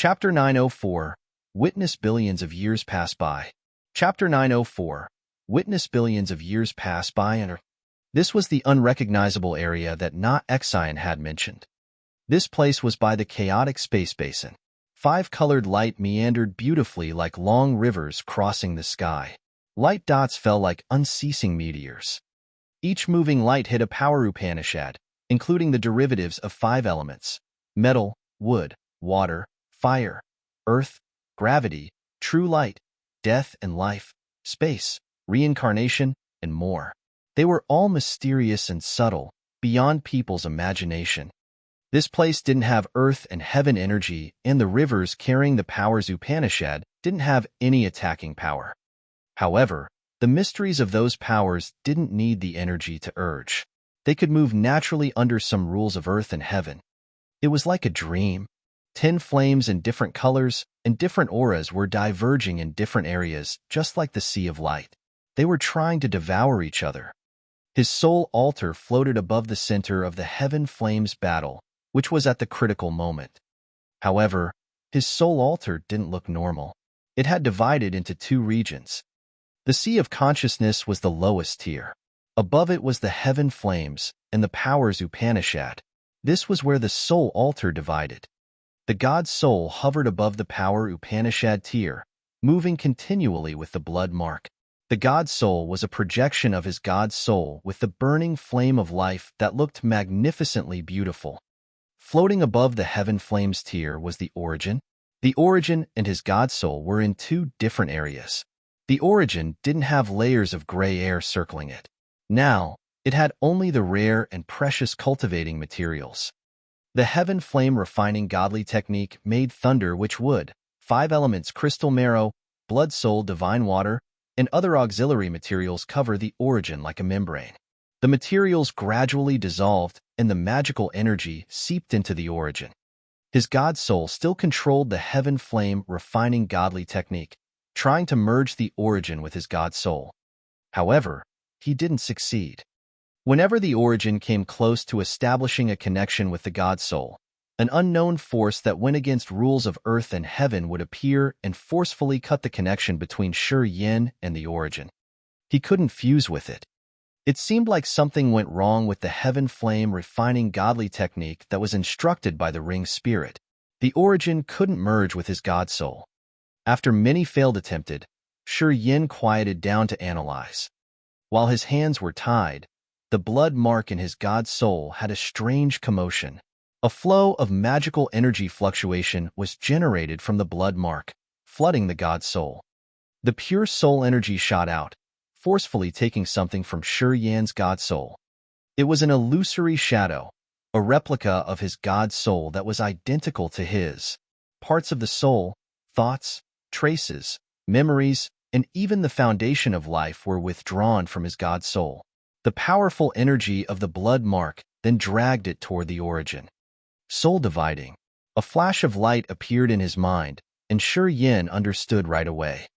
Chapter 904. Witness billions of years pass by. Chapter 904. Witness billions of years pass by and This was the unrecognizable area that not Exion had mentioned. This place was by the chaotic space basin. 5-colored light meandered beautifully like long rivers crossing the sky. Light dots fell like unceasing meteors. Each moving light hit a power Upanishad, including the derivatives of 5 elements: metal, wood, water, fire, earth, gravity, true light, death and life, space, reincarnation, and more. They were all mysterious and subtle, beyond people's imagination. This place didn't have earth and heaven energy, and the rivers carrying the powers Upanishad didn't have any attacking power. However, the mysteries of those powers didn't need the energy to urge. They could move naturally under some rules of earth and heaven. It was like a dream. 10 flames in different colors and different auras were diverging in different areas, just like the sea of light. They were trying to devour each other. His soul altar floated above the center of the heaven flames battle, which was at the critical moment. However, his soul altar didn't look normal. It had divided into 2 regions. The sea of consciousness was the lowest tier. Above it was the heaven flames and the powers Upanishad. This was where the soul altar divided. The god's soul hovered above the power Upanishad tier, moving continually with the blood mark. The god's soul was a projection of his god's soul with the burning flame of life that looked magnificently beautiful. Floating above the heaven flames tier was the origin. The origin and his god's soul were in 2 different areas. The origin didn't have layers of gray air circling it. Now, it had only the rare and precious cultivating materials. The heaven flame refining godly technique made thunder which would, 5 elements crystal marrow, blood soul divine water, and other auxiliary materials cover the origin like a membrane. The materials gradually dissolved and the magical energy seeped into the origin. His god soul still controlled the heaven flame refining godly technique, trying to merge the origin with his god soul. However, he didn't succeed. Whenever the origin came close to establishing a connection with the god soul, an unknown force that went against rules of earth and heaven would appear and forcefully cut the connection between Yin and the origin. He couldn't fuse with it. It seemed like something went wrong with the heaven flame refining godly technique that was instructed by the ring spirit. The origin couldn't merge with his god soul. After many failed attempted, Yin quieted down to analyze. While his hands were tied, the blood mark in his god soul had a strange commotion. A flow of magical energy fluctuation was generated from the blood mark, flooding the god soul. The pure soul energy shot out, forcefully taking something from Yan's god soul. It was an illusory shadow, a replica of his god soul that was identical to his. Parts of the soul, thoughts, traces, memories, and even the foundation of life were withdrawn from his god soul. The powerful energy of the blood mark then dragged it toward the origin. Soul dividing. A flash of light appeared in his mind, and Yin understood right away.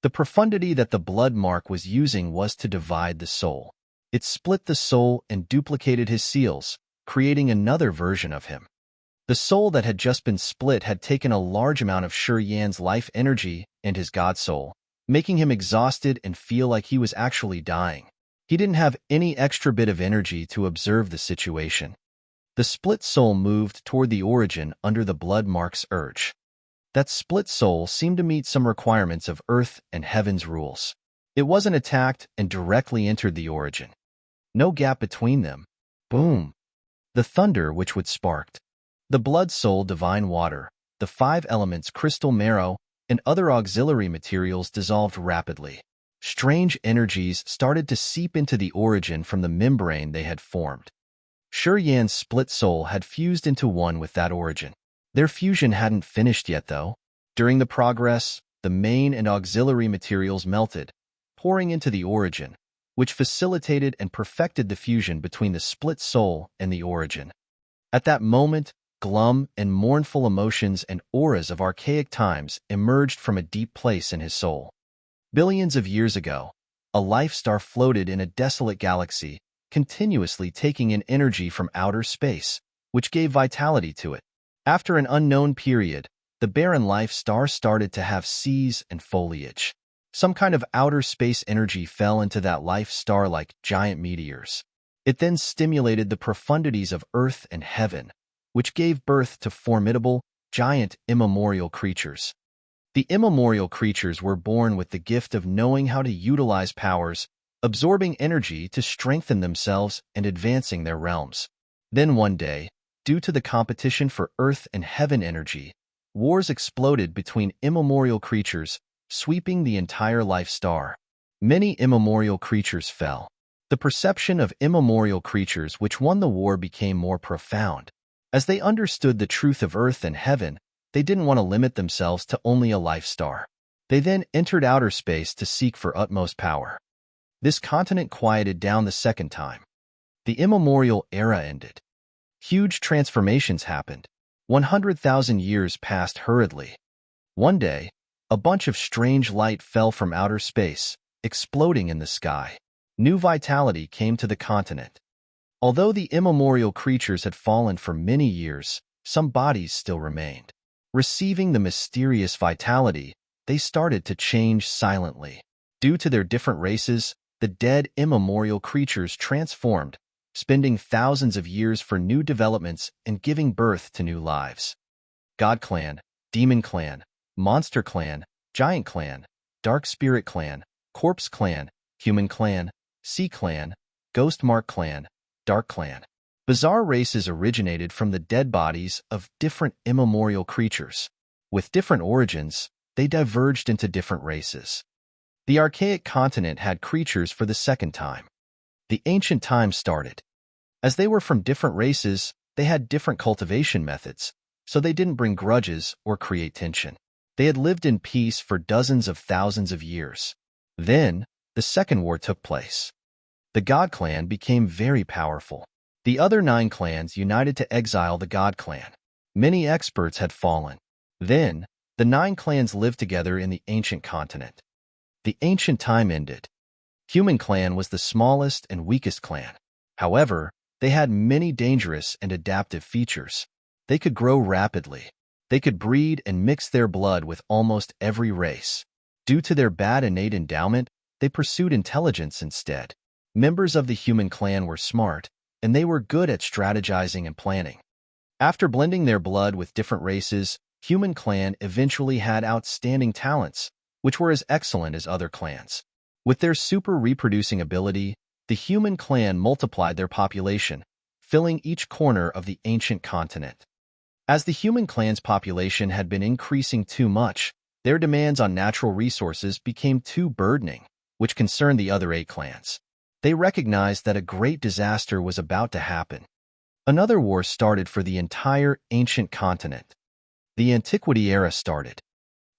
The profundity that the blood mark was using was to divide the soul. It split the soul and duplicated his seals, creating another version of him. The soul that had just been split had taken a large amount of Yan's life energy and his god soul, making him exhausted and feel like he was actually dying. He didn't have any extra bit of energy to observe the situation. The split soul moved toward the origin under the blood mark's urge. That split soul seemed to meet some requirements of earth and heaven's rules. It wasn't attacked and directly entered the origin. No gap between them. Boom! The thunder which would sparked. The blood soul divine water, the 5 elements crystal marrow, and other auxiliary materials dissolved rapidly. Strange energies started to seep into the origin from the membrane they had formed. Yan's split soul had fused into one with that origin. Their fusion hadn't finished yet, though. During the progress, the main and auxiliary materials melted, pouring into the origin, which facilitated and perfected the fusion between the split soul and the origin. At that moment, glum and mournful emotions and auras of archaic times emerged from a deep place in his soul. Billions of years ago, a life star floated in a desolate galaxy, continuously taking in energy from outer space, which gave vitality to it. After an unknown period, the barren life star started to have seas and foliage. Some kind of outer space energy fell into that life star like giant meteors. It then stimulated the profundities of earth and heaven, which gave birth to formidable, giant, immemorial creatures. The immemorial creatures were born with the gift of knowing how to utilize powers, absorbing energy to strengthen themselves and advancing their realms. Then one day, due to the competition for earth and heaven energy, wars exploded between immemorial creatures, sweeping the entire life star. Many immemorial creatures fell. The perception of immemorial creatures which won the war became more profound. As they understood the truth of earth and heaven, they didn't want to limit themselves to only a life star. They then entered outer space to seek for utmost power. This continent quieted down the second time. The immemorial era ended. Huge transformations happened. 100,000 years passed hurriedly. One day, a bunch of strange light fell from outer space, exploding in the sky. New vitality came to the continent. Although the immemorial creatures had fallen for many years, some bodies still remained. Receiving the mysterious vitality, they started to change silently. Due to their different races, the dead immemorial creatures transformed, spending thousands of years for new developments and giving birth to new lives. God Clan, Demon Clan, Monster Clan, Giant Clan, Dark Spirit Clan, Corpse Clan, Human Clan, Sea Clan, Ghost Mark Clan, Dark Clan. Bizarre races originated from the dead bodies of different immemorial creatures. With different origins, they diverged into different races. The archaic continent had creatures for the second time. The ancient time started. As they were from different races, they had different cultivation methods, so they didn't bring grudges or create tension. They had lived in peace for dozens of thousands of years. Then, the Second War took place. The God Clan became very powerful. The other 9 clans united to exile the God Clan. Many experts had fallen. Then, the 9 clans lived together in the ancient continent. The ancient time ended. Human Clan was the smallest and weakest clan. However, they had many dangerous and adaptive features. They could grow rapidly. They could breed and mix their blood with almost every race. Due to their bad innate endowment, they pursued intelligence instead. Members of the Human Clan were smart, and they were good at strategizing and planning. After blending their blood with different races, Human Clan eventually had outstanding talents, which were as excellent as other clans. With their super reproducing ability, the Human Clan multiplied their population, filling each corner of the ancient continent. As the Human Clan's population had been increasing too much, their demands on natural resources became too burdening, which concerned the other 8 clans. They recognized that a great disaster was about to happen. Another war started for the entire ancient continent. The Antiquity era started.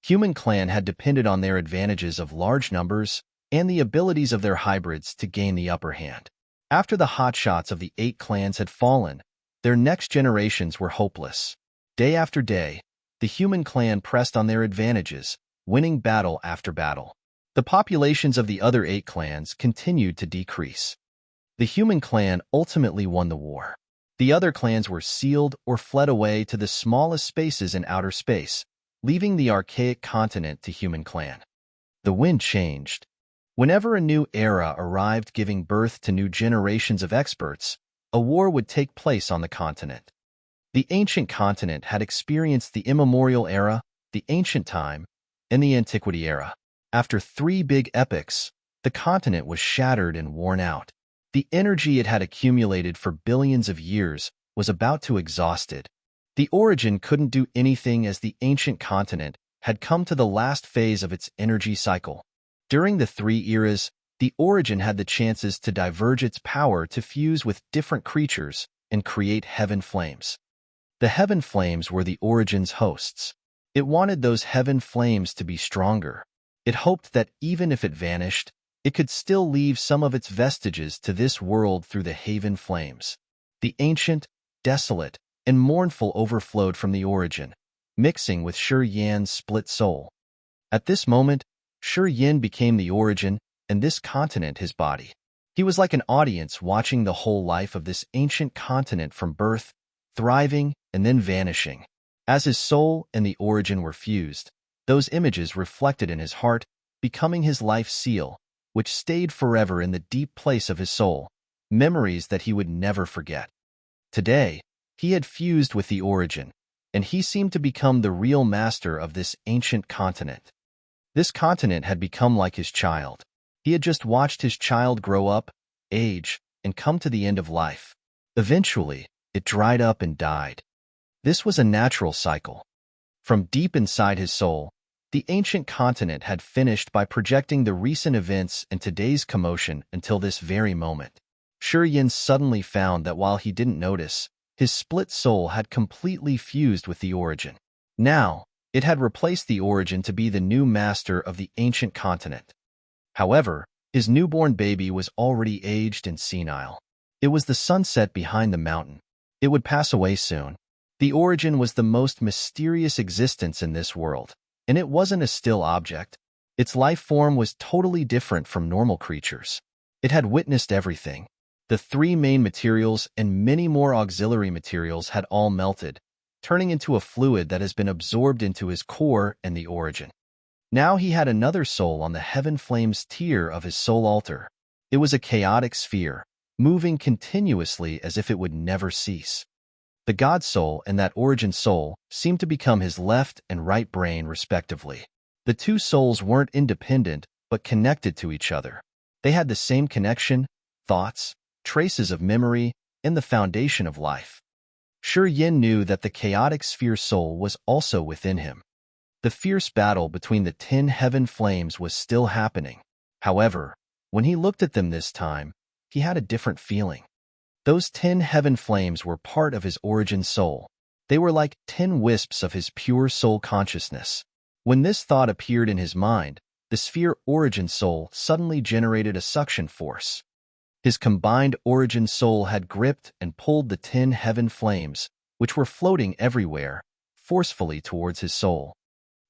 Human Clan had depended on their advantages of large numbers and the abilities of their hybrids to gain the upper hand. After the hotshots of the 8 clans had fallen, their next generations were hopeless. Day after day, the Human Clan pressed on their advantages, winning battle after battle. The populations of the other 8 clans continued to decrease. The Human Clan ultimately won the war. The other clans were sealed or fled away to the smallest spaces in outer space, leaving the archaic continent to Human Clan. The wind changed. Whenever a new era arrived giving birth to new generations of experts, a war would take place on the continent. The ancient continent had experienced the immemorial era, the ancient time, and the antiquity era. After 3 big epochs, the continent was shattered and worn out. The energy it had accumulated for billions of years was about to exhaust it. The origin couldn't do anything as the ancient continent had come to the last phase of its energy cycle. During the 3 eras, the origin had the chances to diverge its power to fuse with different creatures and create heaven flames. The heaven flames were the origin's hosts. It wanted those heaven flames to be stronger. It hoped that even if it vanished, it could still leave some of its vestiges to this world through the haven flames. The ancient, desolate, and mournful overflowed from the origin, mixing with Shi Yan's split soul. At this moment, Shi Yan became the origin, and this continent his body. He was like an audience watching the whole life of this ancient continent from birth, thriving, and then vanishing. As his soul and the origin were fused, those images reflected in his heart, becoming his life seal, which stayed forever in the deep place of his soul, memories that he would never forget. Today, he had fused with the origin, and he seemed to become the real master of this ancient continent. This continent had become like his child. He had just watched his child grow up, age, and come to the end of life. Eventually, it dried up and died. This was a natural cycle. From deep inside his soul, the ancient continent had finished by projecting the recent events and today's commotion until this very moment. Yin suddenly found that while he didn't notice, his split soul had completely fused with the origin. Now, it had replaced the origin to be the new master of the ancient continent. However, his newborn baby was already aged and senile. It was the sunset behind the mountain. It would pass away soon. The origin was the most mysterious existence in this world, and it wasn't a still object. Its life form was totally different from normal creatures. It had witnessed everything. The three main materials and many more auxiliary materials had all melted, turning into a fluid that has been absorbed into his core and the origin. Now he had another soul on the heaven flames tier of his soul altar. It was a chaotic sphere, moving continuously as if it would never cease. The God soul and that origin soul seemed to become his left and right brain respectively. The two souls weren't independent, but connected to each other. They had the same connection, thoughts, traces of memory, and the foundation of life. Yin knew that the chaotic sphere soul was also within him. The fierce battle between the 10 heaven flames was still happening. However, when he looked at them this time, he had a different feeling. Those 10 heaven flames were part of his origin soul. They were like 10 wisps of his pure soul consciousness. When this thought appeared in his mind, the sphere origin soul suddenly generated a suction force. His combined origin soul had gripped and pulled the 10 heaven flames, which were floating everywhere, forcefully towards his soul.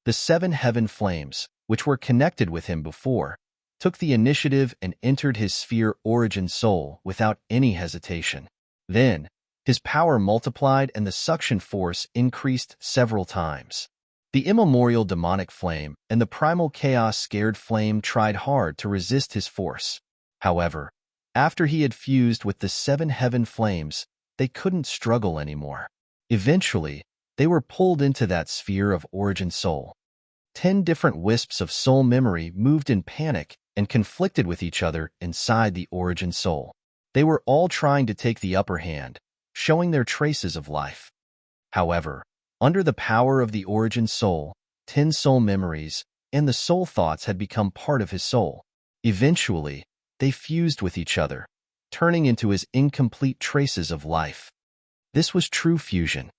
The 7 heaven flames, which were connected with him before, took the initiative and entered his sphere origin soul without any hesitation. Then, his power multiplied and the suction force increased several times. The immemorial demonic flame and the primal chaos-scared flame tried hard to resist his force. However, after he had fused with the 7 heaven flames, they couldn't struggle anymore. Eventually, they were pulled into that sphere of origin soul. 10 different wisps of soul memory moved in panic and conflicted with each other inside the origin soul. They were all trying to take the upper hand, showing their traces of life. However, under the power of the origin soul, 10 soul memories and the soul thoughts had become part of his soul. Eventually, they fused with each other, turning into his incomplete traces of life. This was true fusion.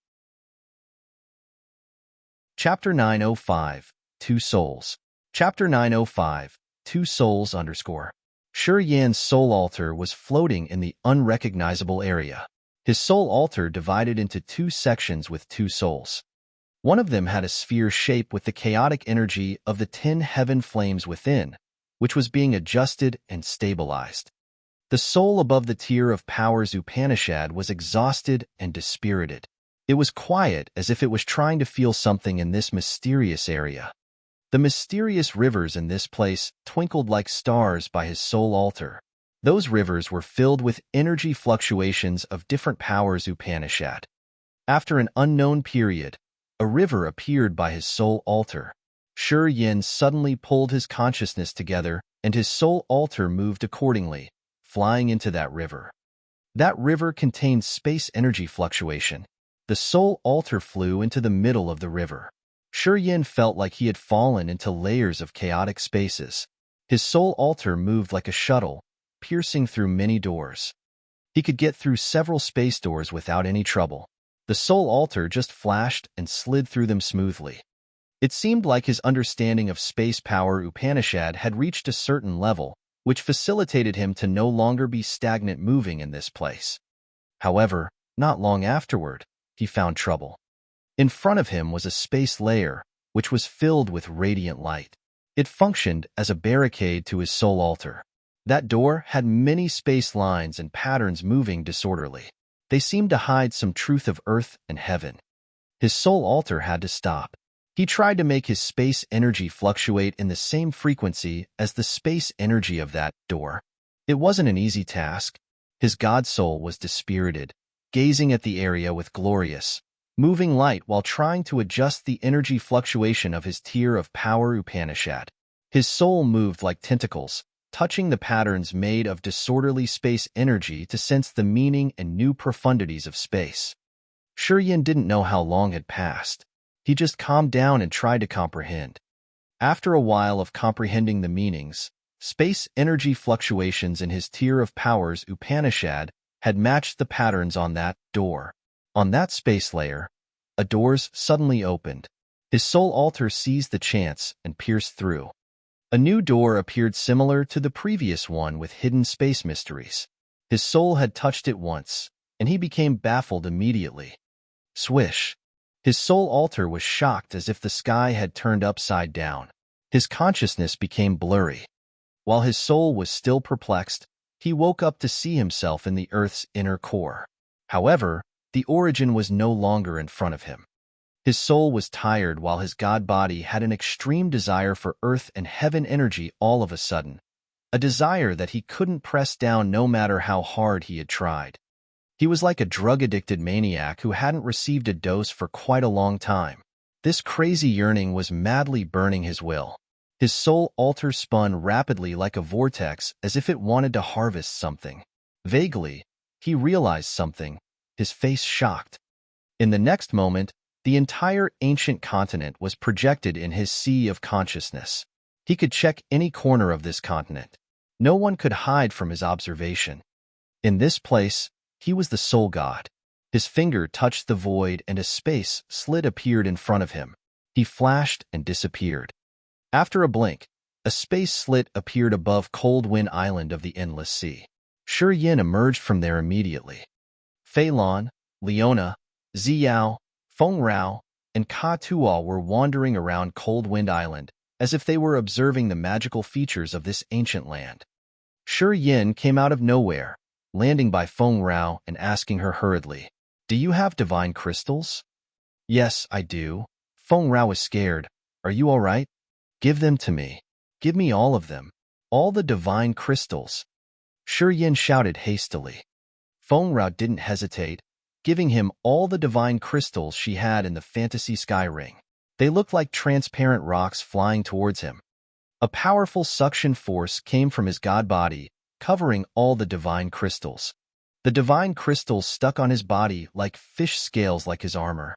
Chapter 905, Two Souls. Chapter 905, Two Souls _ Yan's soul altar was floating in the unrecognizable area. His soul altar divided into 2 sections with 2 souls. One of them had a sphere shape with the chaotic energy of the 10 heaven flames within, which was being adjusted and stabilized. The soul above the tier of powers Upanishad was exhausted and dispirited. It was quiet as if it was trying to feel something in this mysterious area. The mysterious rivers in this place twinkled like stars by his soul altar. Those rivers were filled with energy fluctuations of different powers Upanishad. After an unknown period, a river appeared by his soul altar. Yin suddenly pulled his consciousness together, and his soul altar moved accordingly, flying into that river. That river contained space energy fluctuation. The soul altar flew into the middle of the river. Yin felt like he had fallen into layers of chaotic spaces. His soul altar moved like a shuttle, piercing through many doors. He could get through several space doors without any trouble. The soul altar just flashed and slid through them smoothly. It seemed like his understanding of space power Upanishad had reached a certain level, which facilitated him to no longer be stagnant moving in this place. However, not long afterward, he found trouble. In front of him was a space layer, which was filled with radiant light. It functioned as a barricade to his soul altar. That door had many space lines and patterns moving disorderly. They seemed to hide some truth of earth and heaven. His soul altar had to stop. He tried to make his space energy fluctuate in the same frequency as the space energy of that door. It wasn't an easy task. His god soul was dispirited, gazing at the area with glorious, moving light while trying to adjust the energy fluctuation of his tier of power Upanishad. His soul moved like tentacles, touching the patterns made of disorderly space energy to sense the meaning and new profundities of space. Yin didn't know how long had passed. He just calmed down and tried to comprehend. After a while of comprehending the meanings, space energy fluctuations in his tier of powers Upanishad had matched the patterns on that door. On that space layer, a doors suddenly opened. His soul altar seized the chance and pierced through. A new door appeared similar to the previous one with hidden space mysteries. His soul had touched it once, and he became baffled immediately. Swish! His soul altar was shocked as if the sky had turned upside down. His consciousness became blurry. While his soul was still perplexed, he woke up to see himself in the Earth's inner core. However, the origin was no longer in front of him. His soul was tired while his god body had an extreme desire for earth and heaven energy all of a sudden, a desire that he couldn't press down no matter how hard he had tried. He was like a drug-addicted maniac who hadn't received a dose for quite a long time. This crazy yearning was madly burning his will. His soul altar spun rapidly like a vortex as if it wanted to harvest something. Vaguely, he realized something, his face shocked. In the next moment, the entire ancient continent was projected in his sea of consciousness. He could check any corner of this continent. No one could hide from his observation. In this place, he was the soul god. His finger touched the void and a space slit appeared in front of him. He flashed and disappeared. After a blink, a space slit appeared above Cold Wind Island of the Endless Sea. Yin emerged from there immediately. Fei Lan, Leona, Ziyao, Feng Rao, and Ka Tuo were wandering around Cold Wind Island, as if they were observing the magical features of this ancient land. Yin came out of nowhere, landing by Feng Rao and asking her hurriedly, "Do you have divine crystals?" "Yes, I do." Feng Rao was scared. "Are you all right? Give them to me. Give me all of them. All the divine crystals." Yin shouted hastily. Feng Rao didn't hesitate, giving him all the divine crystals she had in the fantasy sky ring. They looked like transparent rocks flying towards him. A powerful suction force came from his god body, covering all the divine crystals. The divine crystals stuck on his body like fish scales like his armor.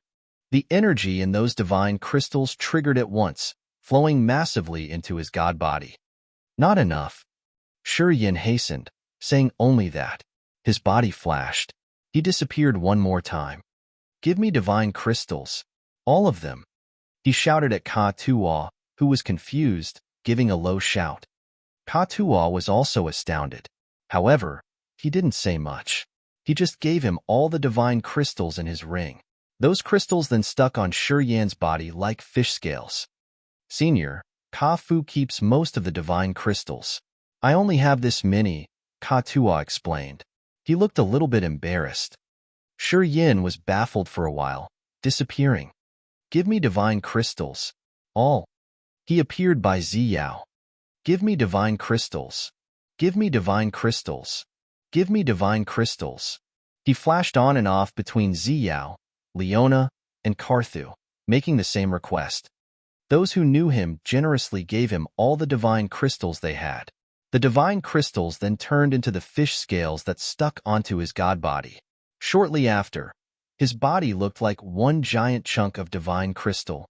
The energy in those divine crystals triggered at once, flowing massively into his god body. Not enough. Yin hastened, saying only that. His body flashed. He disappeared one more time. "Give me divine crystals. All of them." He shouted at Ka Tuo, who was confused, giving a low shout. Ka Tuo was also astounded. However, he didn't say much. He just gave him all the divine crystals in his ring. Those crystals then stuck on Yin's body like fish scales. "Senior, Ka Fu keeps most of the divine crystals. I only have this many," Ka Tuo explained. He looked a little bit embarrassed. Yin was baffled for a while, disappearing. "Give me divine crystals. All." He appeared by Ziyao. "Give me divine crystals. Give me divine crystals. Give me divine crystals." He flashed on and off between Ziyao, Leona, and Carthu, making the same request. Those who knew him generously gave him all the divine crystals they had. The divine crystals then turned into the fish scales that stuck onto his god body. Shortly after, his body looked like one giant chunk of divine crystal.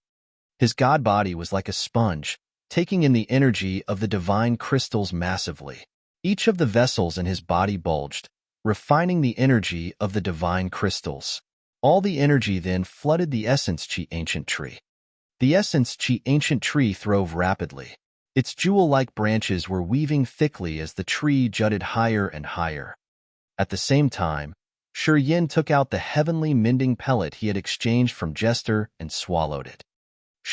His god body was like a sponge, taking in the energy of the divine crystals massively. Each of the vessels in his body bulged, refining the energy of the divine crystals. All the energy then flooded the Essence Chi ancient tree. The Essence Chi ancient tree throve rapidly. Its jewel-like branches were weaving thickly as the tree jutted higher and higher. At the same time, Yin took out the heavenly mending pellet he had exchanged from Jester and swallowed it.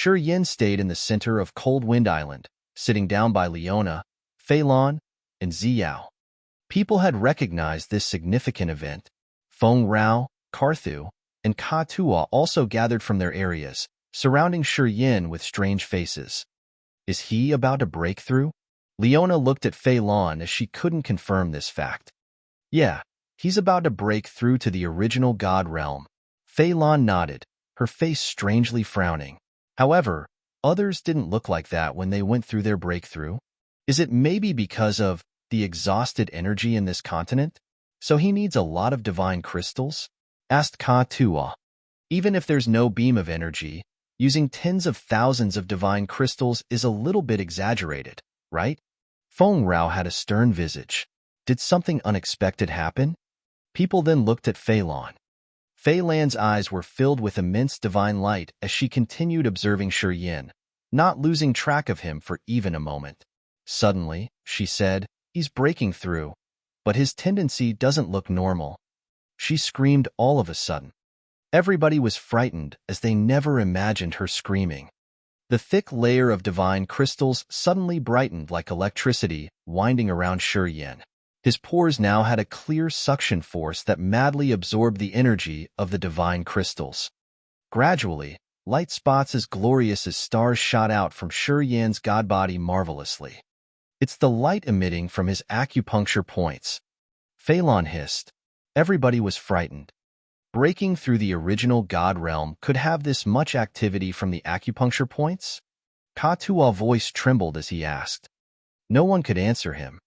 Yin stayed in the center of Cold Wind Island, sitting down by Leona, Fei Lan, and Ziyao. People had recognized this significant event. Feng Rao, Carthu, and Ka Tua also gathered from their areas, surrounding Yin with strange faces. Is he about to break through? Leona looked at Fei Lan as she couldn't confirm this fact. Yeah, he's about to break through to the original god realm. Fei Lan nodded, her face strangely frowning. However, others didn't look like that when they went through their breakthrough. Is it maybe because of the exhausted energy in this continent? So he needs a lot of divine crystals? Asked Ka Tua. Even if there's no beam of energy, using tens of thousands of divine crystals is a little bit exaggerated, right? Feng Rao had a stern visage. Did something unexpected happen? People then looked at Fei Lan. Fei Lan's eyes were filled with immense divine light as she continued observing Yin, not losing track of him for even a moment. Suddenly, she said, he's breaking through, but his tendency doesn't look normal. She screamed all of a sudden. Everybody was frightened as they never imagined her screaming. The thick layer of divine crystals suddenly brightened like electricity, winding around Yin. His pores now had a clear suction force that madly absorbed the energy of the divine crystals. Gradually, light spots as glorious as stars shot out from Yin's god body marvelously. It's the light emitting from his acupuncture points. Fei Lan hissed. Everybody was frightened. Breaking through the original god realm could have this much activity from the acupuncture points? Ka Tua's voice trembled as he asked. No one could answer him.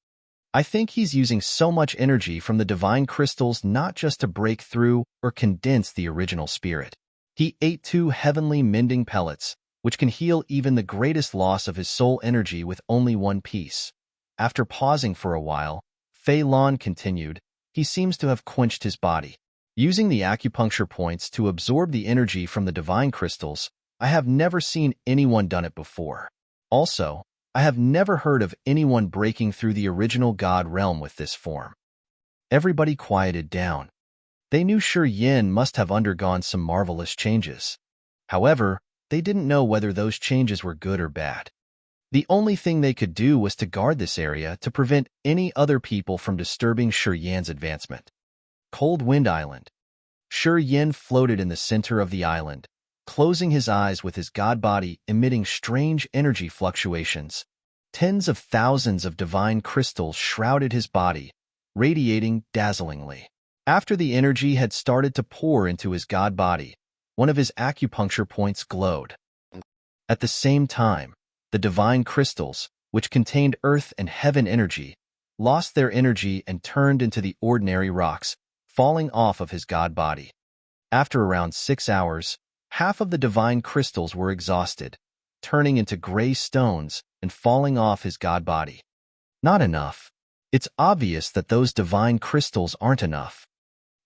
I think he's using so much energy from the divine crystals not just to break through or condense the original spirit. He ate 2 heavenly mending pellets, which can heal even the greatest loss of his soul energy with only 1 piece. After pausing for a while, Fei Lan continued, he seems to have quenched his body. Using the acupuncture points to absorb the energy from the divine crystals, I have never seen anyone done it before. Also, I have never heard of anyone breaking through the original god realm with this form. Everybody quieted down. They knew Yin must have undergone some marvelous changes. However, they didn't know whether those changes were good or bad. The only thing they could do was to guard this area to prevent any other people from disturbing Yin's advancement. Cold Wind Island. Yin floated in the center of the island, closing his eyes with his god body emitting strange energy fluctuations. Tens of thousands of divine crystals shrouded his body, radiating dazzlingly. After the energy had started to pour into his god body, one of his acupuncture points glowed. At the same time, the divine crystals, which contained earth and heaven energy, lost their energy and turned into the ordinary rocks, falling off of his god body. After around 6 hours, half of the divine crystals were exhausted, turning into gray stones and falling off his god body. Not enough. It's obvious that those divine crystals aren't enough.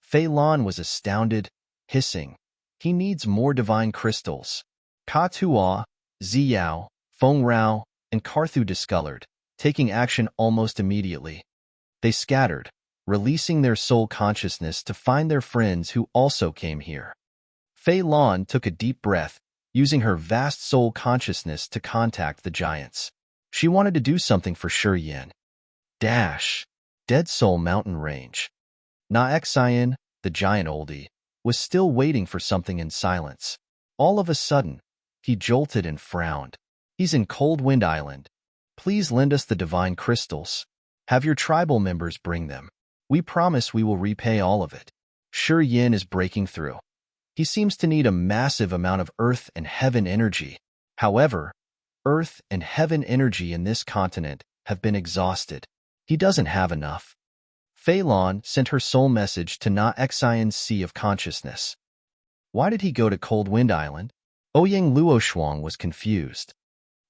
Fei Lan was astounded, hissing. He needs more divine crystals. Ka Tua, Ziyao, Feng Rao, and Karthu discolored, taking action almost immediately. They scattered, releasing their soul consciousness to find their friends who also came here. Fei Lan took a deep breath, using her vast soul consciousness to contact the giants. She wanted to do something for Yin. Dead Soul Mountain Range. Xian, the giant oldie, was still waiting for something in silence. All of a sudden, he jolted and frowned. He's in Cold Wind Island. Please lend us the divine crystals. Have your tribal members bring them. We promise we will repay all of it. Yin is breaking through. He seems to need a massive amount of earth and heaven energy. However, earth and heaven energy in this continent have been exhausted. He doesn't have enough. Fei Lan sent her soul message to Xian's Sea of Consciousness. Why did he go to Cold Wind Island? Ouyang Luoshuang was confused.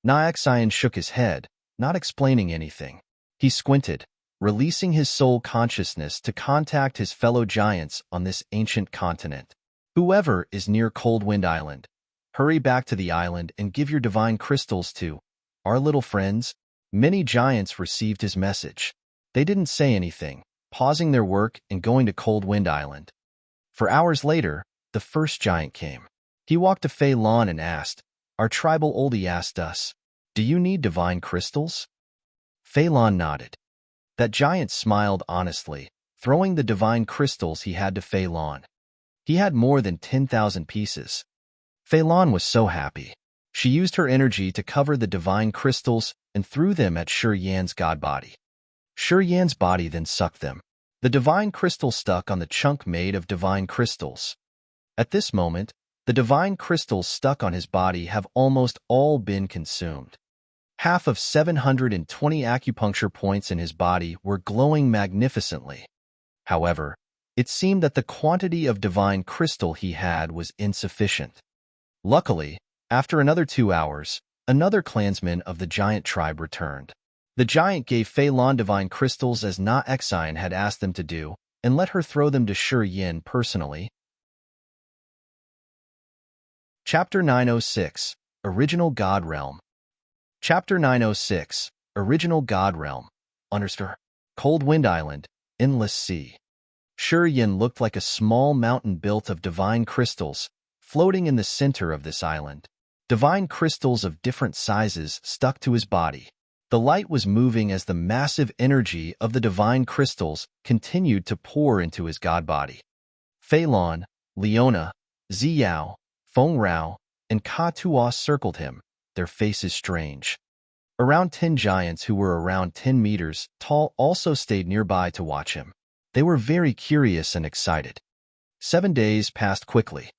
Xian shook his head, not explaining anything. He squinted, releasing his soul consciousness to contact his fellow giants on this ancient continent. Whoever is near Cold Wind Island, hurry back to the island and give your divine crystals to our little friends. Many giants received his message. They didn't say anything, pausing their work and going to Cold Wind Island. For hours later, the first giant came. He walked to Fei Lan and asked, our tribal oldie asked us, do you need divine crystals? Fei Lan nodded. That giant smiled honestly, throwing the divine crystals he had to Fei Lan. He had more than 10,000 pieces. Fei Lan was so happy. She used her energy to cover the divine crystals and threw them at Shi Yan's god body. Shi Yan's body then sucked them. The divine crystal stuck on the chunk made of divine crystals. At this moment, the divine crystals stuck on his body have almost all been consumed. Half of 720 acupuncture points in his body were glowing magnificently. However, it seemed that the quantity of divine crystal he had was insufficient. Luckily, after another 2 hours, another clansman of the giant tribe returned. The giant gave Fei Lan divine crystals as Na Xian had asked them to do, and let her throw them to Shi Yan personally. Chapter 906, Original God Realm. Chapter 906, Original God Realm. Underscore. Cold Wind Island, Endless Sea. Shi Yan looked like a small mountain built of divine crystals, floating in the center of this island. Divine crystals of different sizes stuck to his body. The light was moving as the massive energy of the divine crystals continued to pour into his god body. Fei Lan, Leona, Ziyao, Feng Rao, and Ka Tuo circled him, their faces strange. Around 10 giants who were around 10 meters tall also stayed nearby to watch him. They were very curious and excited. 7 days passed quickly.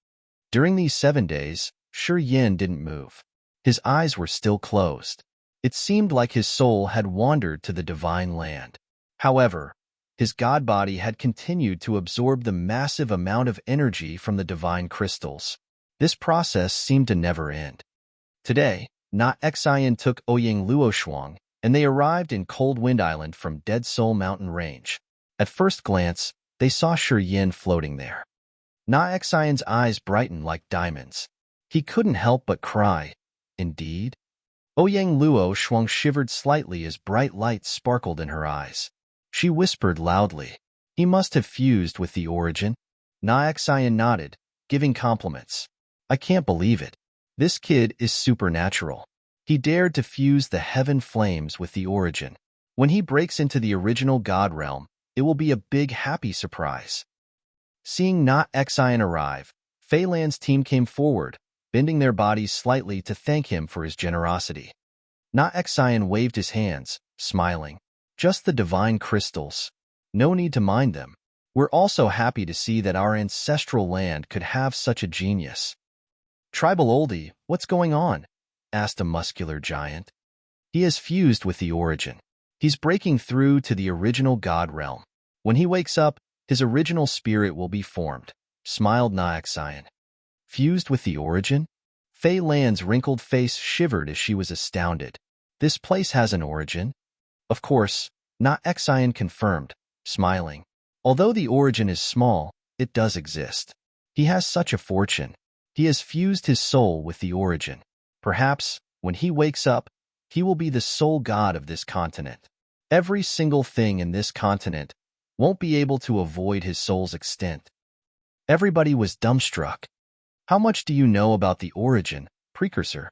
During these 7 days, Shi Yan didn't move. His eyes were still closed. It seemed like his soul had wandered to the divine land. However, his god body had continued to absorb the massive amount of energy from the divine crystals. This process seemed to never end. Today, Na Xian took Ouyang Luoshuang, and they arrived in Cold Wind Island from Dead Soul Mountain Range. At first glance, they saw Shi Yan floating there. Na Xian's eyes brightened like diamonds. He couldn't help but cry. Indeed? Ouyang Luoshuang shivered slightly as bright lights sparkled in her eyes. She whispered loudly, "He must have fused with the origin." Na Xian nodded, giving compliments. "I can't believe it. This kid is supernatural. He dared to fuse the heaven flames with the origin. When he breaks into the original God realm, it will be a big happy surprise." Seeing Na Xian arrive, Fei Lan's team came forward, bending their bodies slightly to thank him for his generosity. Na Xian waved his hands, smiling. "Just the divine crystals. No need to mind them. We're also happy to see that our ancestral land could have such a genius." "Tribal oldie, what's going on?" asked a muscular giant. "He has fused with the origin. He's breaking through to the original God realm. When he wakes up, his original spirit will be formed," smiled Na Xian. "Fused with the origin?" Fei Lan's wrinkled face shivered as she was astounded. "This place has an origin?" "Of course," Na Xian confirmed, smiling. "Although the origin is small, it does exist. He has such a fortune. He has fused his soul with the origin. Perhaps, when he wakes up, he will be the sole god of this continent. Every single thing in this continent won't be able to avoid his soul's extent." Everybody was dumbstruck. "How much do you know about the origin, precursor?"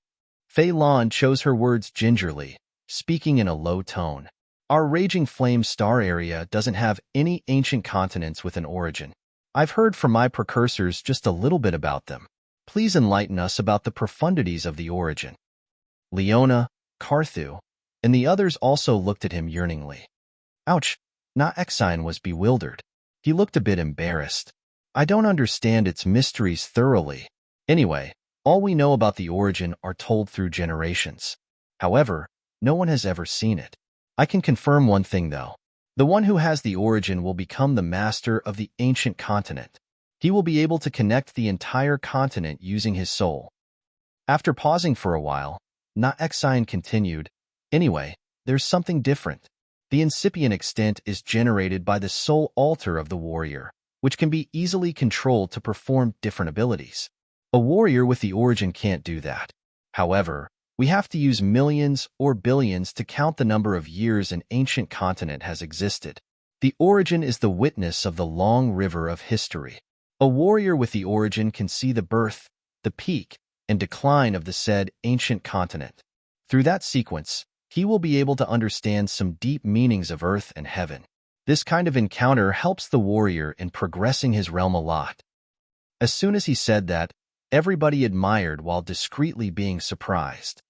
Fei Lan chose her words gingerly, speaking in a low tone. "Our Raging Flame star area doesn't have any ancient continents with an origin. I've heard from my precursors just a little bit about them. Please enlighten us about the profundities of the origin." Leona, Carthu, and the others also looked at him yearningly. Ouch! Na Xian was bewildered. He looked a bit embarrassed. "I don't understand its mysteries thoroughly. Anyway, all we know about the origin are told through generations. However, no one has ever seen it. I can confirm one thing though. The one who has the origin will become the master of the ancient continent. He will be able to connect the entire continent using his soul." After pausing for a while, Na Xian continued, "Anyway, there's something different. The incipient extent is generated by the soul altar of the warrior, which can be easily controlled to perform different abilities. A warrior with the origin can't do that. However, we have to use millions or billions to count the number of years an ancient continent has existed. The origin is the witness of the long river of history. A warrior with the origin can see the birth, the peak, and decline of the said ancient continent. Through that sequence, he will be able to understand some deep meanings of earth and heaven. This kind of encounter helps the warrior in progressing his realm a lot." As soon as he said that, everybody admired while discreetly being surprised.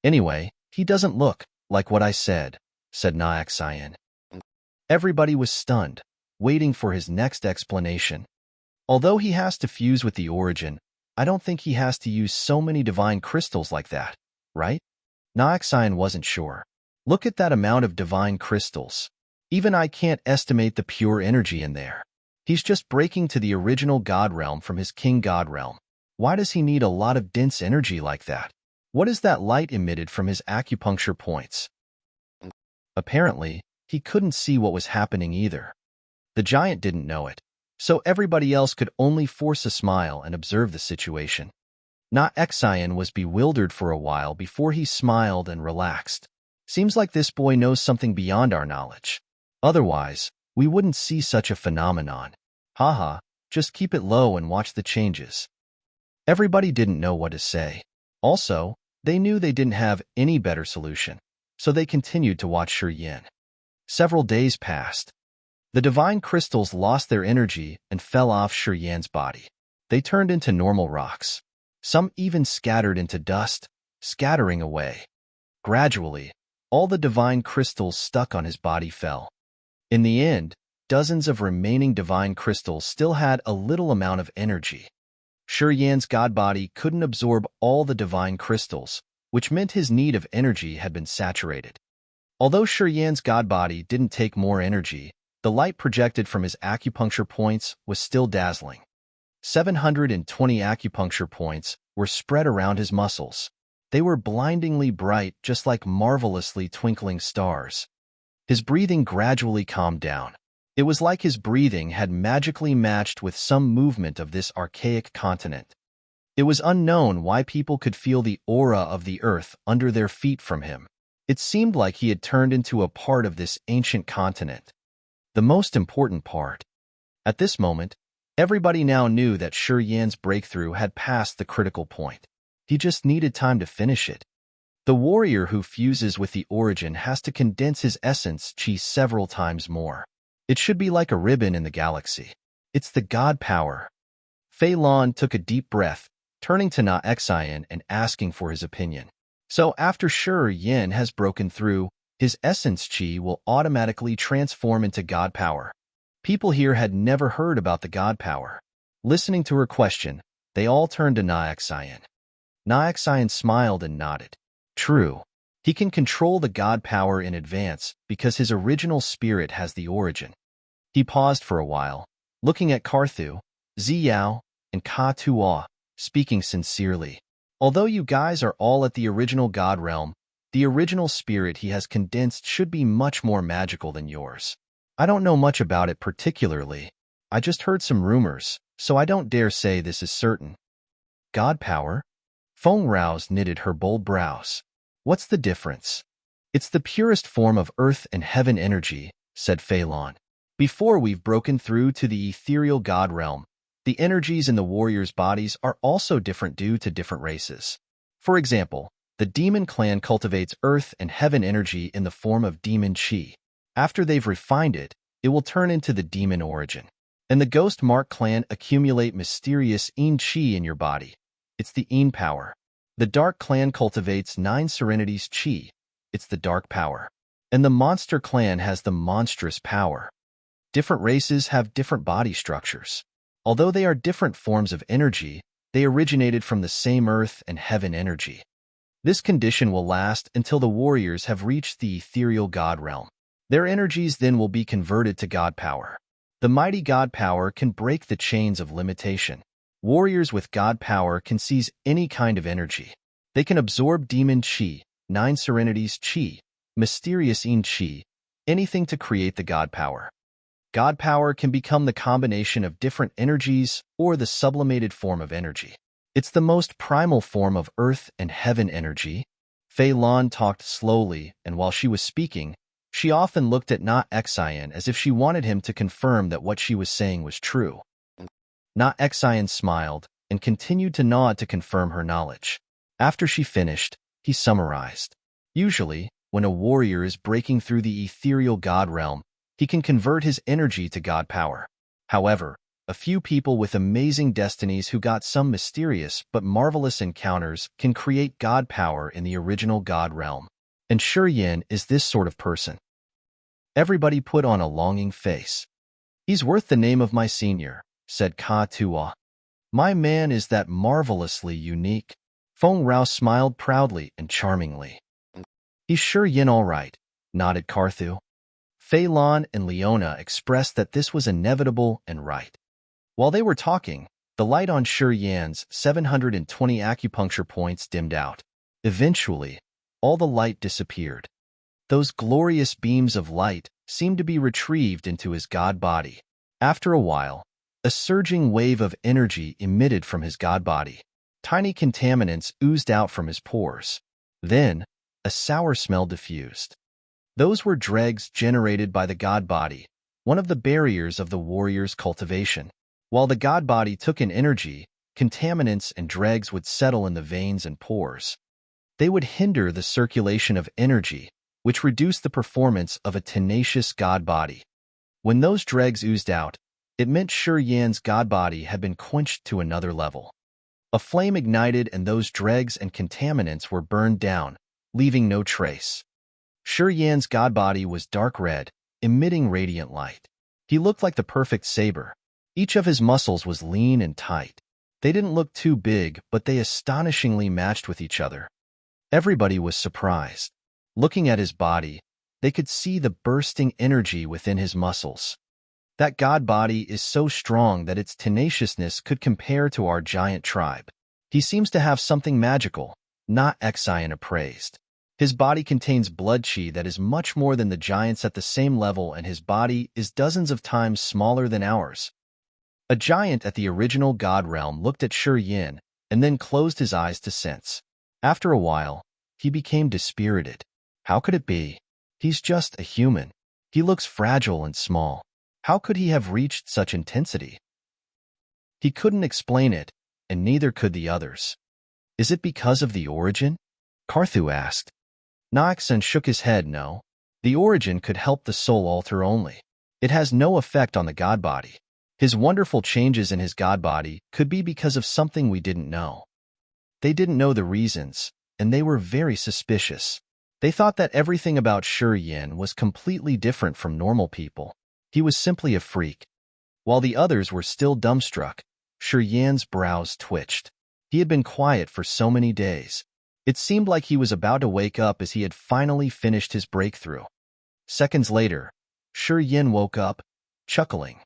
Anyway, he doesn't look like what I said Nayak. Everybody was stunned, waiting for his next explanation. Although he has to fuse with the origin, I don't think he has to use so many divine crystals like that, right? Nayak wasn't sure. Look at that amount of divine crystals. Even I can't estimate the pure energy in there. He's just breaking to the original God realm from his king God realm. Why does he need a lot of dense energy like that? What is that light emitted from his acupuncture points? Apparently, he couldn't see what was happening either. The giant didn't know it, so everybody else could only force a smile and observe the situation. Nayak was bewildered for a while before he smiled and relaxed. Seems like this boy knows something beyond our knowledge. Otherwise, we wouldn't see such a phenomenon. Haha, just keep it low and watch the changes. Everybody didn't know what to say. Also, they knew they didn't have any better solution, so they continued to watch Yin. Several days passed. The divine crystals lost their energy and fell off Yin's body. They turned into normal rocks. Some even scattered into dust, scattering away. Gradually, all the divine crystals stuck on his body fell. In the end, dozens of remaining divine crystals still had a little amount of energy. Yin's god body couldn't absorb all the divine crystals, which meant his need of energy had been saturated. Although Yin's god body didn't take more energy, the light projected from his acupuncture points was still dazzling. 720 acupuncture points were spread around his muscles. They were blindingly bright, just like marvelously twinkling stars. His breathing gradually calmed down. It was like his breathing had magically matched with some movement of this archaic continent. It was unknown why people could feel the aura of the earth under their feet from him. It seemed like he had turned into a part of this ancient continent. The most important part. At this moment, everybody now knew that Yin's breakthrough had passed the critical point. He just needed time to finish it. The warrior who fuses with the origin has to condense his essence chi several times more. It should be like a ribbon in the galaxy. It's the god power. Fei Lan took a deep breath, turning to Nayak and asking for his opinion. So after Yin has broken through, his essence chi will automatically transform into god power. People here had never heard about the god power. Listening to her question, they all turned to Nayak. Nayak smiled and nodded. True. He can control the god power in advance because his original spirit has the origin. He paused for a while, looking at Karthu, Ziyao, and Ka Tua, speaking sincerely. Although you guys are all at the original god realm, the original spirit he has condensed should be much more magical than yours. I don't know much about it particularly. I just heard some rumors, so I don't dare say this is certain. God power? Feng Rao's knitted her bold brows. What's the difference? It's the purest form of earth and heaven energy, said Fei Lan. Before we've broken through to the ethereal god realm, the energies in the warriors' bodies are also different due to different races. For example, the demon clan cultivates earth and heaven energy in the form of demon chi. After they've refined it, it will turn into the demon origin. And the ghost mark clan accumulate mysterious yin chi in your body. It's the yin power. The dark clan cultivates 9 serenities chi. It's the dark power. And the monster clan has the monstrous power. Different races have different body structures. Although they are different forms of energy, they originated from the same earth and heaven energy. This condition will last until the warriors have reached the ethereal god realm. Their energies then will be converted to god power. The mighty god power can break the chains of limitation. Warriors with god power can seize any kind of energy. They can absorb demon chi, 9 serenities chi, mysterious yin chi, anything to create the god power. God power can become the combination of different energies or the sublimated form of energy. It's the most primal form of earth and heaven energy. Fei Lan talked slowly, and while she was speaking, she often looked at Nayak as if she wanted him to confirm that what she was saying was true. Nayak smiled and continued to nod to confirm her knowledge. After she finished, he summarized. Usually, when a warrior is breaking through the ethereal god realm, he can convert his energy to god power. However, A few people with amazing destinies who got some mysterious but marvelous encounters can create god power in the original god realm. And Yin is this sort of person. Everybody put on a longing face. He's worth the name of my senior, said Ka Tua. My man is that marvelously unique. Feng Rao smiled proudly and charmingly. He's Yin all right, nodded Carthu. Fei Lan and Leona expressed that this was inevitable and right. While they were talking, the light on Yan's 720 acupuncture points dimmed out. Eventually, all the light disappeared. Those glorious beams of light seemed to be retrieved into his god body. After a while, a surging wave of energy emitted from his god body. Tiny contaminants oozed out from his pores. Then, a sour smell diffused. Those were dregs generated by the god body, one of the barriers of the warrior's cultivation. While the god body took in energy, contaminants and dregs would settle in the veins and pores. They would hinder the circulation of energy, which reduced the performance of a tenacious god body. When those dregs oozed out, it meant Yan's god body had been quenched to another level. A flame ignited and those dregs and contaminants were burned down, leaving no trace. Yan's god body was dark red, emitting radiant light. He looked like the perfect saber. Each of his muscles was lean and tight. They didn't look too big, but they astonishingly matched with each other. Everybody was surprised. Looking at his body, they could see the bursting energy within his muscles. That god body is so strong that its tenaciousness could compare to our giant tribe. He seems to have something magical, not Xian appraised. His body contains blood chi that is much more than the giants at the same level, and his body is dozens of times smaller than ours. A giant at the original god realm looked at Yin and then closed his eyes to sense. After a while, he became dispirited. How could it be? He's just a human. He looks fragile and small. How could he have reached such intensity? He couldn't explain it, and neither could the others. Is it because of the origin? Carthu asked. Naxan shook his head. No. The origin could help the soul alter only. It has no effect on the god body. His wonderful changes in his god body could be because of something we didn't know. They didn't know the reasons, and they were very suspicious. They thought that everything about Yin was completely different from normal people. He was simply a freak. While the others were still dumbstruck, Yan's brows twitched. He had been quiet for so many days. It seemed like he was about to wake up as he had finally finished his breakthrough. Seconds later, Yin woke up, chuckling.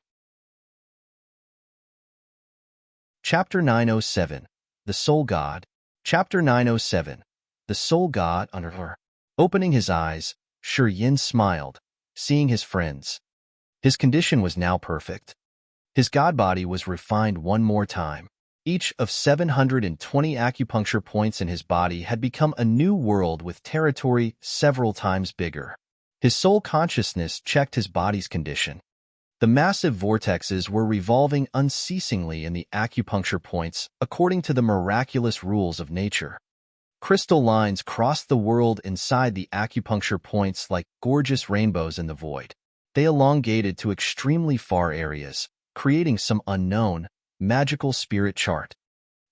Chapter 907, The Soul God. Chapter 907, The Soul God under her. Opening his eyes, Yin smiled, seeing his friends. His condition was now perfect. His god body was refined one more time. Each of 720 acupuncture points in his body had become a new world with territory several times bigger. His soul consciousness checked his body's condition. The massive vortexes were revolving unceasingly in the acupuncture points according to the miraculous rules of nature. Crystal lines crossed the world inside the acupuncture points like gorgeous rainbows in the void. They elongated to extremely far areas, creating some unknown, magical spirit chart.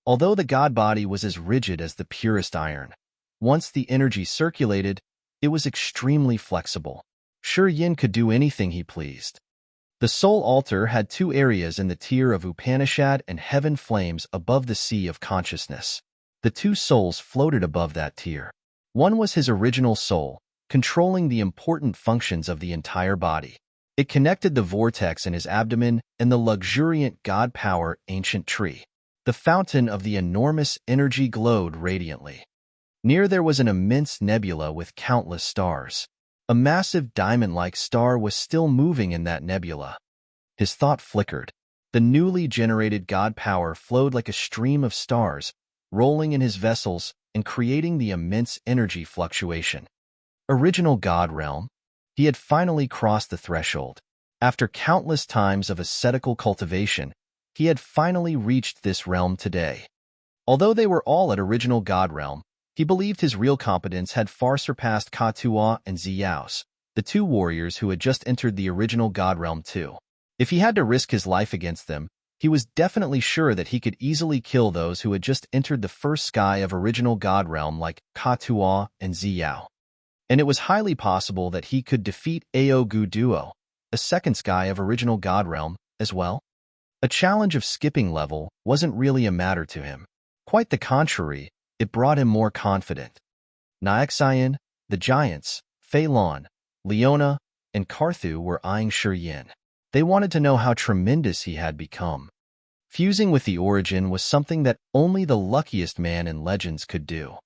Although the god body was as rigid as the purest iron, once the energy circulated, it was extremely flexible. Yin could do anything he pleased. The soul altar had two areas in the tier of Upanishad and heaven flames above the sea of consciousness. The two souls floated above that tier. One was his original soul, controlling the important functions of the entire body. It connected the vortex in his abdomen and the luxuriant god power ancient tree. The fountain of the enormous energy glowed radiantly. Near there was an immense nebula with countless stars. A massive diamond-like star was still moving in that nebula. His thought flickered. The newly generated god power flowed like a stream of stars, rolling in his vessels and creating the immense energy fluctuation. Original God realm. He had finally crossed the threshold. After countless times of ascetical cultivation, he had finally reached this realm today. Although they were all at original God realm, he believed his real competence had far surpassed Ka Tua and Ziyao's, the two warriors who had just entered the original God realm too. If he had to risk his life against them, He was definitely sure that he could easily kill those who had just entered the first sky of original God realm like Ka-Tua and Ziyao. And it was highly possible that he could defeat Aogu Duo, a second sky of original God realm, as well. A challenge of skipping level wasn't really a matter to him. Quite the contrary, it brought him more confident. Nyaxian, the giants, Fei Lon, Leona, and Carthu were eyeing Shi Yin. They wanted to know how tremendous he had become. Fusing with the origin was something that only the luckiest man in legends could do.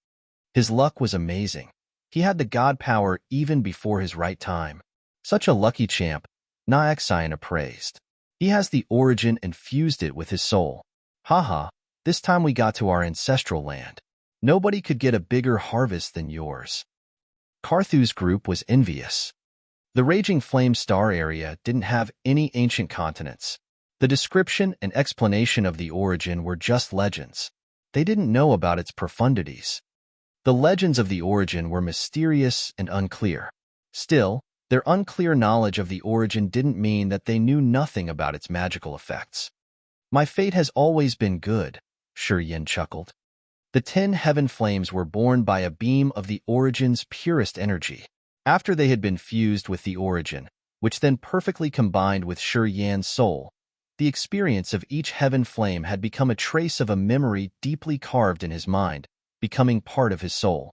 His luck was amazing. He had the god power even before his right time. Such a lucky champ, Nyaxian appraised. He has the origin and fused it with his soul. Haha, this time we got to our ancestral land. Nobody could get a bigger harvest than yours. Carthu's group was envious. The Raging Flame Star area didn't have any ancient continents. The description and explanation of the origin were just legends. They didn't know about its profundities. The legends of the origin were mysterious and unclear. Still, their unclear knowledge of the origin didn't mean that they knew nothing about its magical effects. My fate has always been good, Shi Yin chuckled. The 10 heaven flames were born by a beam of the origin's purest energy. After they had been fused with the origin, which then perfectly combined with Shi Yan's soul, the experience of each heaven flame had become a trace of a memory deeply carved in his mind, becoming part of his soul.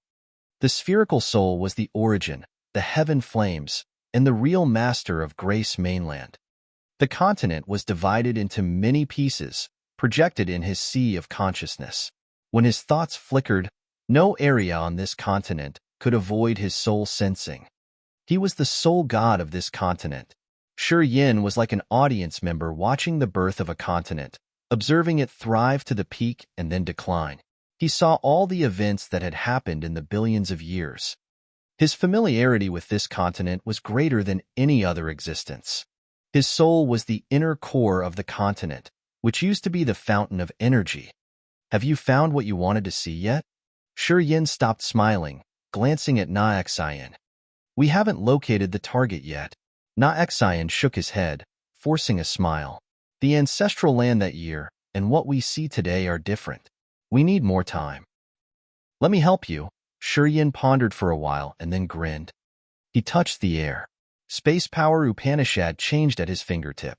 The spherical soul was the origin, the heaven flames, and the real master of Grace Mainland. The continent was divided into many pieces, projected in his sea of consciousness. When his thoughts flickered, no area on this continent could avoid his soul sensing. He was the sole god of this continent. Shi Yin was like an audience member watching the birth of a continent, observing it thrive to the peak and then decline. He saw all the events that had happened in the billions of years. His familiarity with this continent was greater than any other existence. His soul was the inner core of the continent, which used to be the fountain of energy. Have you found what you wanted to see yet? Shi Yin stopped smiling, glancing at Nyaxian. We haven't located the target yet. Nyaxian shook his head, forcing a smile. The ancestral land that year and what we see today are different. We need more time. Let me help you. Shi Yin pondered for a while and then grinned. He touched the air. Space power Upanishad changed at his fingertip.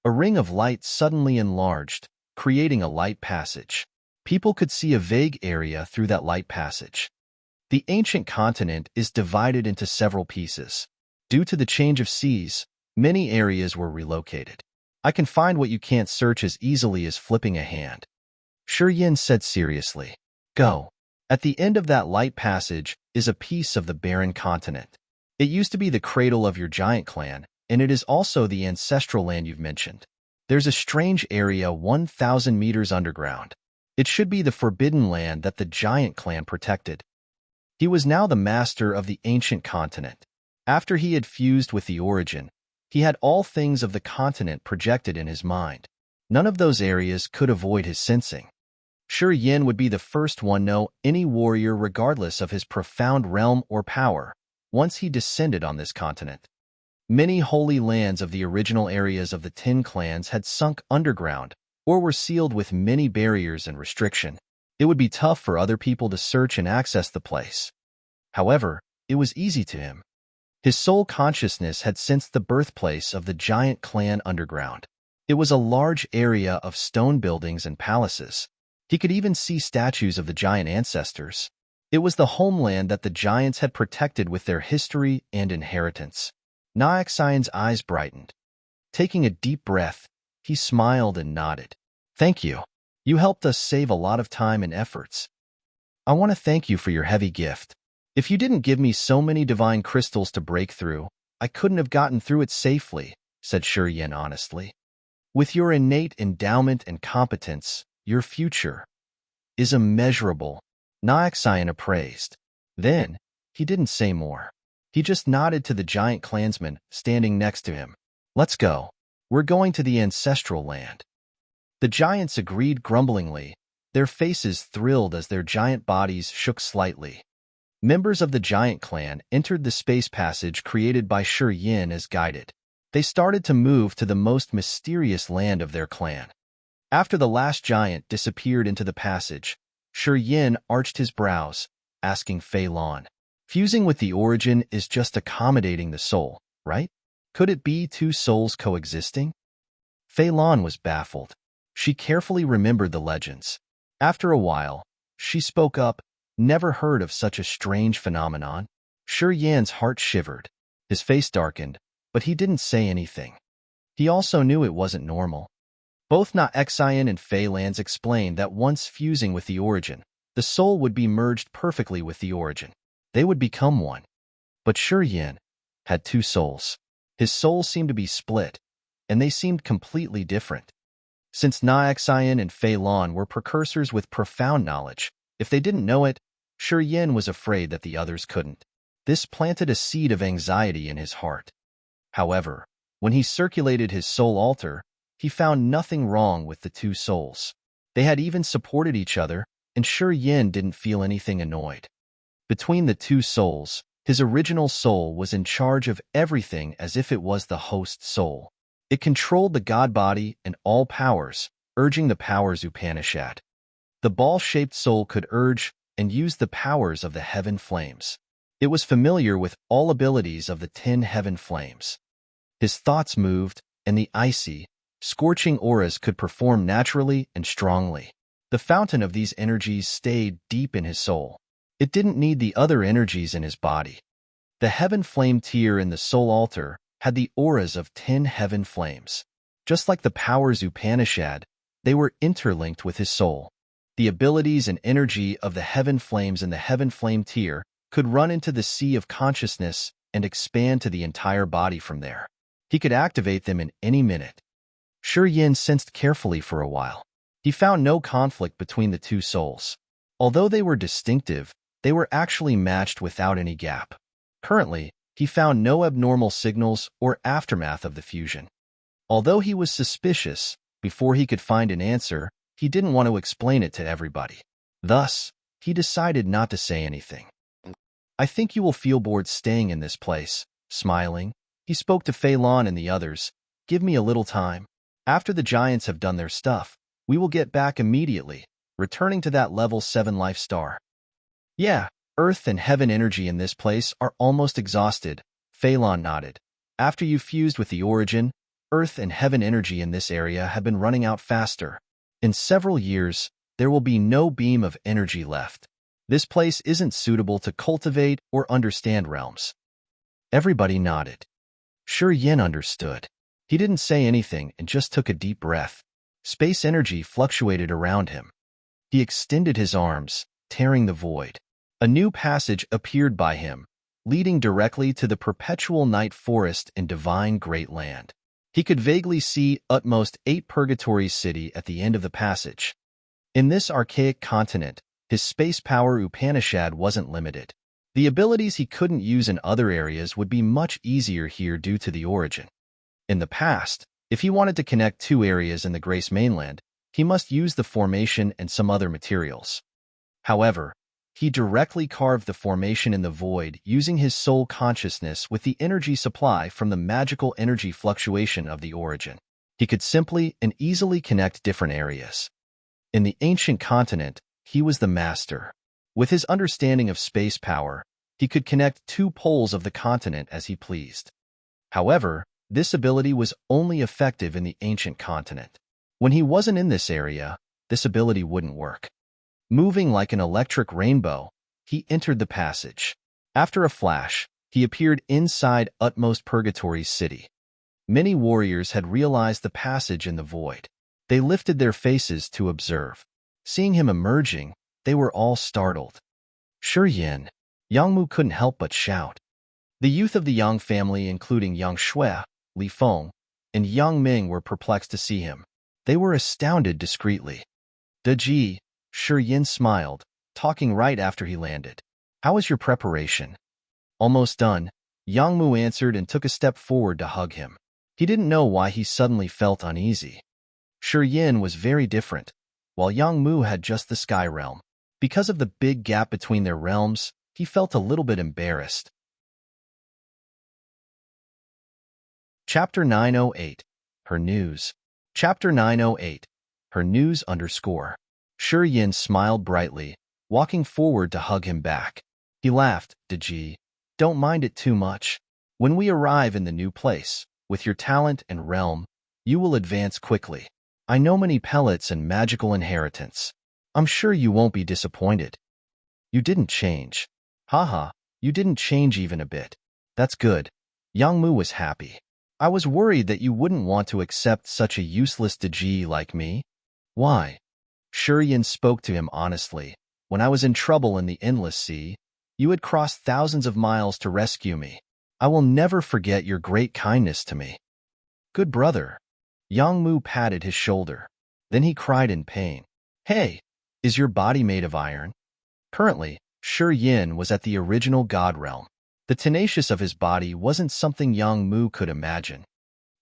A ring of light suddenly enlarged, creating a light passage. People could see a vague area through that light passage. The ancient continent is divided into several pieces. Due to the change of seas, many areas were relocated. I can find what you can't search as easily as flipping a hand. Shi Yin said seriously. Go. At the end of that light passage is a piece of the barren continent. It used to be the cradle of your giant clan, and it is also the ancestral land you've mentioned. There's a strange area 1,000 meters underground. It should be the forbidden land that the giant clan protected. He was now the master of the ancient continent. After he had fused with the origin, he had all things of the continent projected in his mind. None of those areas could avoid his sensing. Shi Yin would be the first one to know any warrior regardless of his profound realm or power, once he descended on this continent. Many holy lands of the original areas of the 10 clans had sunk underground, or were sealed with many barriers and restriction. It would be tough for other people to search and access the place. However, it was easy to him. His soul consciousness had sensed the birthplace of the giant clan underground. It was a large area of stone buildings and palaces. He could even see statues of the giant ancestors. It was the homeland that the giants had protected with their history and inheritance. Nyaxian's eyes brightened. Taking a deep breath, he smiled and nodded. Thank you. You helped us save a lot of time and efforts. I want to thank you for your heavy gift. If you didn't give me so many divine crystals to break through, I couldn't have gotten through it safely, said Shi Yin honestly. With your innate endowment and competence, your future is immeasurable, Nyaxian appraised. Then, he didn't say more. He just nodded to the giant clansman standing next to him. Let's go. We're going to the ancestral land. The giants agreed grumblingly, their faces thrilled as their giant bodies shook slightly. Members of the giant clan entered the space passage created by Shi Yin as guided. They started to move to the most mysterious land of their clan. After the last giant disappeared into the passage, Yin arched his brows, asking Fei Lan. Fusing with the origin is just accommodating the soul, right? Could it be two souls coexisting? Fei Lan was baffled. She carefully remembered the legends. After a while, she spoke up, never heard of such a strange phenomenon. Yan's heart shivered. His face darkened, but he didn't say anything. He also knew it wasn't normal. Both Na Xian and Fei Lan explained that once fusing with the origin, the soul would be merged perfectly with the origin. They would become one. But Yin had two souls. His soul seemed to be split, and they seemed completely different. Since Na Xian and Fei Lan were precursors with profound knowledge, if they didn't know it, Yin was afraid that the others couldn't. This planted a seed of anxiety in his heart. However, when he circulated his soul altar, he found nothing wrong with the two souls. They had even supported each other, and Yin didn't feel anything annoyed. Between the two souls, his original soul was in charge of everything as if it was the host soul. It controlled the god body and all powers, urging the powers Upanishad. The ball-shaped soul could urge and use the powers of the heaven flames. It was familiar with all abilities of the 10 heaven flames. His thoughts moved, and the icy, scorching auras could perform naturally and strongly. The fountain of these energies stayed deep in his soul. It didn't need the other energies in his body. The heaven flame tier in the soul altar had the auras of 10 heaven flames. Just like the powers Upanishad, they were interlinked with his soul. The abilities and energy of the heaven flames in the heaven flame tier could run into the sea of consciousness and expand to the entire body from there. He could activate them in any minute. Yin sensed carefully for a while. He found no conflict between the two souls. Although they were distinctive, they were actually matched without any gap. Currently, he found no abnormal signals or aftermath of the fusion. Although he was suspicious, before he could find an answer, he didn't want to explain it to everybody. Thus, he decided not to say anything. I think you will feel bored staying in this place. Smiling, he spoke to Fei Lan and the others. Give me a little time. After the giants have done their stuff, we will get back immediately, returning to that level 7 life star. Yeah, earth and heaven energy in this place are almost exhausted, Fei Lan nodded. After you fused with the origin, earth and heaven energy in this area have been running out faster. In several years, there will be no beam of energy left. This place isn't suitable to cultivate or understand realms. Everybody nodded. Yin understood. He didn't say anything and just took a deep breath. Space energy fluctuated around him. He extended his arms, tearing the void. A new passage appeared by him, leading directly to the perpetual night forest and divine great land. He could vaguely see utmost 8 purgatory city at the end of the passage. In this archaic continent, his space power Upanishad wasn't limited. The abilities he couldn't use in other areas would be much easier here due to the origin. In the past, if he wanted to connect 2 areas in the Grace mainland, he must use the formation and some other materials. However, he directly carved the formation in the void using his soul consciousness with the energy supply from the magical energy fluctuation of the origin. He could simply and easily connect different areas. In the ancient continent, he was the master. With his understanding of space power, he could connect 2 poles of the continent as he pleased. However, this ability was only effective in the ancient continent. When he wasn't in this area, this ability wouldn't work. Moving like an electric rainbow, he entered the passage. After a flash, he appeared inside utmost purgatory's city. Many warriors had realized the passage in the void. They lifted their faces to observe. Seeing him emerging, they were all startled. Yin, Yangmu couldn't help but shout. The youth of the Yang family, including Yang Shui, Li Feng, and Yang Ming, were perplexed to see him. They were astounded discreetly. Deji, Yin smiled, talking right after he landed. How is your preparation? Almost done, Yangmu answered and took a step forward to hug him. He didn't know why he suddenly felt uneasy. Yin was very different, while Yangmu had just the sky realm. Because of the big gap between their realms, he felt a little bit embarrassed. Chapter 908. Her News. Chapter 908. her news underscore. Yin smiled brightly, walking forward to hug him back. He laughed, Deji. Don't mind it too much. When we arrive in the new place, with your talent and realm, you will advance quickly. I know many pellets and magical inheritance. I'm sure you won't be disappointed. You didn't change. Haha, you didn't change even a bit. That's good. Yangmu was happy. I was worried that you wouldn't want to accept such a useless Deji like me. Why? Yin spoke to him honestly. When I was in trouble in the endless sea, you had crossed thousands of miles to rescue me. I will never forget your great kindness to me. Good brother. Yangmu patted his shoulder. Then he cried in pain. Hey, is your body made of iron? Currently, Yin was at the original god realm. The tenacious of his body wasn't something Yangmu could imagine.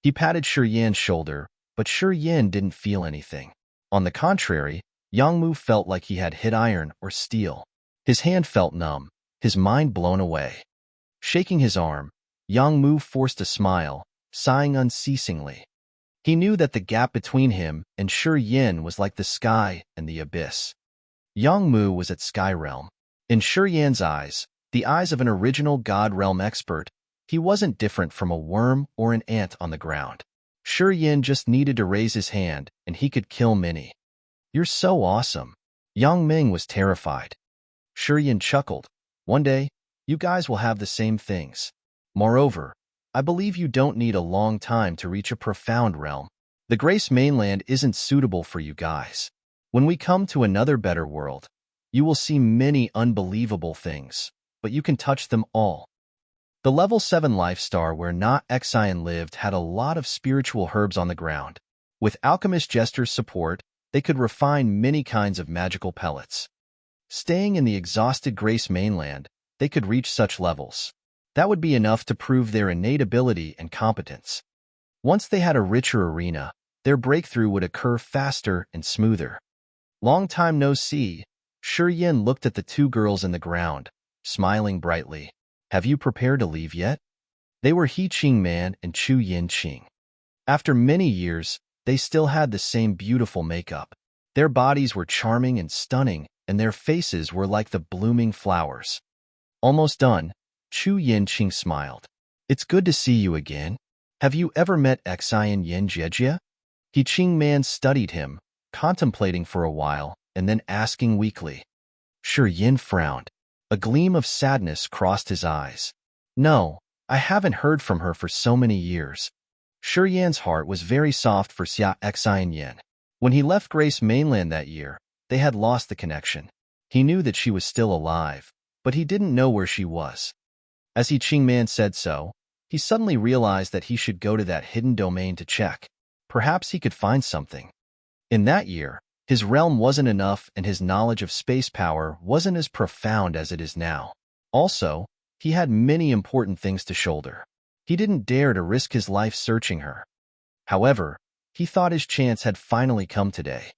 He patted Yin's shoulder, but Yin didn't feel anything. On the contrary, Yangmu felt like he had hit iron or steel. His hand felt numb, his mind blown away. Shaking his arm, Yangmu forced a smile, sighing unceasingly. He knew that the gap between him and Yin was like the sky and the abyss. Yangmu was at Sky Realm. In Yin's eyes, the eyes of an original God Realm expert, he wasn't different from a worm or an ant on the ground. Yin just needed to raise his hand, and he could kill many. You're so awesome. Yang Ming was terrified. Yin chuckled. One day, you guys will have the same things. Moreover, I believe you don't need a long time to reach a profound realm. The Grace Mainland isn't suitable for you guys. When we come to another better world, you will see many unbelievable things, but you can touch them all. The level 7 life star where Na Xian lived had a lot of spiritual herbs on the ground. With Alchemist Jester's support, they could refine many kinds of magical pellets. Staying in the exhausted Grace Mainland, they could reach such levels. That would be enough to prove their innate ability and competence. Once they had a richer arena, their breakthrough would occur faster and smoother. Long time no see, Yin looked at the two girls in the ground, smiling brightly. Have you prepared to leave yet? They were He Qing Man and Chu Yin Qing. After many years, they still had the same beautiful makeup. Their bodies were charming and stunning, and their faces were like the blooming flowers. Almost done, Chu Yin Qing smiled. It's good to see you again. Have you ever met Xian Yin Jejia? He Qing Man studied him, contemplating for a while, and then asking weakly. Yin frowned. A gleam of sadness crossed his eyes. No, I haven't heard from her for so many years. Yan's heart was very soft for Xian Yin. When he left Grace Mainland that year, they had lost the connection. He knew that she was still alive, but he didn't know where she was. As He Qing Man said so, he suddenly realized that he should go to that hidden domain to check. Perhaps he could find something. In that year, his realm wasn't enough and his knowledge of space power wasn't as profound as it is now. Also, he had many important things to shoulder. He didn't dare to risk his life searching her. However, he thought his chance had finally come today.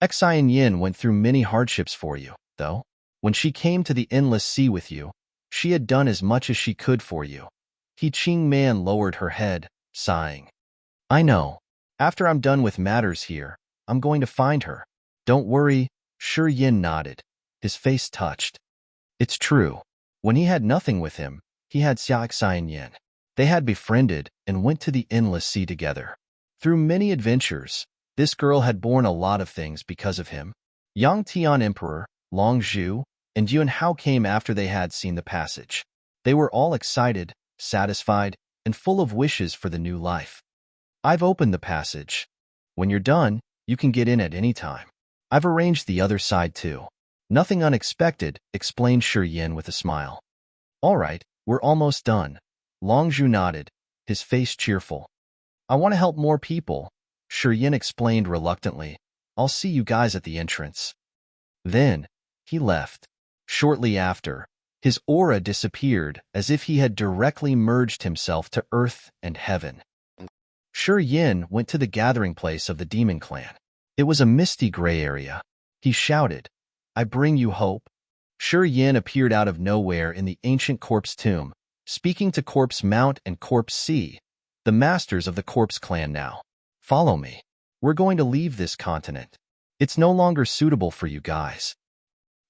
Xian Yin went through many hardships for you, though. When she came to the endless sea with you, she had done as much as she could for you. He Qing Man lowered her head, sighing. I know. After I'm done with matters here, I'm going to find her. Don't worry, Yin nodded, his face touched. It's true. When he had nothing with him, he had Xian Yin. They had befriended and went to the endless sea together. Through many adventures, this girl had borne a lot of things because of him. Yang Tian Emperor, Long Zhu, and Yuan Hao came after they had seen the passage. They were all excited, satisfied, and full of wishes for the new life. I've opened the passage. When you're done, you can get in at any time. I've arranged the other side too. Nothing unexpected, explained Yin with a smile. All right, we're almost done. Long Zhu nodded, his face cheerful. I want to help more people, Yin explained reluctantly. I'll see you guys at the entrance. Then, he left. Shortly after, his aura disappeared as if he had directly merged himself to earth and heaven. Yin went to the gathering place of the demon clan. It was a misty gray area. He shouted, I bring you hope. Yin appeared out of nowhere in the ancient corpse tomb, speaking to Corpse Mount and Corpse Sea, the masters of the corpse clan now. Follow me. We're going to leave this continent. It's no longer suitable for you guys.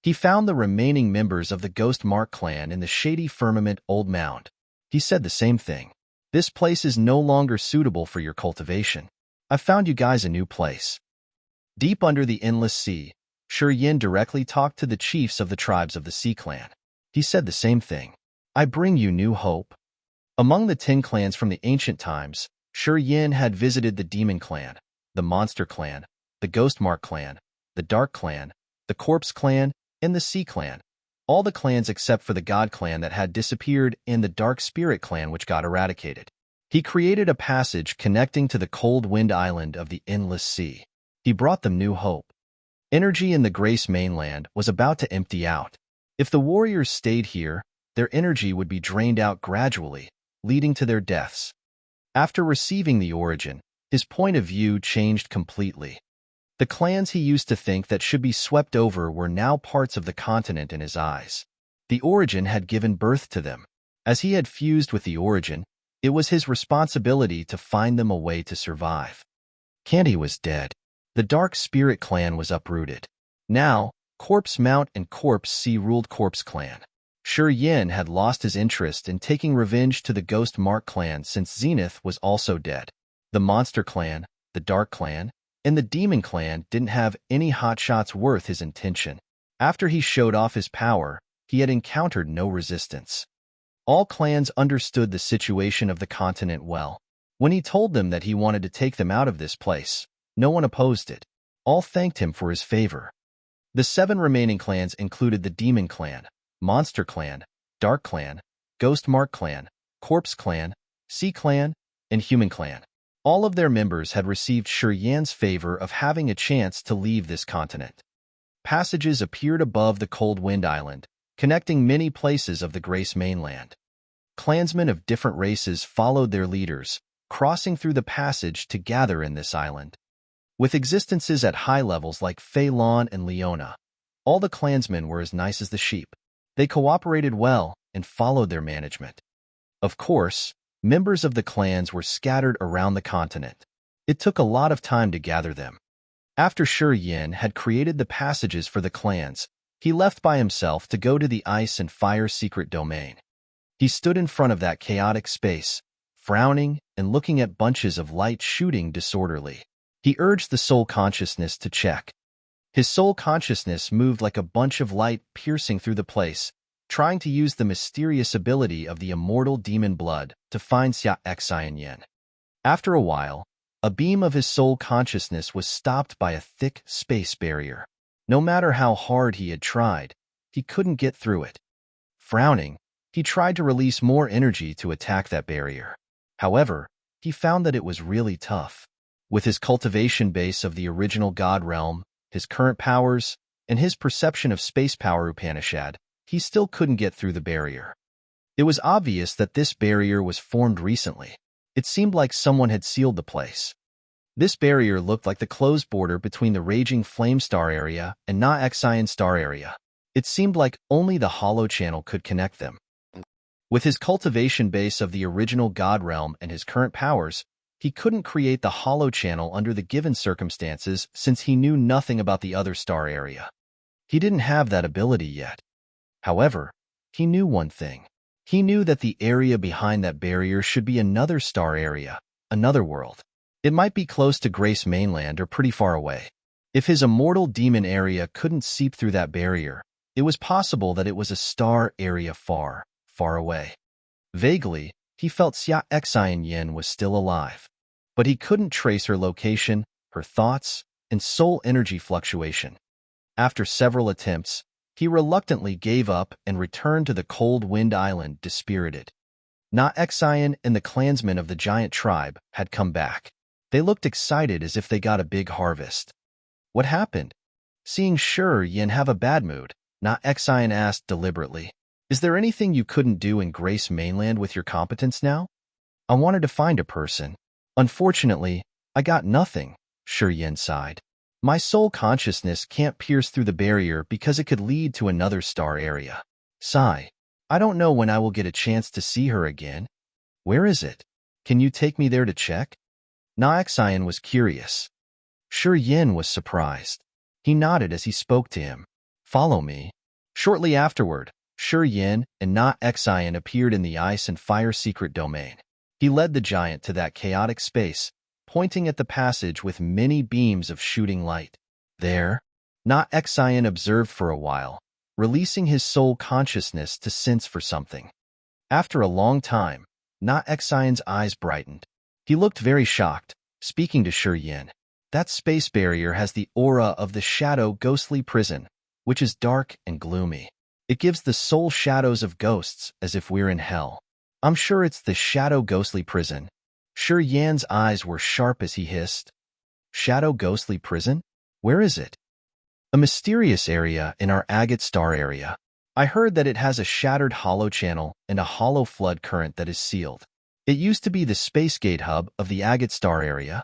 He found the remaining members of the Ghost Mark clan in the shady firmament Old Mound. He said the same thing. This place is no longer suitable for your cultivation. I found you guys a new place. Deep under the endless sea, Yin directly talked to the chiefs of the tribes of the Sea Clan. He said the same thing. I bring you new hope. Among the 10 clans from the ancient times, Yin had visited the Demon Clan, the Monster Clan, the Ghost Mark Clan, the Dark Clan, the Corpse Clan, and the Sea Clan, all the clans except for the God Clan that had disappeared and the Dark Spirit Clan which got eradicated. He created a passage connecting to the cold wind island of the endless sea. He brought them new hope. Energy in the Grace mainland was about to empty out. If the warriors stayed here, their energy would be drained out gradually, leading to their deaths. After receiving the origin, his point of view changed completely. The clans he used to think that should be swept over were now parts of the continent in his eyes. The origin had given birth to them. As he had fused with the origin, it was his responsibility to find them a way to survive. Candy was dead. The Dark Spirit Clan was uprooted. Now, Corpse Mount and Corpse Sea ruled Corpse Clan. Yin had lost his interest in taking revenge to the Ghost Mark Clan since Zenith was also dead. The Monster Clan, the Dark Clan, and the Demon Clan didn't have any hotshots worth his intention. After he showed off his power, he had encountered no resistance. All clans understood the situation of the continent well. When he told them that he wanted to take them out of this place, no one opposed it. All thanked him for his favor. The 7 remaining clans included the Demon Clan, Monster Clan, Dark Clan, Ghost Mark Clan, Corpse Clan, Sea Clan, and Human Clan. All of their members had received Yin's favor of having a chance to leave this continent. Passages appeared above the cold wind island, connecting many places of the Grace mainland. Clansmen of different races followed their leaders, crossing through the passage to gather in this island. With existences at high levels like Fei Lan and Leona, all the clansmen were as nice as the sheep. They cooperated well and followed their management. Of course, members of the clans were scattered around the continent. It took a lot of time to gather them. After Yin had created the passages for the clans, he left by himself to go to the Ice and Fire secret domain. He stood in front of that chaotic space, frowning and looking at bunches of light shooting disorderly. He urged the soul consciousness to check. His soul consciousness moved like a bunch of light piercing through the place, trying to use the mysterious ability of the immortal demon blood to find Yen. After a while, a beam of his soul consciousness was stopped by a thick space barrier. No matter how hard he had tried, he couldn't get through it. Frowning, he tried to release more energy to attack that barrier. However, he found that it was really tough. With his cultivation base of the original God realm, his current powers, and his perception of space power Upanishad, he still couldn't get through the barrier. It was obvious that this barrier was formed recently. It seemed like someone had sealed the place. This barrier looked like the closed border between the Raging Flame Star area and Na Xian Star area. It seemed like only the Hollow Channel could connect them. With his cultivation base of the original God realm and his current powers, he couldn't create the Hollow Channel under the given circumstances since he knew nothing about the other star area. He didn't have that ability yet. However, he knew one thing. He knew that the area behind that barrier should be another star area, another world. It might be close to Grace mainland or pretty far away. If his immortal demon area couldn't seep through that barrier, it was possible that it was a star area far, far away. Vaguely, he felt Yen was still alive, but he couldn't trace her location, her thoughts, and soul energy fluctuation. After several attempts, he reluctantly gave up and returned to the cold wind island dispirited. Na Xian and the clansmen of the giant tribe had come back. They looked excited as if they got a big harvest. What happened? Seeing Yin have a bad mood, Na Xian asked deliberately, "Is there anything you couldn't do in Grace mainland with your competence now?" "I wanted to find a person. Unfortunately, I got nothing," Yin sighed. "My soul consciousness can't pierce through the barrier because it could lead to another star area. Sigh. I don't know when I will get a chance to see her again. Where is it? Can you take me there to check?" Na Xian was curious. Yin was surprised. He nodded as he spoke to him. Follow me. Shortly afterward, Yin and Xian appeared in the ice and fire secret domain. He led the giant to that chaotic space, pointing at the passage with many beams of shooting light. There, Xian observed for a while, releasing his soul consciousness to sense for something. After a long time, Xian's eyes brightened. He looked very shocked, speaking to Yin. That space barrier has the aura of the shadow ghostly prison, which is dark and gloomy. It gives the soul shadows of ghosts as if we're in hell. I'm sure it's the shadow ghostly prison. Yan's eyes were sharp as he hissed. Shadow ghostly prison? Where is it? A mysterious area in our agate star area. I heard that it has a shattered hollow channel and a hollow flood current that is sealed. It used to be the space gate hub of the agate star area.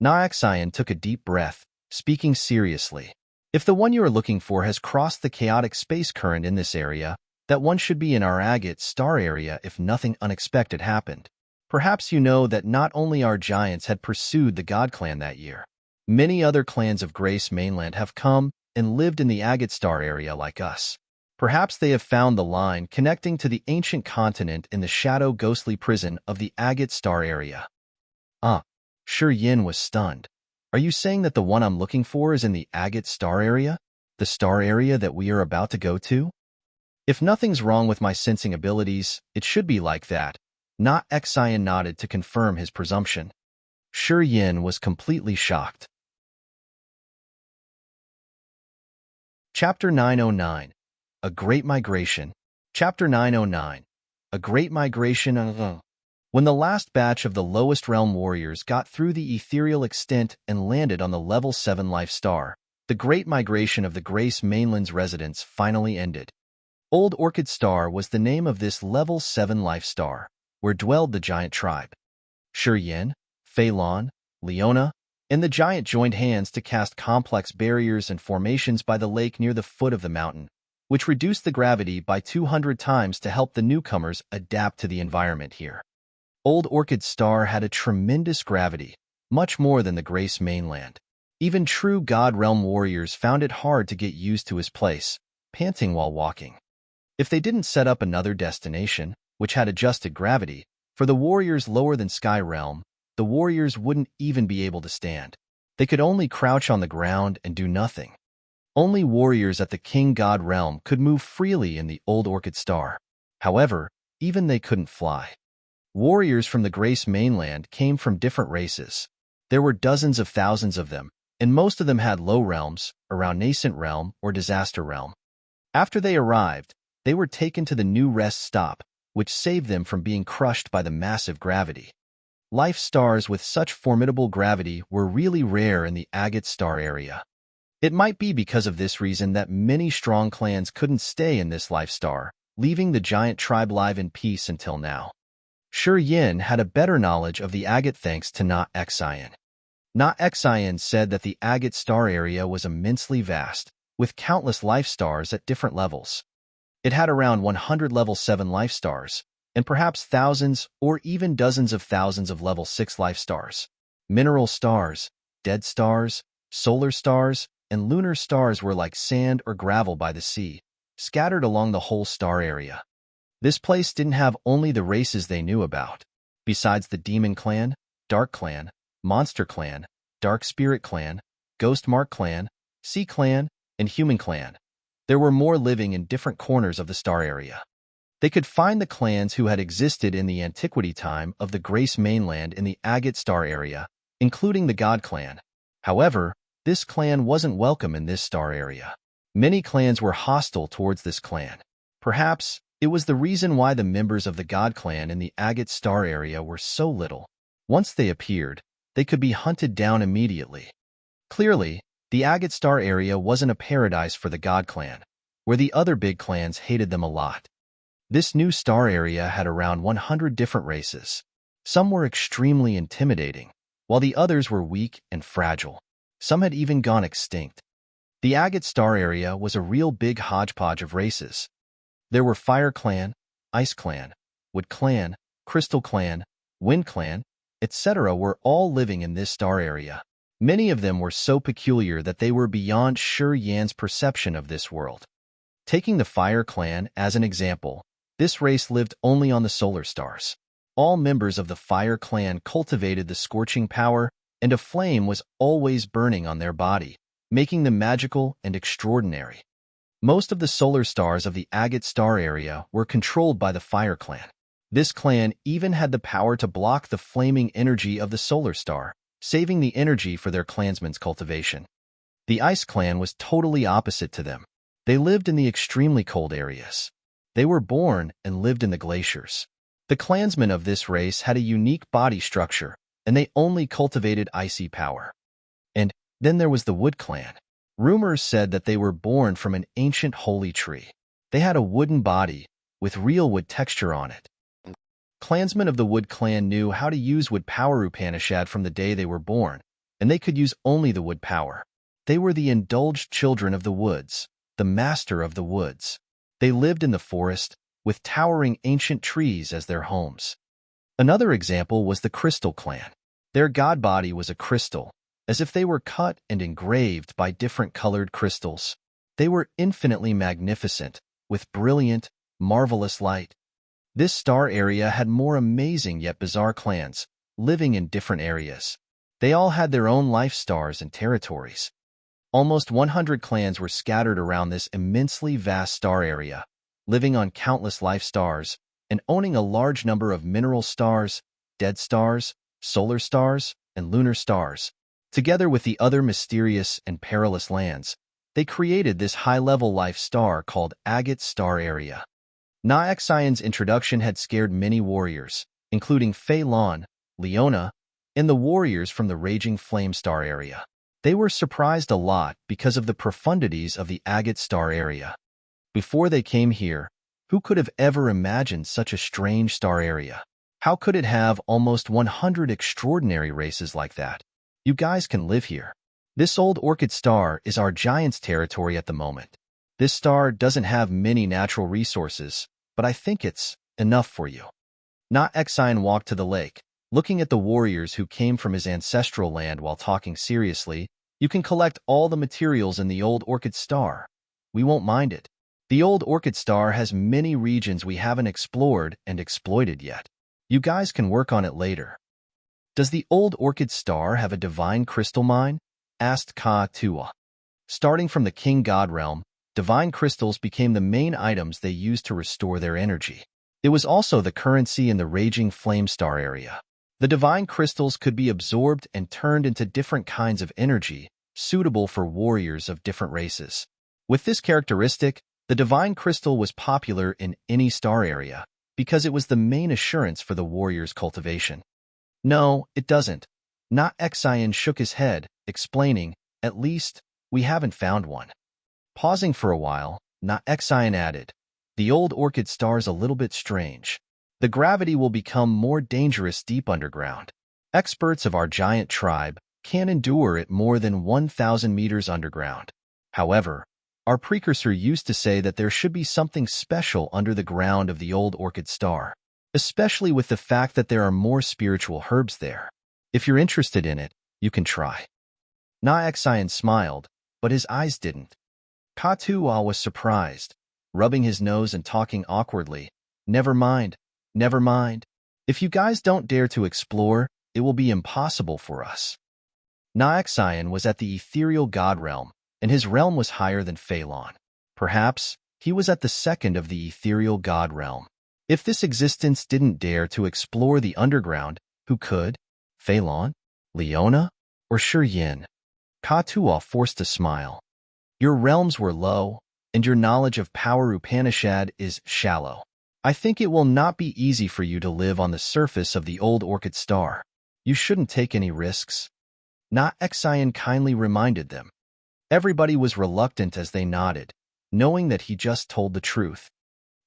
Xian took a deep breath, speaking seriously. If the one you are looking for has crossed the chaotic space current in this area, that one should be in our agate star area if nothing unexpected happened. Perhaps you know that not only our giants had pursued the God Clan that year. Many other clans of Grace Mainland have come and lived in the agate star area like us. Perhaps they have found the line connecting to the ancient continent in the shadow ghostly prison of the agate star area. Yin was stunned. Are you saying that the one I'm looking for is in the agate star area? The star area that we are about to go to? If nothing's wrong with my sensing abilities, it should be like that. Xian nodded to confirm his presumption. Yin was completely shocked. Chapter 909. A Great Migration. Chapter 909. A Great Migration. When the last batch of the lowest realm warriors got through the ethereal extent and landed on the level 7 life star, the Great Migration of the Grace Mainland's residents finally ended. Old Orchid Star was the name of this level 7 life star, where dwelled the giant tribe. Yin, Phelan, Leona, and the giant joined hands to cast complex barriers and formations by the lake near the foot of the mountain, which reduced the gravity by 200 times to help the newcomers adapt to the environment here. Old Orchid Star had a tremendous gravity, much more than the Grace Mainland. Even true God Realm warriors found it hard to get used to his place, panting while walking. If they didn't set up another destination, which had adjusted gravity, for the warriors lower than Sky Realm, the warriors wouldn't even be able to stand. They could only crouch on the ground and do nothing. Only warriors at the King God Realm could move freely in the Old Orchid Star. However, even they couldn't fly. Warriors from the Grace Mainland came from different races. There were dozens of thousands of them, and most of them had low realms, around Nascent Realm or Disaster Realm. After they arrived, they were taken to the new rest stop, which saved them from being crushed by the massive gravity. Life stars with such formidable gravity were really rare in the agate star area. It might be because of this reason that many strong clans couldn't stay in this life star, leaving the giant tribe live in peace until now. Yin had a better knowledge of the agate thanks to Xian. Xian said that the agate star area was immensely vast, with countless life stars at different levels. It had around 100 level 7 life stars, and perhaps thousands or even dozens of thousands of level 6 life stars. Mineral stars, dead stars, solar stars, and lunar stars were like sand or gravel by the sea, scattered along the whole star area. This place didn't have only the races they knew about. Besides the Demon Clan, Dark Clan, Monster Clan, Dark Spirit Clan, Ghost Mark Clan, Sea Clan, and Human Clan, there were more living in different corners of the star area. They could find the clans who had existed in the antiquity time of the Grace Mainland in the agate star area, including the God Clan. However, this clan wasn't welcome in this star area. Many clans were hostile towards this clan. Perhaps it was the reason why the members of the God Clan in the agate star area were so little. Once they appeared, they could be hunted down immediately. Clearly, the agate star area wasn't a paradise for the God Clan, where the other big clans hated them a lot. This new star area had around 100 different races. Some were extremely intimidating, while the others were weak and fragile. Some had even gone extinct. The agate star area was a real big hodgepodge of races. There were Fire Clan, Ice Clan, Wood Clan, Crystal Clan, Wind Clan, etc. were all living in this star area. Many of them were so peculiar that they were beyond Yan's perception of this world. Taking the Fire Clan as an example, this race lived only on the solar stars. All members of the Fire Clan cultivated the scorching power, and a flame was always burning on their body, making them magical and extraordinary. Most of the solar stars of the Agate Star area were controlled by the Fire Clan. This clan even had the power to block the flaming energy of the solar star, saving the energy for their clansmen's cultivation. The Ice Clan was totally opposite to them. They lived in the extremely cold areas. They were born and lived in the glaciers. The clansmen of this race had a unique body structure, and they only cultivated icy power. And then there was the Wood Clan. Rumors said that they were born from an ancient holy tree. They had a wooden body with real wood texture on it. Clansmen of the Wood Clan knew how to use wood power Upanishad from the day they were born, and they could use only the wood power. They were the indulged children of the woods, the master of the woods. They lived in the forest, with towering ancient trees as their homes. Another example was the Crystal Clan. Their god body was a crystal, as if they were cut and engraved by different colored crystals. They were infinitely magnificent, with brilliant, marvelous light. This star area had more amazing yet bizarre clans, living in different areas. They all had their own life stars and territories. Almost 100 clans were scattered around this immensely vast star area, living on countless life stars and owning a large number of mineral stars, dead stars, solar stars, and lunar stars. Together with the other mysterious and perilous lands, they created this high-level life star called Agate Star Area. Xian's introduction had scared many warriors, including Fei Lan, Leona, and the warriors from the Raging Flame Star Area. They were surprised a lot because of the profundities of the Agate Star Area. Before they came here, who could have ever imagined such a strange star area? How could it have almost 100 extraordinary races like that? You guys can live here. This old orchid star is our giant's territory at the moment. This star doesn't have many natural resources, but I think it's enough for you. Xian walked to the lake. Looking at the warriors who came from his ancestral land while talking seriously, you can collect all the materials in the old orchid star. We won't mind it. The old orchid star has many regions we haven't explored and exploited yet. You guys can work on it later. Does the old orchid star have a divine crystal mine? Asked Ka-Tua. Starting from the king god realm, divine crystals became the main items they used to restore their energy. It was also the currency in the Raging Flame Star area. The divine crystals could be absorbed and turned into different kinds of energy, suitable for warriors of different races. With this characteristic, the divine crystal was popular in any star area because it was the main assurance for the warrior's cultivation. No, it doesn't. Xian shook his head, explaining, at least, we haven't found one. Pausing for a while, Xian added, the old orchid star's a little bit strange. The gravity will become more dangerous deep underground. Experts of our giant tribe can endure it more than 1,000 meters underground. However, our precursor used to say that there should be something special under the ground of the old orchid star, especially with the fact that there are more spiritual herbs there. If you're interested in it, you can try. Xian smiled, but his eyes didn't. Ka-Tua was surprised, rubbing his nose and talking awkwardly. Never mind. Never mind. If you guys don't dare to explore, it will be impossible for us. Xian was at the ethereal god realm, and his realm was higher than Fei Lan. Perhaps he was at the second of the ethereal god realm. If this existence didn't dare to explore the underground, who could? Fei Lan? Leona? Or Yin? Ka-Tua forced a smile. Your realms were low, and your knowledge of power Upanishad is shallow. I think it will not be easy for you to live on the surface of the old orchid star. You shouldn't take any risks. Xian kindly reminded them. Everybody was reluctant as they nodded, knowing that he just told the truth.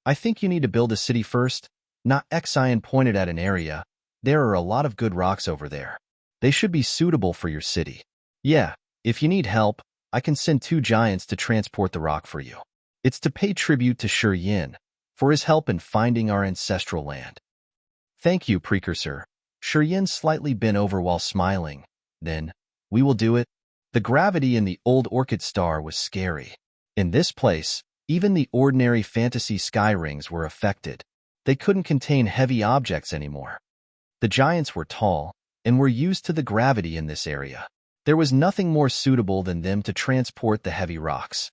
I think you need to build a city first. Xian pointed at an area. There are a lot of good rocks over there. They should be suitable for your city. Yeah, if you need help, I can send 2 giants to transport the rock for you. It's to pay tribute to Yin for his help in finding our ancestral land. Thank you, precursor. Yin slightly bent over while smiling. Then, We will do it. The gravity in the old orchid star was scary. In this place, even the ordinary fantasy sky rings were affected. They couldn't contain heavy objects anymore. The giants were tall and were used to the gravity in this area. There was nothing more suitable than them to transport the heavy rocks.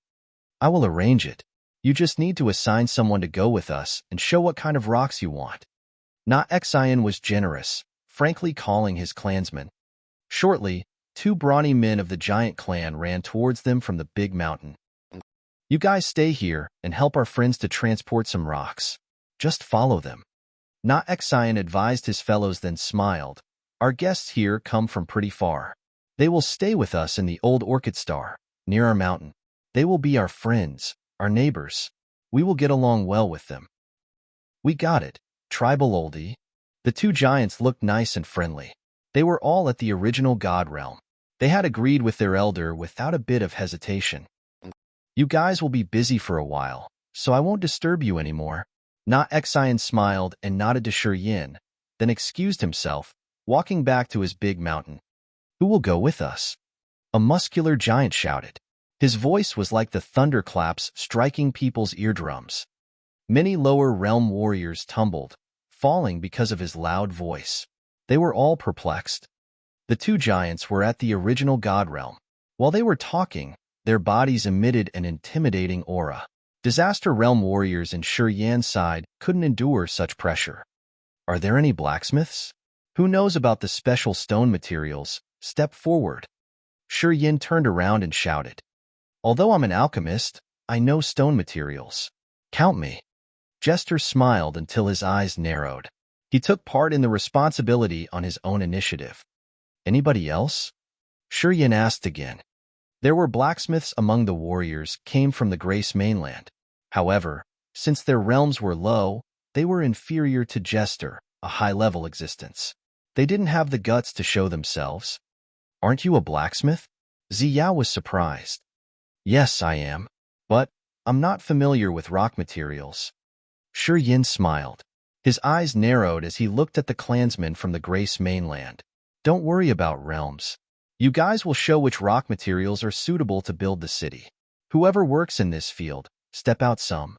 I will arrange it. You just need to assign someone to go with us and show what kind of rocks you want. Not Tian was generous, frankly calling his clansmen. Shortly, 2 brawny men of the giant clan ran towards them from the big mountain. You guys stay here and help our friends to transport some rocks. Just follow them. Not Tian advised his fellows, then smiled. Our guests here come from pretty far. They will stay with us in the old orchid star, near our mountain. They will be our friends, our neighbors. We will get along well with them. We got it, tribal oldie. The 2 giants looked nice and friendly. They were all at the original god realm. They had agreed with their elder without a bit of hesitation. You guys will be busy for a while, so I won't disturb you anymore. Not Tian smiled and nodded to Yin, then excused himself, walking back to his big mountain. Who will go with us? A muscular giant shouted. His voice was like the thunderclaps striking people's eardrums. Many lower realm warriors tumbled, falling because of his loud voice. They were all perplexed. The 2 giants were at the original god realm. While they were talking, their bodies emitted an intimidating aura. Disaster realm warriors in Yan's side couldn't endure such pressure. Are there any blacksmiths? Who knows about the special stone materials? Step forward. Yin turned around and shouted. Although I'm an alchemist, I know stone materials. Count me. Jester smiled until his eyes narrowed. He took part in the responsibility on his own initiative. Anybody else? Yin asked again. There were blacksmiths among the warriors came from the Grace mainland. However, since their realms were low, they were inferior to Jester, a high-level existence. They didn't have the guts to show themselves. Aren't you a blacksmith? Ziyao was surprised. Yes, I am. But I'm not familiar with rock materials. Yin smiled. His eyes narrowed as he looked at the clansmen from the Grace mainland. Don't worry about realms. You guys will show which rock materials are suitable to build the city. Whoever works in this field, step out some.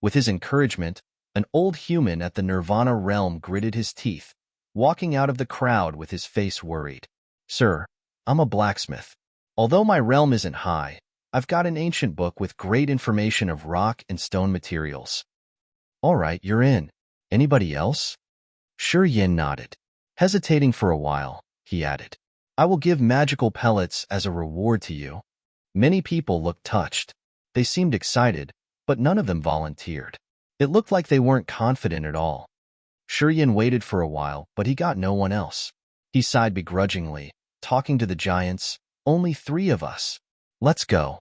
With his encouragement, an old human at the Nirvana realm gritted his teeth, walking out of the crowd with his face worried. Sir, I'm a blacksmith. Although my realm isn't high, I've got an ancient book with great information of rock and stone materials. All right, you're in. Anybody else? Yin nodded. Hesitating for a while, he added, I will give magical pellets as a reward to you. Many people looked touched. They seemed excited, but none of them volunteered. It looked like they weren't confident at all. Yin waited for a while, but he got no one else. He sighed begrudgingly, talking to the giants. Only 3 of us. Let's go.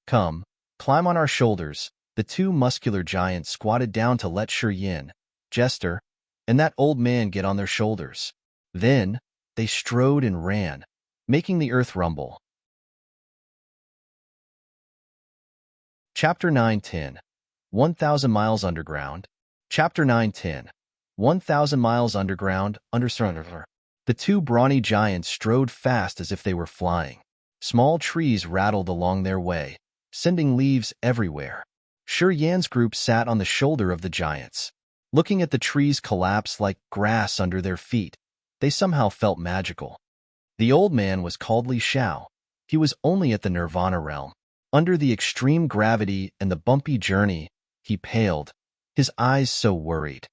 Come, climb on our shoulders. The 2 muscular giants squatted down to let Yin, Jester, and that old man get on their shoulders. Then, they strode and ran, making the earth rumble. Chapter 9:10. 1,000 miles underground. Chapter 9:10. 1,000 miles underground, under. The 2 brawny giants strode fast as if they were flying. Small trees rattled along their way, sending leaves everywhere. Yan's group sat on the shoulder of the giants. Looking at the trees collapse like grass under their feet, they somehow felt magical. The old man was called Li Xiao. He was only at the Nirvana realm. Under the extreme gravity and the bumpy journey, he paled, his eyes so worried.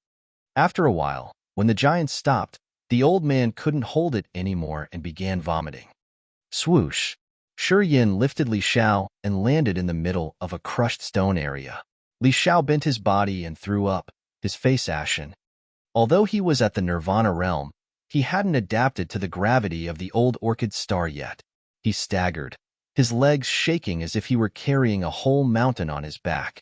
After a while, when the giants stopped, the old man couldn't hold it anymore and began vomiting. Swoosh! Yin lifted Li Xiao and landed in the middle of a crushed stone area. Li Xiao bent his body and threw up, his face ashen. Although he was at the Nirvana realm, he hadn't adapted to the gravity of the old orchid star yet. He staggered, his legs shaking as if he were carrying a whole mountain on his back.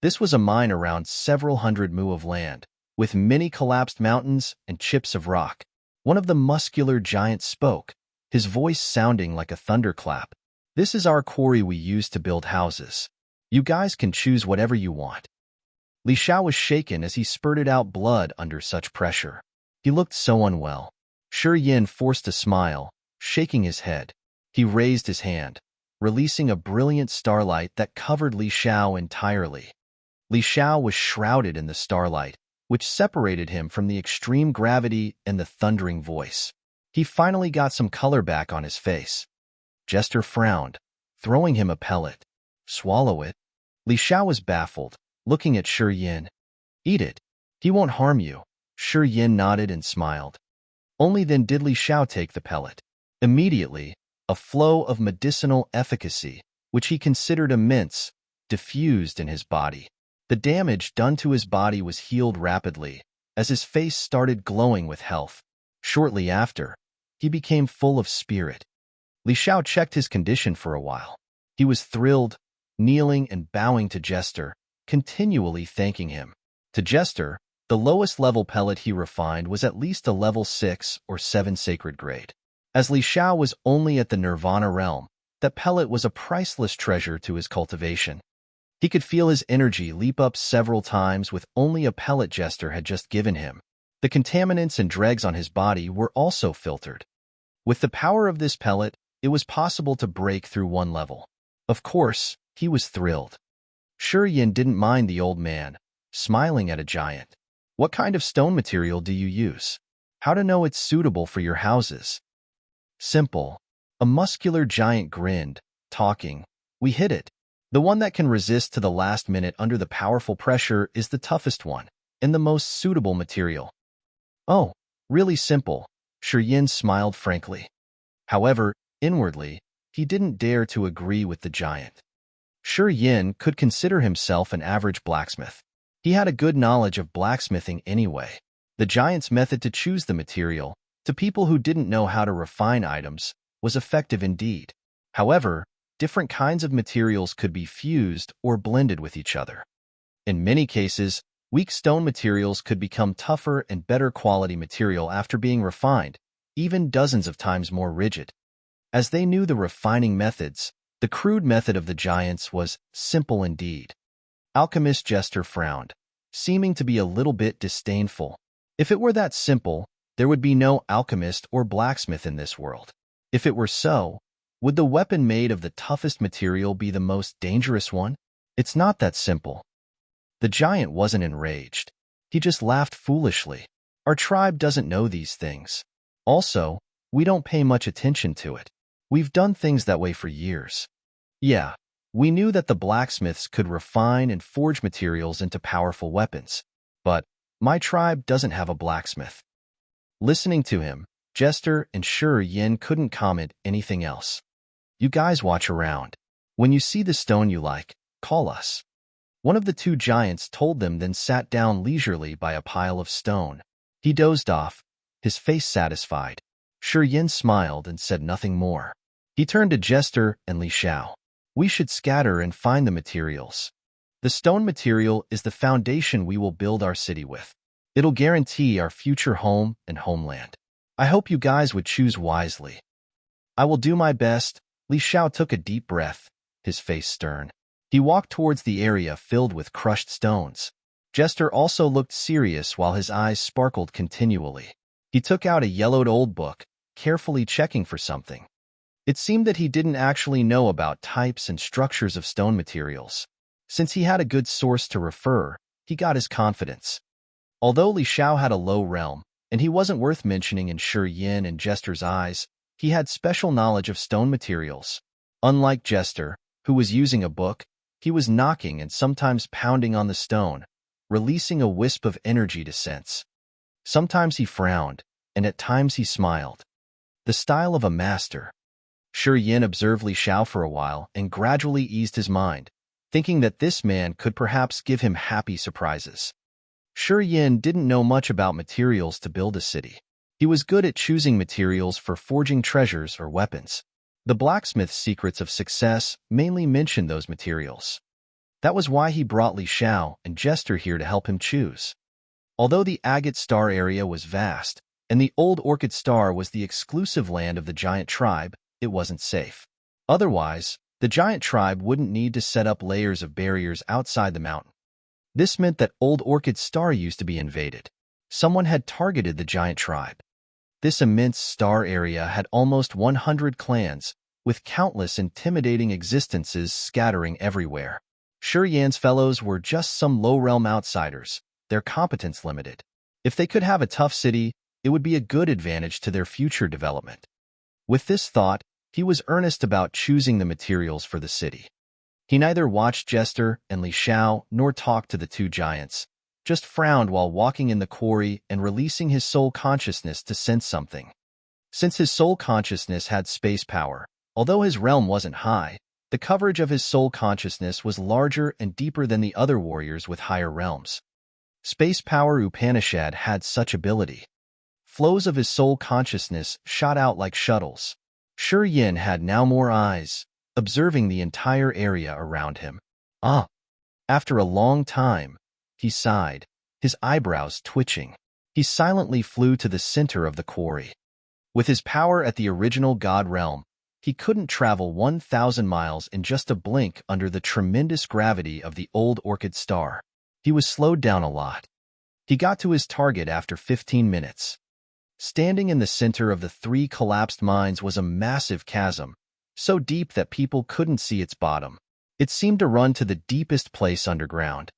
This was a mine around several hundred mu of land, with many collapsed mountains and chips of rock. One of the muscular giants spoke, his voice sounding like a thunderclap. This is our quarry we use to build houses. You guys can choose whatever you want. Li Xiao was shaken as he spurted out blood under such pressure. He looked so unwell. Yin forced a smile, shaking his head. He raised his hand, releasing a brilliant starlight that covered Li Xiao entirely. Li Xiao was shrouded in the starlight, which separated him from the extreme gravity and the thundering voice. He finally got some color back on his face. Jester frowned, throwing him a pellet. Swallow it. Li Xiao was baffled, looking at Shi Yin. Eat it. He won't harm you. Shi Yin nodded and smiled. Only then did Li Xiao take the pellet. Immediately, a flow of medicinal efficacy, which he considered immense, diffused in his body. The damage done to his body was healed rapidly, as his face started glowing with health. Shortly after, he became full of spirit. Li Xiao checked his condition for a while. He was thrilled, kneeling and bowing to Jester, continually thanking him. To Jester, the lowest level pellet he refined was at least a level 6 or 7 sacred grade. As Li Xiao was only at the Nirvana realm, that pellet was a priceless treasure to his cultivation. He could feel his energy leap up several times with only a pellet Jester had just given him. The contaminants and dregs on his body were also filtered. With the power of this pellet, it was possible to break through one level. Of course, he was thrilled. Shi Yin didn't mind the old man, smiling at a giant. What kind of stone material do you use? How to know it's suitable for your houses? Simple. A muscular giant grinned, talking. We hit it. The one that can resist to the last minute under the powerful pressure is the toughest one, and the most suitable material. Oh, really simple, Shi Yin smiled frankly. However, inwardly, he didn't dare to agree with the giant. Shi Yin could consider himself an average blacksmith. He had a good knowledge of blacksmithing anyway. The giant's method to choose the material, to people who didn't know how to refine items, was effective indeed. However, different kinds of materials could be fused or blended with each other. In many cases, weak stone materials could become tougher and better quality material after being refined, even dozens of times more rigid. As they knew the refining methods, the crude method of the giants was simple indeed. Alchemist Jester frowned, seeming to be a little bit disdainful. If it were that simple, there would be no alchemist or blacksmith in this world. If it were so, would the weapon made of the toughest material be the most dangerous one? It's not that simple. The giant wasn't enraged. He just laughed foolishly. Our tribe doesn't know these things. Also, we don't pay much attention to it. We've done things that way for years. Yeah, we knew that the blacksmiths could refine and forge materials into powerful weapons. But my tribe doesn't have a blacksmith. Listening to him, Jester and Shi Yin couldn't comment anything else. You guys watch around. When you see the stone you like, call us. One of the two giants told them, then sat down leisurely by a pile of stone. He dozed off, his face satisfied. Shi Yin smiled and said nothing more. He turned to Jester and Li Xiao. We should scatter and find the materials. The stone material is the foundation we will build our city with. It'll guarantee our future home and homeland. I hope you guys would choose wisely. I will do my best. Li Xiao took a deep breath, his face stern. He walked towards the area filled with crushed stones. Jester also looked serious while his eyes sparkled continually. He took out a yellowed old book, carefully checking for something. It seemed that he didn't actually know about types and structures of stone materials. Since he had a good source to refer, he got his confidence. Although Li Xiao had a low realm, and he wasn't worth mentioning in Shi Yin and Jester's eyes, he had special knowledge of stone materials. Unlike Jester, who was using a book, he was knocking and sometimes pounding on the stone, releasing a wisp of energy to sense. Sometimes he frowned, and at times he smiled. The style of a master. Shi Yin observed Li Xiao for a while and gradually eased his mind, thinking that this man could perhaps give him happy surprises. Shi Yin didn't know much about materials to build a city. He was good at choosing materials for forging treasures or weapons. The blacksmith's secrets of success mainly mentioned those materials. That was why he brought Li Xiao and Jester here to help him choose. Although the Agate Star area was vast, and the Old Orchid Star was the exclusive land of the giant tribe, it wasn't safe. Otherwise, the giant tribe wouldn't need to set up layers of barriers outside the mountain. This meant that Old Orchid Star used to be invaded. Someone had targeted the giant tribe. This immense star area had almost 100 clans, with countless intimidating existences scattering everywhere. Sure, Yan's fellows were just some low-realm outsiders, their competence limited. If they could have a tough city, it would be a good advantage to their future development. With this thought, he was earnest about choosing the materials for the city. He neither watched Jester and Li Xiao nor talked to the two giants, just frowned while walking in the quarry and releasing his soul consciousness to sense something. Since his soul consciousness had space power, although his realm wasn't high, the coverage of his soul consciousness was larger and deeper than the other warriors with higher realms. Space power Upanishad had such ability. Flows of his soul consciousness shot out like shuttles. Sure Yin had now more eyes, observing the entire area around him. After a long time, he sighed, his eyebrows twitching. He silently flew to the center of the quarry. With his power at the original God realm, he couldn't travel 1,000 miles in just a blink under the tremendous gravity of the old Orchid star. He was slowed down a lot. He got to his target after 15 minutes. Standing in the center of the three collapsed mines was a massive chasm, so deep that people couldn't see its bottom. It seemed to run to the deepest place underground.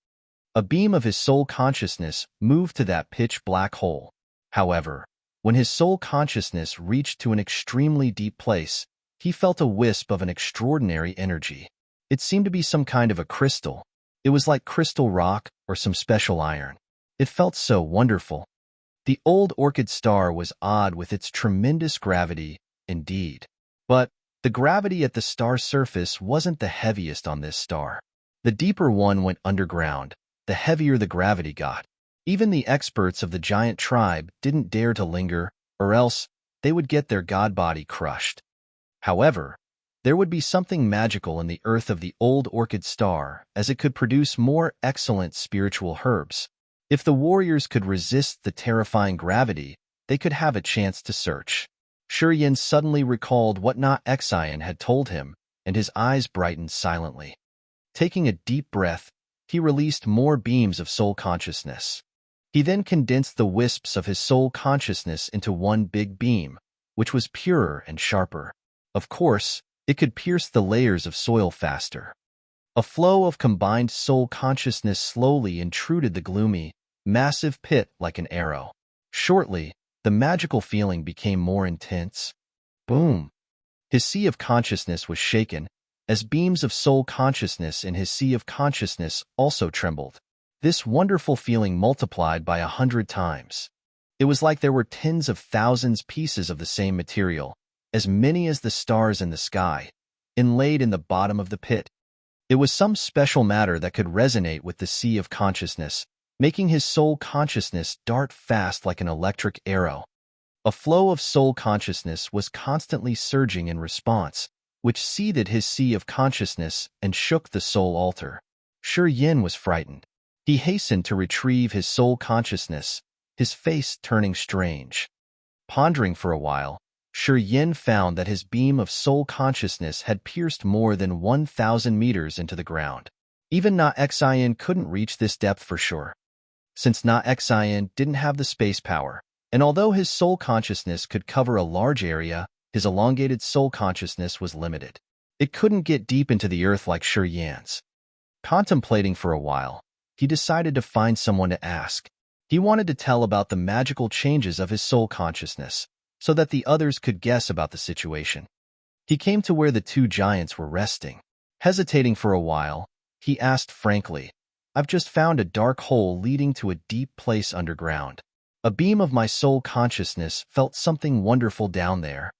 A beam of his soul consciousness moved to that pitch-black hole. However, when his soul consciousness reached to an extremely deep place, he felt a wisp of an extraordinary energy. It seemed to be some kind of a crystal. It was like crystal rock or some special iron. It felt so wonderful. The old Orchid star was odd with its tremendous gravity, indeed. But the gravity at the star's surface wasn't the heaviest on this star. The deeper one went underground, the heavier the gravity got. Even the experts of the giant tribe didn't dare to linger, or else they would get their god body crushed. However, there would be something magical in the earth of the old Orchid star, as it could produce more excellent spiritual herbs. If the warriors could resist the terrifying gravity, they could have a chance to search. Sure Yin suddenly recalled what Na Xian had told him, and his eyes brightened silently. Taking a deep breath, he released more beams of soul consciousness. He then condensed the wisps of his soul consciousness into one big beam, which was purer and sharper. Of course, it could pierce the layers of soil faster. A flow of combined soul consciousness slowly intruded the gloomy, massive pit like an arrow. Shortly, the magical feeling became more intense. Boom! His sea of consciousness was shaken, as beams of soul consciousness in his sea of consciousness also trembled. This wonderful feeling multiplied by 100 times. It was like there were tens of thousands pieces of the same material, as many as the stars in the sky, inlaid in the bottom of the pit. It was some special matter that could resonate with the sea of consciousness, making his soul consciousness dart fast like an electric arrow. A flow of soul consciousness was constantly surging in response, which seethed his sea of consciousness and shook the soul altar. Sure Yin was frightened. He hastened to retrieve his soul consciousness, his face turning strange. Pondering for a while, Sure Yin found that his beam of soul consciousness had pierced more than 1,000 meters into the ground. Even Na Xian couldn't reach this depth for sure. Since Na Xian didn't have the space power, and although his soul consciousness could cover a large area, his elongated soul consciousness was limited. It couldn't get deep into the earth like Sure Yan's. Contemplating for a while, he decided to find someone to ask. He wanted to tell about the magical changes of his soul consciousness, so that the others could guess about the situation. He came to where the two giants were resting. Hesitating for a while, he asked frankly, "I've just found a dark hole leading to a deep place underground. A beam of my soul consciousness felt something wonderful down there."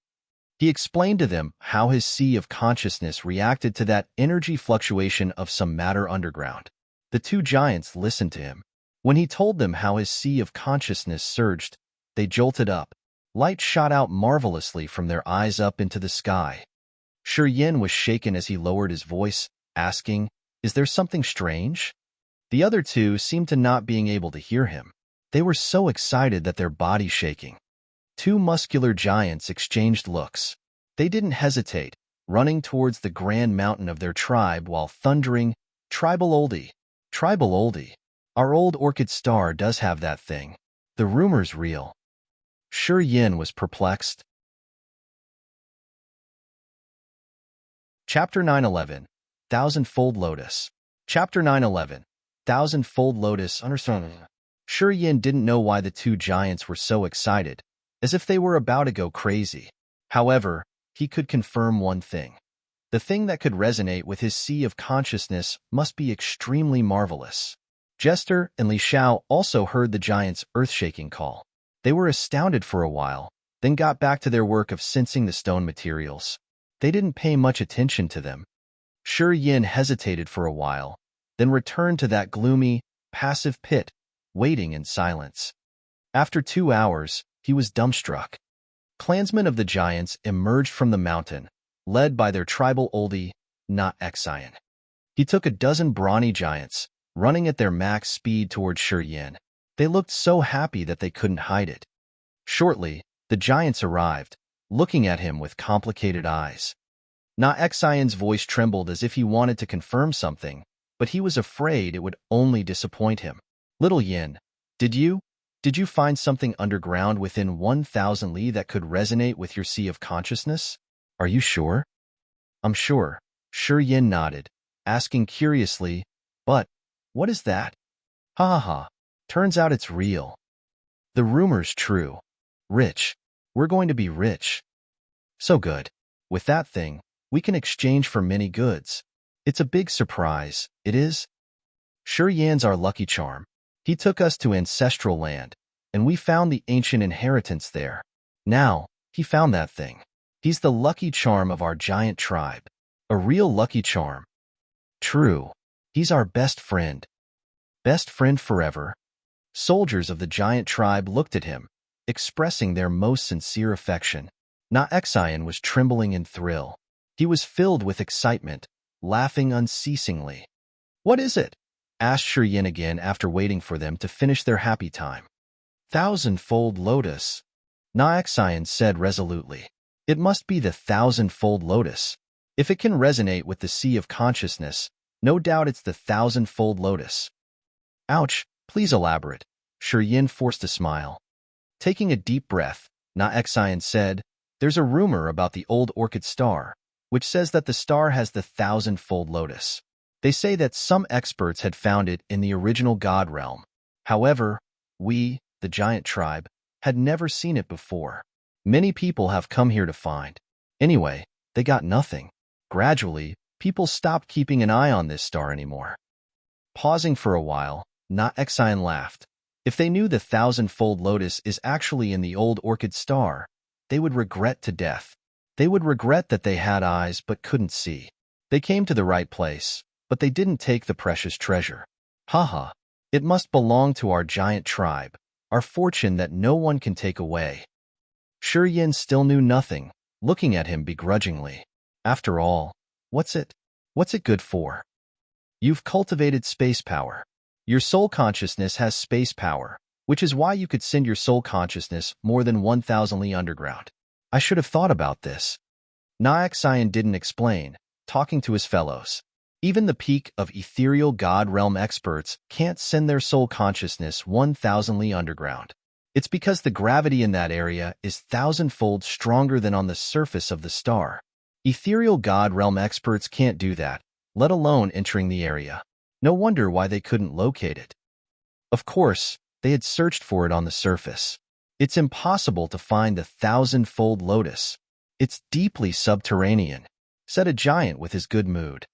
He explained to them how his sea of consciousness reacted to that energy fluctuation of some matter underground. The two giants listened to him. When he told them how his sea of consciousness surged, they jolted up. Light shot out marvelously from their eyes up into the sky. Sure Yin was shaken as he lowered his voice, asking, "Is there something strange?" The other two seemed to not being able to hear him. They were so excited that their bodies shaking. Two muscular giants exchanged looks. They didn't hesitate, running towards the grand mountain of their tribe while thundering, "Tribal oldie! Tribal oldie! Our old Orchid star does have that thing. The rumor's real." Yin was perplexed. Chapter 911, Thousand-Fold Lotus. Chapter 911, Thousand-Fold Lotus. Yin didn't know why the two giants were so excited, as if they were about to go crazy. However, he could confirm one thing. The thing that could resonate with his sea of consciousness must be extremely marvelous. Jester and Li Xiao also heard the giant's earth-shaking call. They were astounded for a while, then got back to their work of sensing the stone materials. They didn't pay much attention to them. Yin hesitated for a while, then returned to that gloomy, passive pit, waiting in silence. After 2 hours, he was dumbstruck. Clansmen of the giants emerged from the mountain, led by their tribal oldie, not Xian. He took a dozen brawny giants, running at their max speed toward Yin. They looked so happy that they couldn't hide it. Shortly, the giants arrived, looking at him with complicated eyes. Na Xian's voice trembled as if he wanted to confirm something, but he was afraid it would only disappoint him. Little Yin, did you find something underground within 1,000 li that could resonate with your sea of consciousness? Are you sure? I'm sure. Yin nodded, asking curiously, but what is that? Ha ha ha. Turns out it's real. The rumor's true. Rich. We're going to be rich. So good. With that thing, we can exchange for many goods. It's a big surprise, it is. Yan's our lucky charm. He took us to ancestral land, and we found the ancient inheritance there. Now, he found that thing. He's the lucky charm of our giant tribe. A real lucky charm. True. He's our best friend. Best friend forever. Soldiers of the giant tribe looked at him, expressing their most sincere affection. Na Xian was trembling in thrill. He was filled with excitement, laughing unceasingly. What is it? Asked Yin again after waiting for them to finish their happy time. Thousand-Fold Lotus. Na Xian said resolutely. It must be the Thousand-Fold Lotus. If it can resonate with the sea of consciousness, no doubt it's the Thousand-Fold Lotus. Ouch, please elaborate. Yin forced a smile. Taking a deep breath, Na Xian said, there's a rumor about the old orchid star, which says that the star has the Thousand-Fold Lotus. They say that some experts had found it in the original God realm. However, we, the giant tribe, had never seen it before. Many people have come here to find. Anyway, they got nothing. Gradually, people stopped keeping an eye on this star anymore. Pausing for a while, Na Xian laughed. If they knew the Thousand-Fold Lotus is actually in the old orchid star, they would regret to death. They would regret that they had eyes but couldn't see. They came to the right place, but they didn't take the precious treasure. Haha, it must belong to our giant tribe, our fortune that no one can take away. Yin still knew nothing, looking at him begrudgingly. After all, what's it good for? You've cultivated space power. Your soul consciousness has space power, which is why you could send your soul consciousness more than 1,000 li underground. I should have thought about this. Na Xian didn't explain, talking to his fellows. Even the peak of ethereal God realm experts can't send their soul consciousness 1,000 li underground. It's because the gravity in that area is 1,000-fold stronger than on the surface of the star. Ethereal God realm experts can't do that, let alone entering the area. No wonder why they couldn't locate it. Of course, they had searched for it on the surface. It's impossible to find the Thousand-Fold Lotus. It's deeply subterranean, said a giant with his good mood.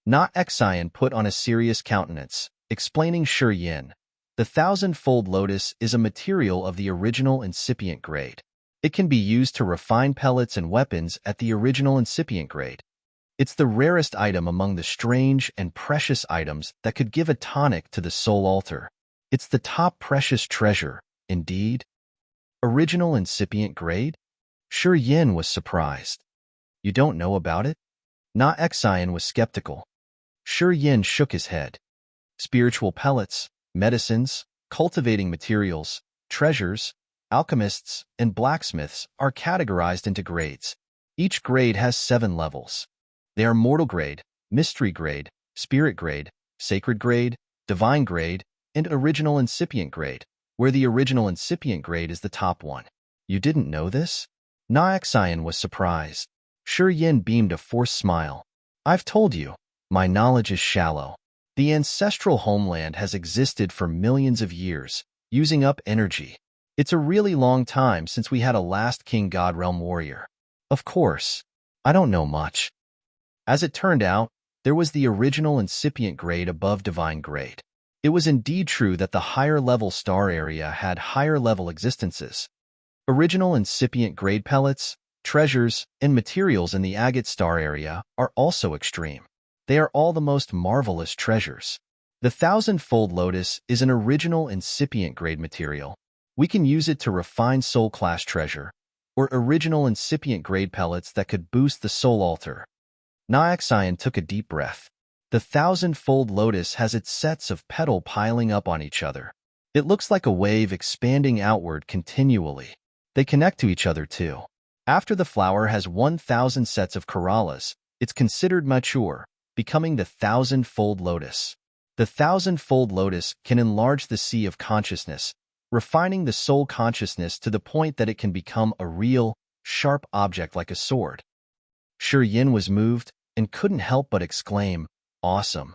Na Xian put on a serious countenance, explaining Yin. The Thousand-Fold Lotus is a material of the original incipient grade. It can be used to refine pellets and weapons at the original incipient grade. It's the rarest item among the strange and precious items that could give a tonic to the soul altar. It's the top precious treasure, indeed. Original incipient grade? Yin was surprised. You don't know about it? Na Xian was skeptical. Yin shook his head. Spiritual pellets, medicines, cultivating materials, treasures, alchemists, and blacksmiths are categorized into grades. Each grade has 7 levels. They are mortal grade, mystery grade, spirit grade, sacred grade, divine grade, and original incipient grade, where the original incipient grade is the top one. You didn't know this? Xian was surprised. Yin beamed a forced smile. I've told you, my knowledge is shallow. The ancestral homeland has existed for millions of years, using up energy. It's a really long time since we had a last king god realm warrior. Of course, I don't know much. As it turned out, there was the original incipient grade above divine grade. It was indeed true that the higher-level star area had higher-level existences. Original incipient grade pellets, treasures, and materials in the agate star area are also extreme. They are all the most marvelous treasures. The thousand-fold lotus is an original incipient grade material. We can use it to refine soul class treasure, or original incipient grade pellets that could boost the soul altar. Xian took a deep breath. The thousand-fold lotus has its sets of petal piling up on each other. It looks like a wave expanding outward continually. They connect to each other too. After the flower has 1,000 sets of corollas, it's considered mature, becoming the thousand-fold lotus. The thousand-fold lotus can enlarge the sea of consciousness, refining the soul consciousness to the point that it can become a real, sharp object like a sword. Yin was moved and couldn't help but exclaim, "Awesome."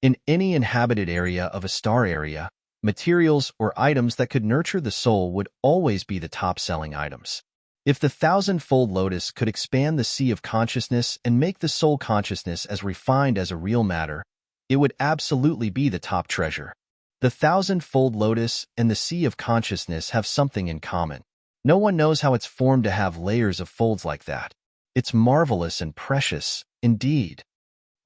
In any inhabited area of a star area, materials or items that could nurture the soul would always be the top-selling items. If the thousand-fold lotus could expand the sea of consciousness and make the soul consciousness as refined as a real matter, it would absolutely be the top treasure. The thousand-fold lotus and the sea of consciousness have something in common. No one knows how it's formed to have layers of folds like that. It's marvelous and precious, indeed.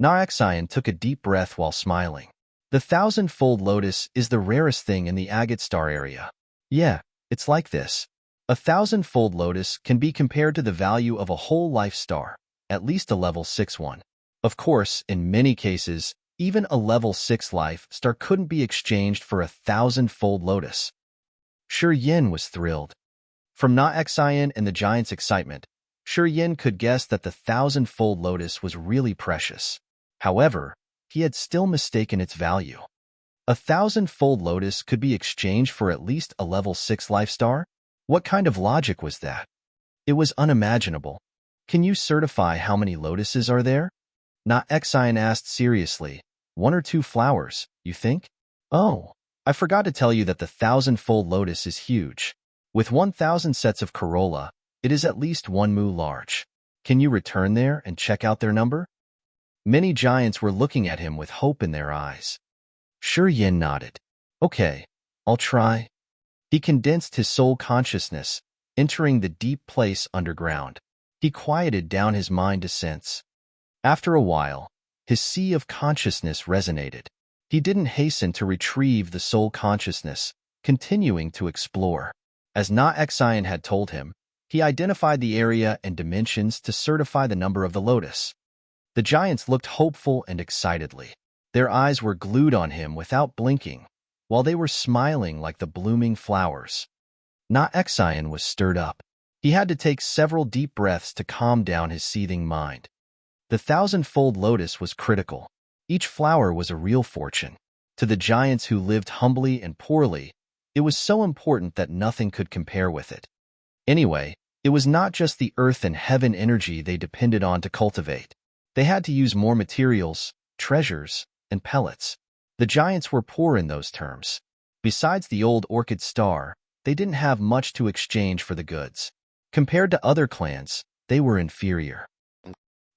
Xian took a deep breath while smiling. The thousand-fold lotus is the rarest thing in the agate star area. Yeah, it's like this. A thousand-fold lotus can be compared to the value of a whole life star, at least a level 6 one. Of course, in many cases, even a level 6 life star couldn't be exchanged for a thousand-fold lotus. Yin was thrilled. From Xian and the giant's excitement, Yin could guess that the thousand-fold lotus was really precious. However, he had still mistaken its value. A thousand-fold lotus could be exchanged for at least a level 6 life star? What kind of logic was that? It was unimaginable. Can you certify how many lotuses are there? Xian asked seriously. 1 or 2 flowers, you think? Oh, I forgot to tell you that the thousand-fold lotus is huge. With 1,000 sets of corolla, it is at least 1 mu large. Can you return there and check out their number? Many giants were looking at him with hope in their eyes. Yin nodded. Okay, I'll try. He condensed his soul consciousness, entering the deep place underground. He quieted down his mind to sense. After a while, his sea of consciousness resonated. He didn't hasten to retrieve the soul consciousness, continuing to explore. As Xian had told him, he identified the area and dimensions to certify the number of the lotus. The giants looked hopeful and excitedly. Their eyes were glued on him without blinking, while they were smiling like the blooming flowers. Xian was stirred up. He had to take several deep breaths to calm down his seething mind. The thousand-fold lotus was critical. Each flower was a real fortune. To the giants who lived humbly and poorly, it was so important that nothing could compare with it. Anyway, it was not just the earth and heaven energy they depended on to cultivate. They had to use more materials, treasures, and pellets. The giants were poor in those terms. Besides the old orchid star, they didn't have much to exchange for the goods. Compared to other clans, they were inferior.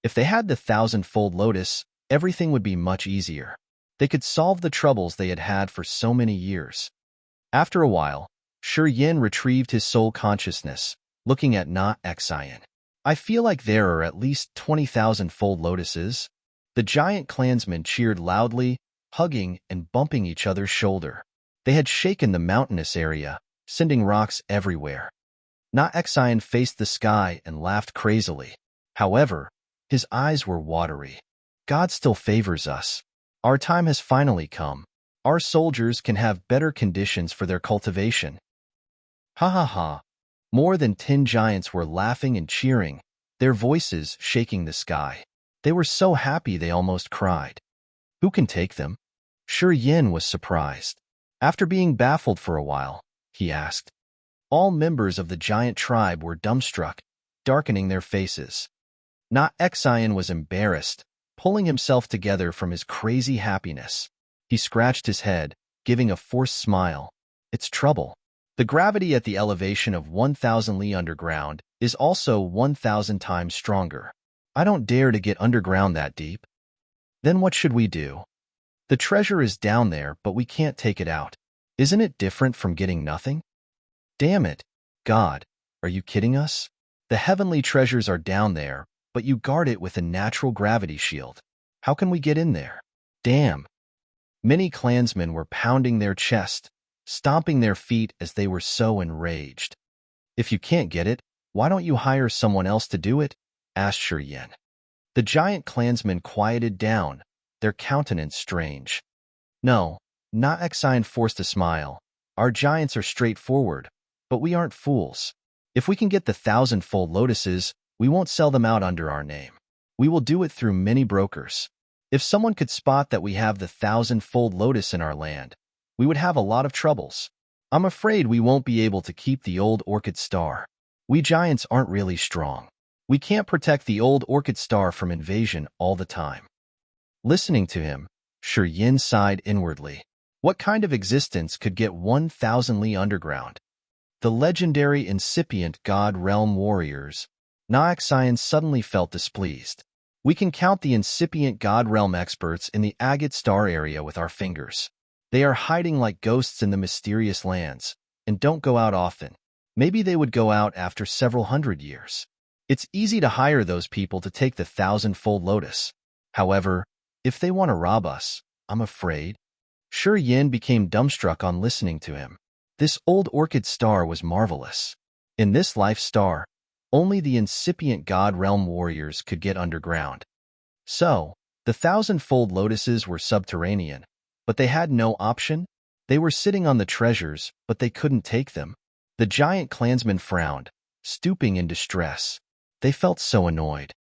If they had the thousand-fold lotus, everything would be much easier. They could solve the troubles they had had for so many years. After a while, Yin retrieved his soul consciousness, looking at Xian. I feel like there are at least 20,000-fold lotuses. The giant clansmen cheered loudly, hugging and bumping each other's shoulder. They had shaken the mountainous area, sending rocks everywhere. Xian faced the sky and laughed crazily. However, his eyes were watery. God still favors us. Our time has finally come. Our soldiers can have better conditions for their cultivation. Ha ha ha. More than 10 giants were laughing and cheering, their voices shaking the sky. They were so happy they almost cried. Who can take them? Yin was surprised. After being baffled for a while, he asked. All members of the giant tribe were dumbstruck, darkening their faces. Not Xian was embarrassed, pulling himself together from his crazy happiness. He scratched his head, giving a forced smile. It's trouble. The gravity at the elevation of 1,000 li underground is also 1,000 times stronger. I don't dare to get underground that deep. Then what should we do? The treasure is down there, but we can't take it out. Isn't it different from getting nothing? Damn it. God, are you kidding us? The heavenly treasures are down there, but you guard it with a natural gravity shield. How can we get in there? Damn. Many clansmen were pounding their chest, stomping their feet as they were so enraged. If you can't get it, why don't you hire someone else to do it? Asked Yen. The giant clansmen quieted down, their countenance strange. No, not Xian forced a smile. Our giants are straightforward, but we aren't fools. If we can get the 1,000-fold lotuses, we won't sell them out under our name. We will do it through many brokers. If someone could spot that we have the 1,000-fold lotus in our land, we would have a lot of troubles. I'm afraid we won't be able to keep the old orchid star. We giants aren't really strong. We can't protect the old orchid star from invasion all the time. Listening to him, Yen sighed inwardly. What kind of existence could get 1,000 li underground? The legendary incipient god realm warriors. Xian suddenly felt displeased. We can count the incipient god realm experts in the agate star area with our fingers. They are hiding like ghosts in the mysterious lands, and don't go out often. Maybe they would go out after several hundred years. It's easy to hire those people to take the 1,000-fold lotus. However, if they want to rob us, I'm afraid. Yen became dumbstruck on listening to him. This old orchid star was marvelous. In this life star, only the incipient god realm warriors could get underground. So, the 1,000-fold lotuses were subterranean, but they had no option. They were sitting on the treasures, but they couldn't take them. The giant clansmen frowned, stooping in distress. They felt so annoyed.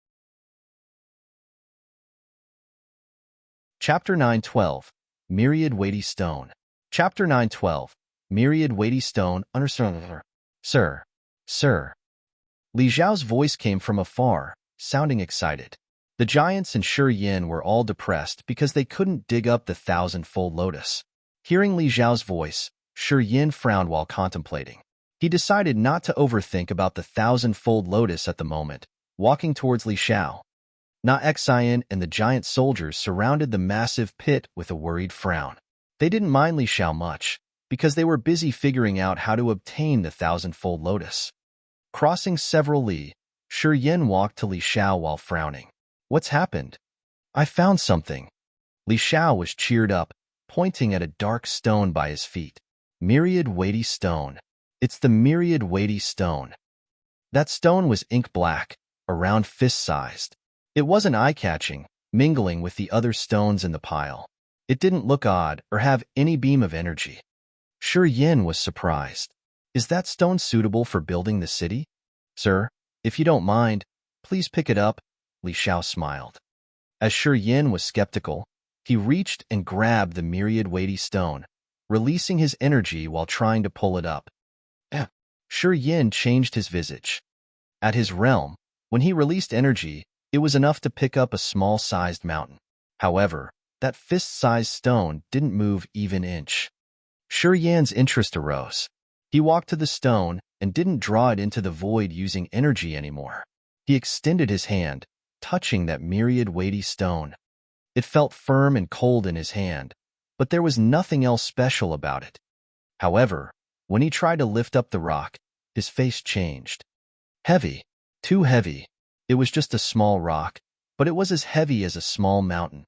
Chapter 9:12 Myriad Weighty Stone. Chapter 9:12 Myriad Weighty Stone. Sir. Li Zhao's voice came from afar, sounding excited. The giants and Yen were all depressed because they couldn't dig up the 1,000-fold lotus. Hearing Li Zhao's voice, Yen frowned while contemplating. He decided not to overthink about the 1,000-fold lotus at the moment, walking towards Li Zhao. Xian and the giant soldiers surrounded the massive pit with a worried frown. They didn't mind Li Zhao much, because they were busy figuring out how to obtain the 1,000-fold lotus. Crossing several li, Yen walked to Li Zhao while frowning. What's happened? I found something. Li Zhao was cheered up, pointing at a dark stone by his feet. Myriad Weighty Stone. It's the Myriad Weighty Stone. That stone was ink black, around fist-sized. It wasn't eye-catching, mingling with the other stones in the pile. It didn't look odd or have any beam of energy. Yen was surprised. Is that stone suitable for building the city? Sir, if you don't mind, please pick it up, Li Zhao smiled. As Yen was skeptical, he reached and grabbed the Myriad Weighty Stone, releasing his energy while trying to pull it up. Yen changed his visage. At his realm, when he released energy, it was enough to pick up a small-sized mountain. However, that fist-sized stone didn't move even an inch. Yen's interest arose. He walked to the stone and didn't draw it into the void using energy anymore. He extended his hand, touching that Myriad Weighty Stone. It felt firm and cold in his hand, but there was nothing else special about it. However, when he tried to lift up the rock, his face changed. Heavy. Too heavy. It was just a small rock, but it was as heavy as a small mountain.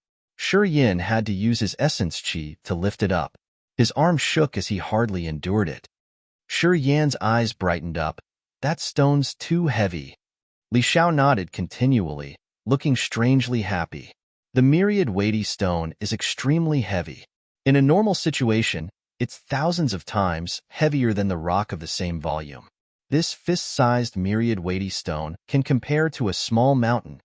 Yen had to use his essence chi to lift it up. His arm shook as he hardly endured it. Yan's eyes brightened up. That stone's too heavy. Li Zhao nodded continually, looking strangely happy. The Myriad Weighty Stone is extremely heavy. In a normal situation, it's thousands of times heavier than the rock of the same volume. This fist-sized Myriad Weighty Stone can compare to a small mountain.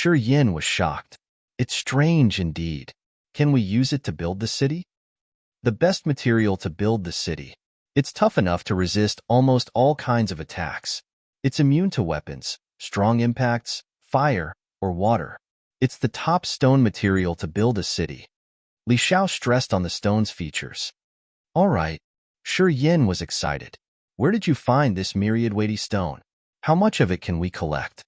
Yen was shocked. It's strange indeed. Can we use it to build the city? The best material to build the city. It's tough enough to resist almost all kinds of attacks. It's immune to weapons, strong impacts, fire, or water. It's the top stone material to build a city. Li Xiao stressed on the stone's features. All right. Shi Yin was excited. Where did you find this myriad weighty stone? How much of it can we collect?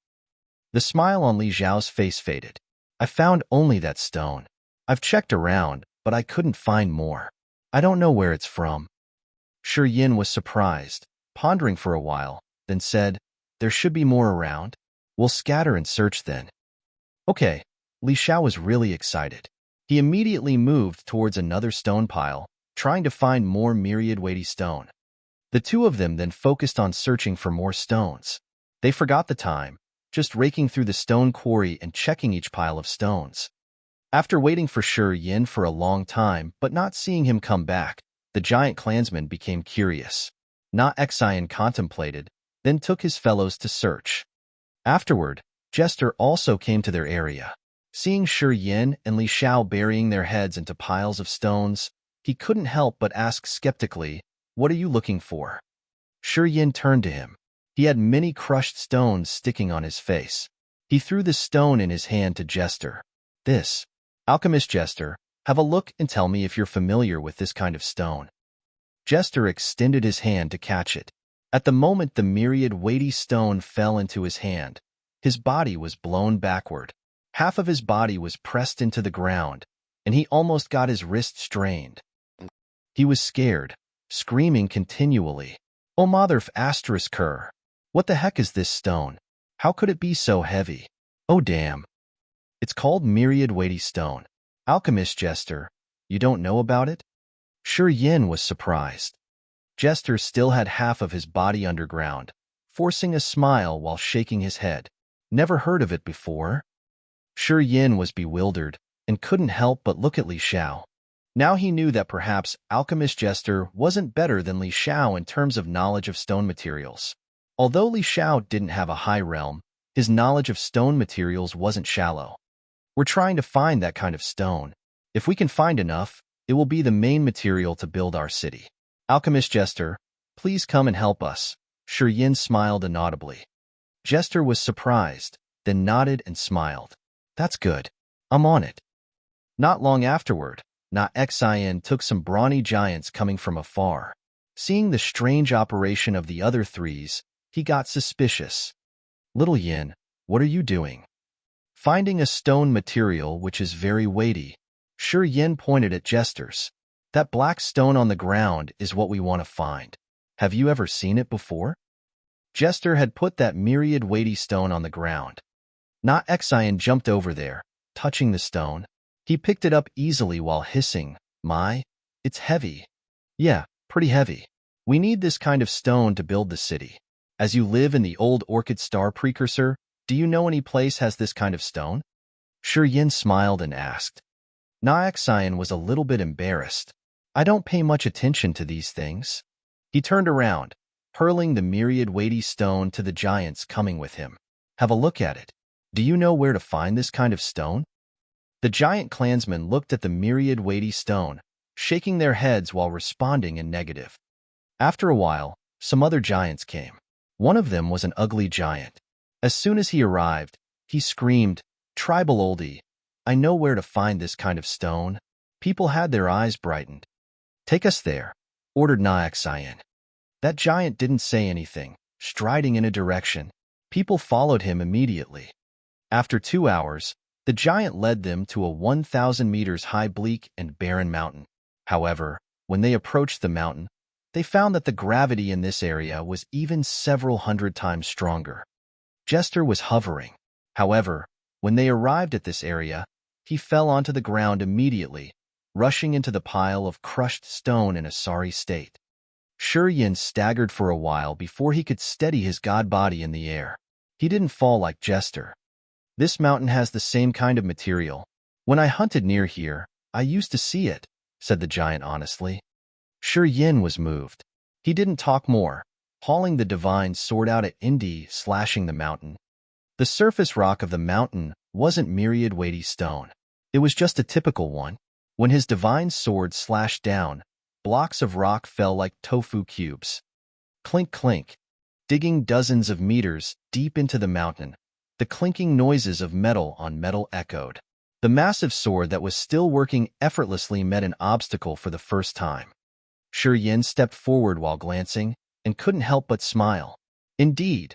The smile on Li Xiao's face faded. I found only that stone. I've checked around, but I couldn't find more. I don't know where it's from. Shi Yin was surprised, pondering for a while, then said, there should be more around. We'll scatter and search then. Okay. Li Xiao was really excited. He immediately moved towards another stone pile, trying to find more myriad weighty stone. The two of them then focused on searching for more stones. They forgot the time, just raking through the stone quarry and checking each pile of stones. After waiting for Shi Yin for a long time but not seeing him come back, the giant clansman became curious. Na Xian contemplated, then took his fellows to search. Afterward, Jester also came to their area. Seeing Shi Yin and Li Xiao burying their heads into piles of stones, he couldn't help but ask skeptically, what are you looking for? Shi Yin turned to him. He had many crushed stones sticking on his face. He threw the stone in his hand to Jester. This. Alchemist Jester, have a look and tell me if you're familiar with this kind of stone. Jester extended his hand to catch it. At the moment the myriad weighty stone fell into his hand, his body was blown backward. Half of his body was pressed into the ground, and he almost got his wrist strained. He was scared, screaming continually. Oh mother of ***, what the heck is this stone? How could it be so heavy? Oh damn. It's called myriad weighty stone. Alchemist Jester, you don't know about it? Shi Yin was surprised. Jester still had half of his body underground, forcing a smile while shaking his head. Never heard of it before? Shi Yin was bewildered and couldn't help but look at Li Xiao. Now he knew that perhaps Alchemist Jester wasn't better than Li Xiao in terms of knowledge of stone materials. Although Li Xiao didn't have a high realm, his knowledge of stone materials wasn't shallow. We're trying to find that kind of stone. If we can find enough, it will be the main material to build our city. Alchemist Jester, please come and help us. Shi Yin smiled inaudibly. Jester was surprised, then nodded and smiled. That's good. I'm on it. Not long afterward, Na Xian took some brawny giants coming from afar. Seeing the strange operation of the other threes, he got suspicious. Little Yin, what are you doing? Finding a stone material which is very weighty. Shi Yin pointed at Jester's. That black stone on the ground is what we want to find. Have you ever seen it before? Jester had put that myriad weighty stone on the ground. Na Xian jumped over there, touching the stone. He picked it up easily while hissing, My, it's heavy. Yeah, pretty heavy. We need this kind of stone to build the city. As you live in the old Orchid Star precursor, do you know any place has this kind of stone? Shi Yin smiled and asked. Na Xian was a little bit embarrassed. I don't pay much attention to these things. He turned around, hurling the myriad weighty stone to the giants coming with him. Have a look at it. Do you know where to find this kind of stone? The giant clansmen looked at the myriad weighty stone, shaking their heads while responding in negative. After a while, some other giants came. One of them was an ugly giant. As soon as he arrived, he screamed, Tribal oldie, I know where to find this kind of stone. People had their eyes brightened. Take us there, ordered Na Xian. That giant didn't say anything, striding in a direction. People followed him immediately. After 2 hours, the giant led them to a 1,000 meters high bleak and barren mountain. However, when they approached the mountain, they found that the gravity in this area was even several hundred times stronger. Jester was hovering. However, when they arrived at this area, he fell onto the ground immediately, rushing into the pile of crushed stone in a sorry state. Shi Yin staggered for a while before he could steady his god body in the air. He didn't fall like Jester. This mountain has the same kind of material. When I hunted near here, I used to see it, said the giant honestly. Shi Yin was moved. He didn't talk more, hauling the divine sword out at Indy, slashing the mountain. The surface rock of the mountain wasn't myriad weighty stone. It was just a typical one. When his divine sword slashed down, blocks of rock fell like tofu cubes. Clink, clink. Digging dozens of meters deep into the mountain, the clinking noises of metal on metal echoed. The massive sword that was still working effortlessly met an obstacle for the first time. Yin stepped forward while glancing and couldn't help but smile. Indeed,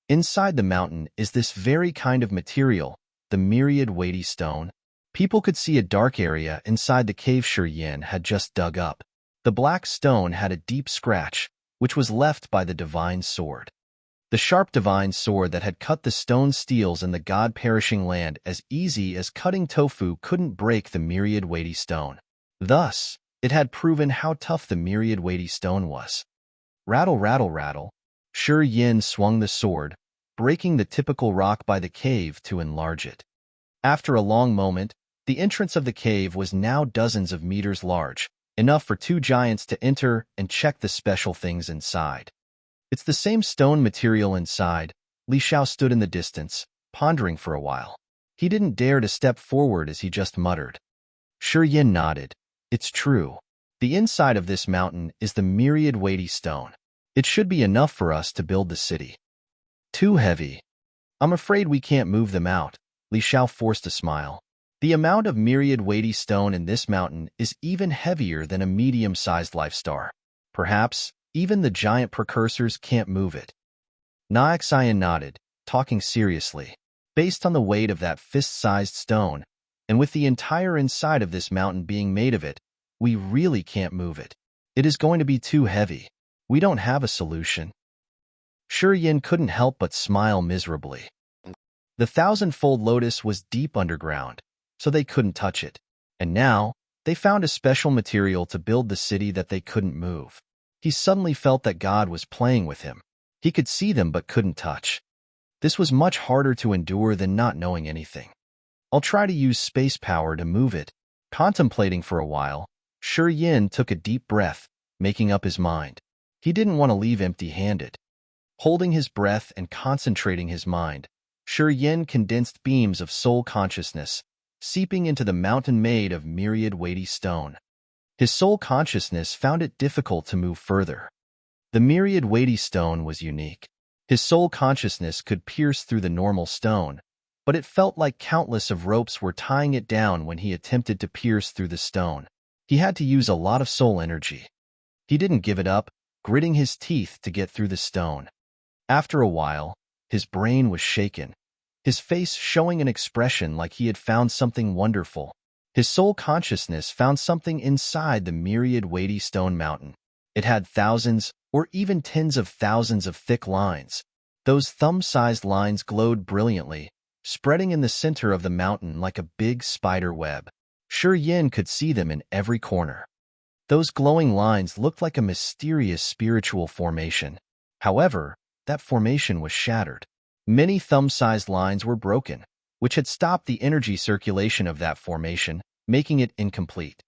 inside the mountain is this very kind of material, the Myriad weighty stone. People could see a dark area inside the cave Yin had just dug up. The black stone had a deep scratch, which was left by the divine sword. The sharp divine sword that had cut the stone steels in the god-perishing land as easy as cutting tofu couldn't break the Myriad weighty stone. Thus, it had proven how tough the Myriad weighty stone was. Rattle, rattle, rattle. Yin swung the sword, breaking the typical rock by the cave to enlarge it. After a long moment, the entrance of the cave was now dozens of meters large, enough for two giants to enter and check the special things inside. It's the same stone material inside. Li Xiao stood in the distance, pondering for a while. He didn't dare to step forward as he just muttered. Yin nodded. It's true. The inside of this mountain is the Myriad weighty stone. It should be enough for us to build the city. Too heavy. I'm afraid we can't move them out. Li Xiao forced a smile. The amount of Myriad weighty stone in this mountain is even heavier than a medium-sized life star. Perhaps even the giant precursors can't move it. Xian nodded, talking seriously. Based on the weight of that fist-sized stone, and with the entire inside of this mountain being made of it, we really can't move it. It is going to be too heavy. We don't have a solution. Yin couldn't help but smile miserably. The thousand-fold lotus was deep underground, so they couldn't touch it. And now, they found a special material to build the city that they couldn't move. He suddenly felt that God was playing with him. He could see them but couldn't touch. This was much harder to endure than not knowing anything. I'll try to use space power to move it. Contemplating for a while, Yin took a deep breath, making up his mind. He didn't want to leave empty-handed. Holding his breath and concentrating his mind, Yin condensed beams of soul consciousness, seeping into the mountain made of Myriad weighty stone. His soul consciousness found it difficult to move further. The Myriad weighty stone was unique. His soul consciousness could pierce through the normal stone, but it felt like countless of ropes were tying it down when he attempted to pierce through the stone. He had to use a lot of soul energy. He didn't give it up, gritting his teeth to get through the stone. After a while, his brain was shaken, his face showing an expression like he had found something wonderful. His soul consciousness found something inside the Myriad weighty stone mountain. It had thousands, or even tens of thousands of thick lines. Those thumb-sized lines glowed brilliantly, spreading in the center of the mountain like a big spider web. Yin could see them in every corner. Those glowing lines looked like a mysterious spiritual formation. However, that formation was shattered. Many thumb-sized lines were broken, which had stopped the energy circulation of that formation, making it incomplete.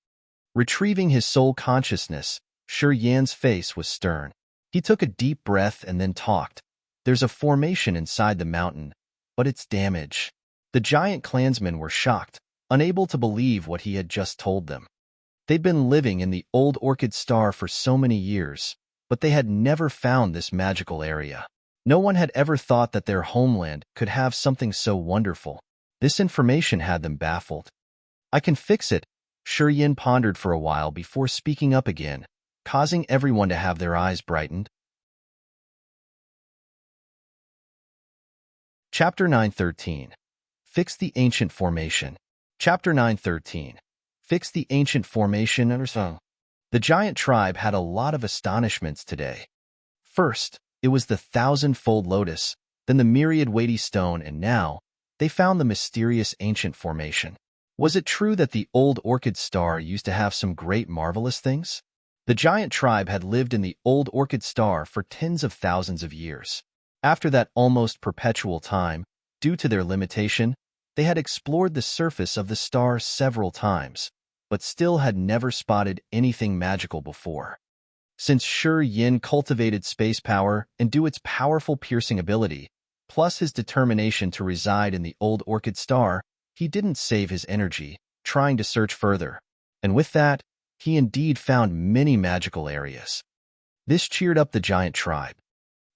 Retrieving his soul consciousness, Yan's face was stern. He took a deep breath and then talked. There's a formation inside the mountain, but it's damaged. The giant clansmen were shocked, unable to believe what he had just told them. They'd been living in the old Orchid Star for so many years, but they had never found this magical area. No one had ever thought that their homeland could have something so wonderful. This information had them baffled. I can fix it, Yin pondered for a while before speaking up again, causing everyone to have their eyes brightened. Chapter 9:13. Fix the Ancient Formation. Chapter 9:13. Fix the Ancient Formation. The giant tribe had a lot of astonishments today. First, it was the thousand-fold lotus, then the Myriad weighty stone, and now, they found the mysterious ancient formation. Was it true that the old Orchid Star used to have some great marvelous things? The giant tribe had lived in the old Orchid Star for tens of thousands of years. After that almost perpetual time, due to their limitation, they had explored the surface of the star several times, but still had never spotted anything magical before. Since Yin cultivated space power and due its powerful piercing ability, plus his determination to reside in the old Orchid Star, he didn't save his energy, trying to search further. And with that, he indeed found many magical areas. This cheered up the giant tribe.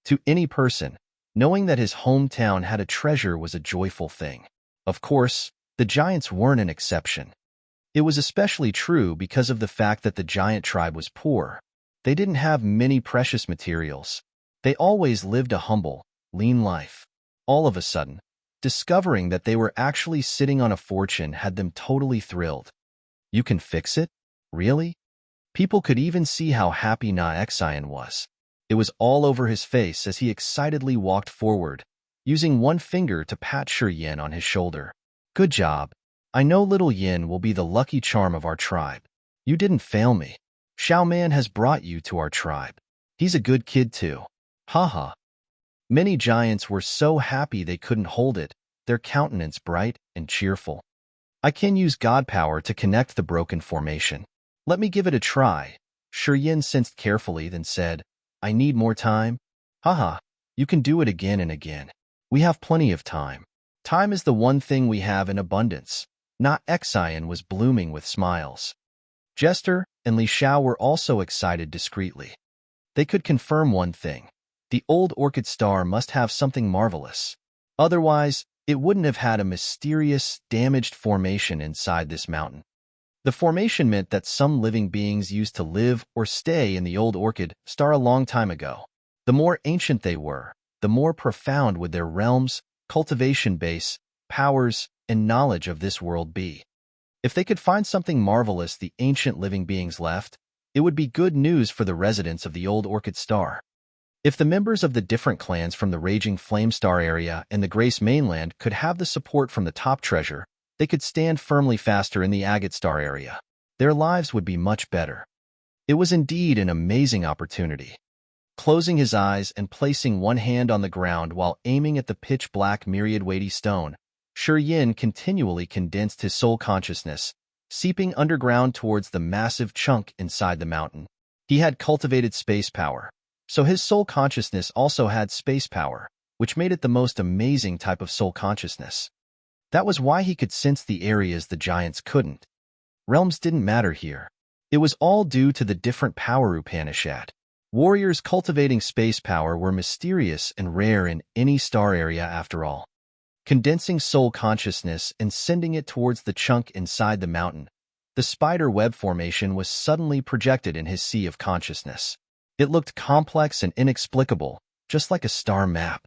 To any person, knowing that his hometown had a treasure was a joyful thing. Of course, the giants weren't an exception. It was especially true because of the fact that the giant tribe was poor. They didn't have many precious materials. They always lived a humble, lean life. All of a sudden, discovering that they were actually sitting on a fortune had them totally thrilled. You can fix it? Really? People could even see how happy Xian was. It was all over his face as he excitedly walked forward, using one finger to pat Yin on his shoulder. Good job. I know little Yin will be the lucky charm of our tribe. You didn't fail me. Man has brought you to our tribe. He's a good kid too. Haha. Many giants were so happy they couldn't hold it, their countenance bright and cheerful. I can use God power to connect the broken formation. Let me give it a try. Yin sensed carefully, then said, I need more time. Haha, you can do it again and again. We have plenty of time. Time is the one thing we have in abundance. Xian was blooming with smiles. Jester and Li Xiao were also excited discreetly. They could confirm one thing. The old orchid star must have something marvelous. Otherwise, it wouldn't have had a mysterious, damaged formation inside this mountain. The formation meant that some living beings used to live or stay in the old orchid star a long time ago. The more ancient they were, the more profound would their realms, cultivation base, powers, and knowledge of this world be. If they could find something marvelous the ancient living beings left, it would be good news for the residents of the old orchid star. If the members of the different clans from the Raging Flame Star area and the Grace mainland could have the support from the top treasure, they could stand firmly faster in the Agate Star area. Their lives would be much better. It was indeed an amazing opportunity. Closing his eyes and placing one hand on the ground while aiming at the pitch-black Myriad weighty stone, Yin continually condensed his soul consciousness, seeping underground towards the massive chunk inside the mountain. He had cultivated space power, so his soul consciousness also had space power, which made it the most amazing type of soul consciousness. That was why he could sense the areas the giants couldn't. Realms didn't matter here. It was all due to the different power Upanishad. Warriors cultivating space power were mysterious and rare in any star area after all. Condensing soul consciousness and sending it towards the chunk inside the mountain, the spider web formation was suddenly projected in his sea of consciousness. It looked complex and inexplicable, just like a star map.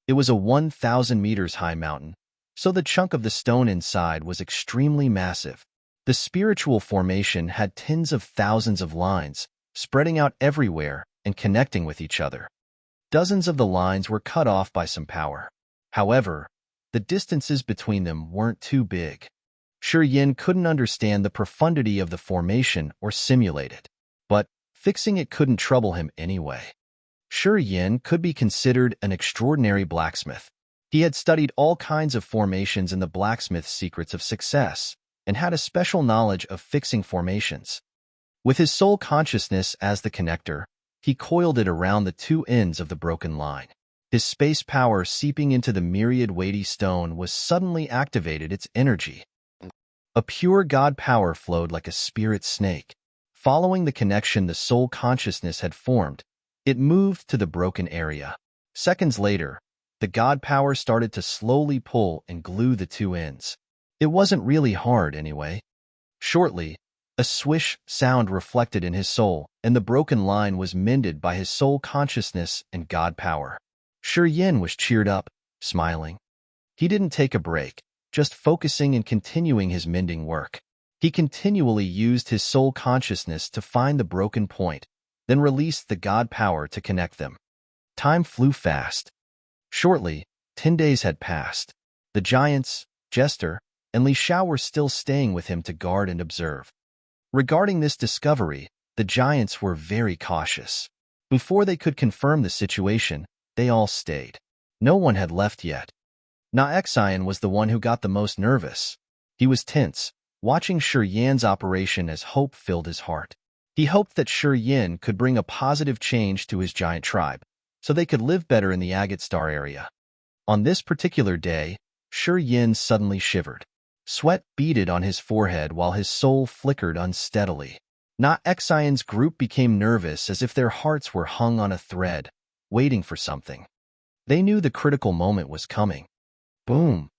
It was a 1,000 meters high mountain, so the chunk of the stone inside was extremely massive. The spiritual formation had tens of thousands of lines, spreading out everywhere and connecting with each other. Dozens of the lines were cut off by some power. However, the distances between them weren't too big. Yin couldn't understand the profundity of the formation or simulate it, but fixing it couldn't trouble him anyway. Yin could be considered an extraordinary blacksmith. He had studied all kinds of formations in the blacksmith's secrets of success, and had a special knowledge of fixing formations. With his soul consciousness as the connector, he coiled it around the two ends of the broken line. His space power seeping into the Myriad weighty stone was suddenly activated its energy. A pure God power flowed like a spirit snake. Following the connection the soul consciousness had formed, it moved to the broken area. Seconds later, the God power started to slowly pull and glue the two ends. It wasn't really hard anyway. Shortly, a swish sound reflected in his soul, and the broken line was mended by his soul consciousness and God power. Yin was cheered up, smiling. He didn't take a break, just focusing and continuing his mending work. He continually used his soul consciousness to find the broken point, then released the God power to connect them. Time flew fast. Shortly, 10 days had passed. The giants, Jester, and Li Xiao were still staying with him to guard and observe. Regarding this discovery, the giants were very cautious. Before they could confirm the situation, they all stayed. No one had left yet. Xian was the one who got the most nervous. He was tense, watching Yan's operation as hope filled his heart. He hoped that Yin could bring a positive change to his giant tribe, so they could live better in the Agate Star area. On this particular day, Yin suddenly shivered. Sweat beaded on his forehead while his soul flickered unsteadily. Na Xian's group became nervous as if their hearts were hung on a thread, waiting for something. They knew the critical moment was coming. Boom!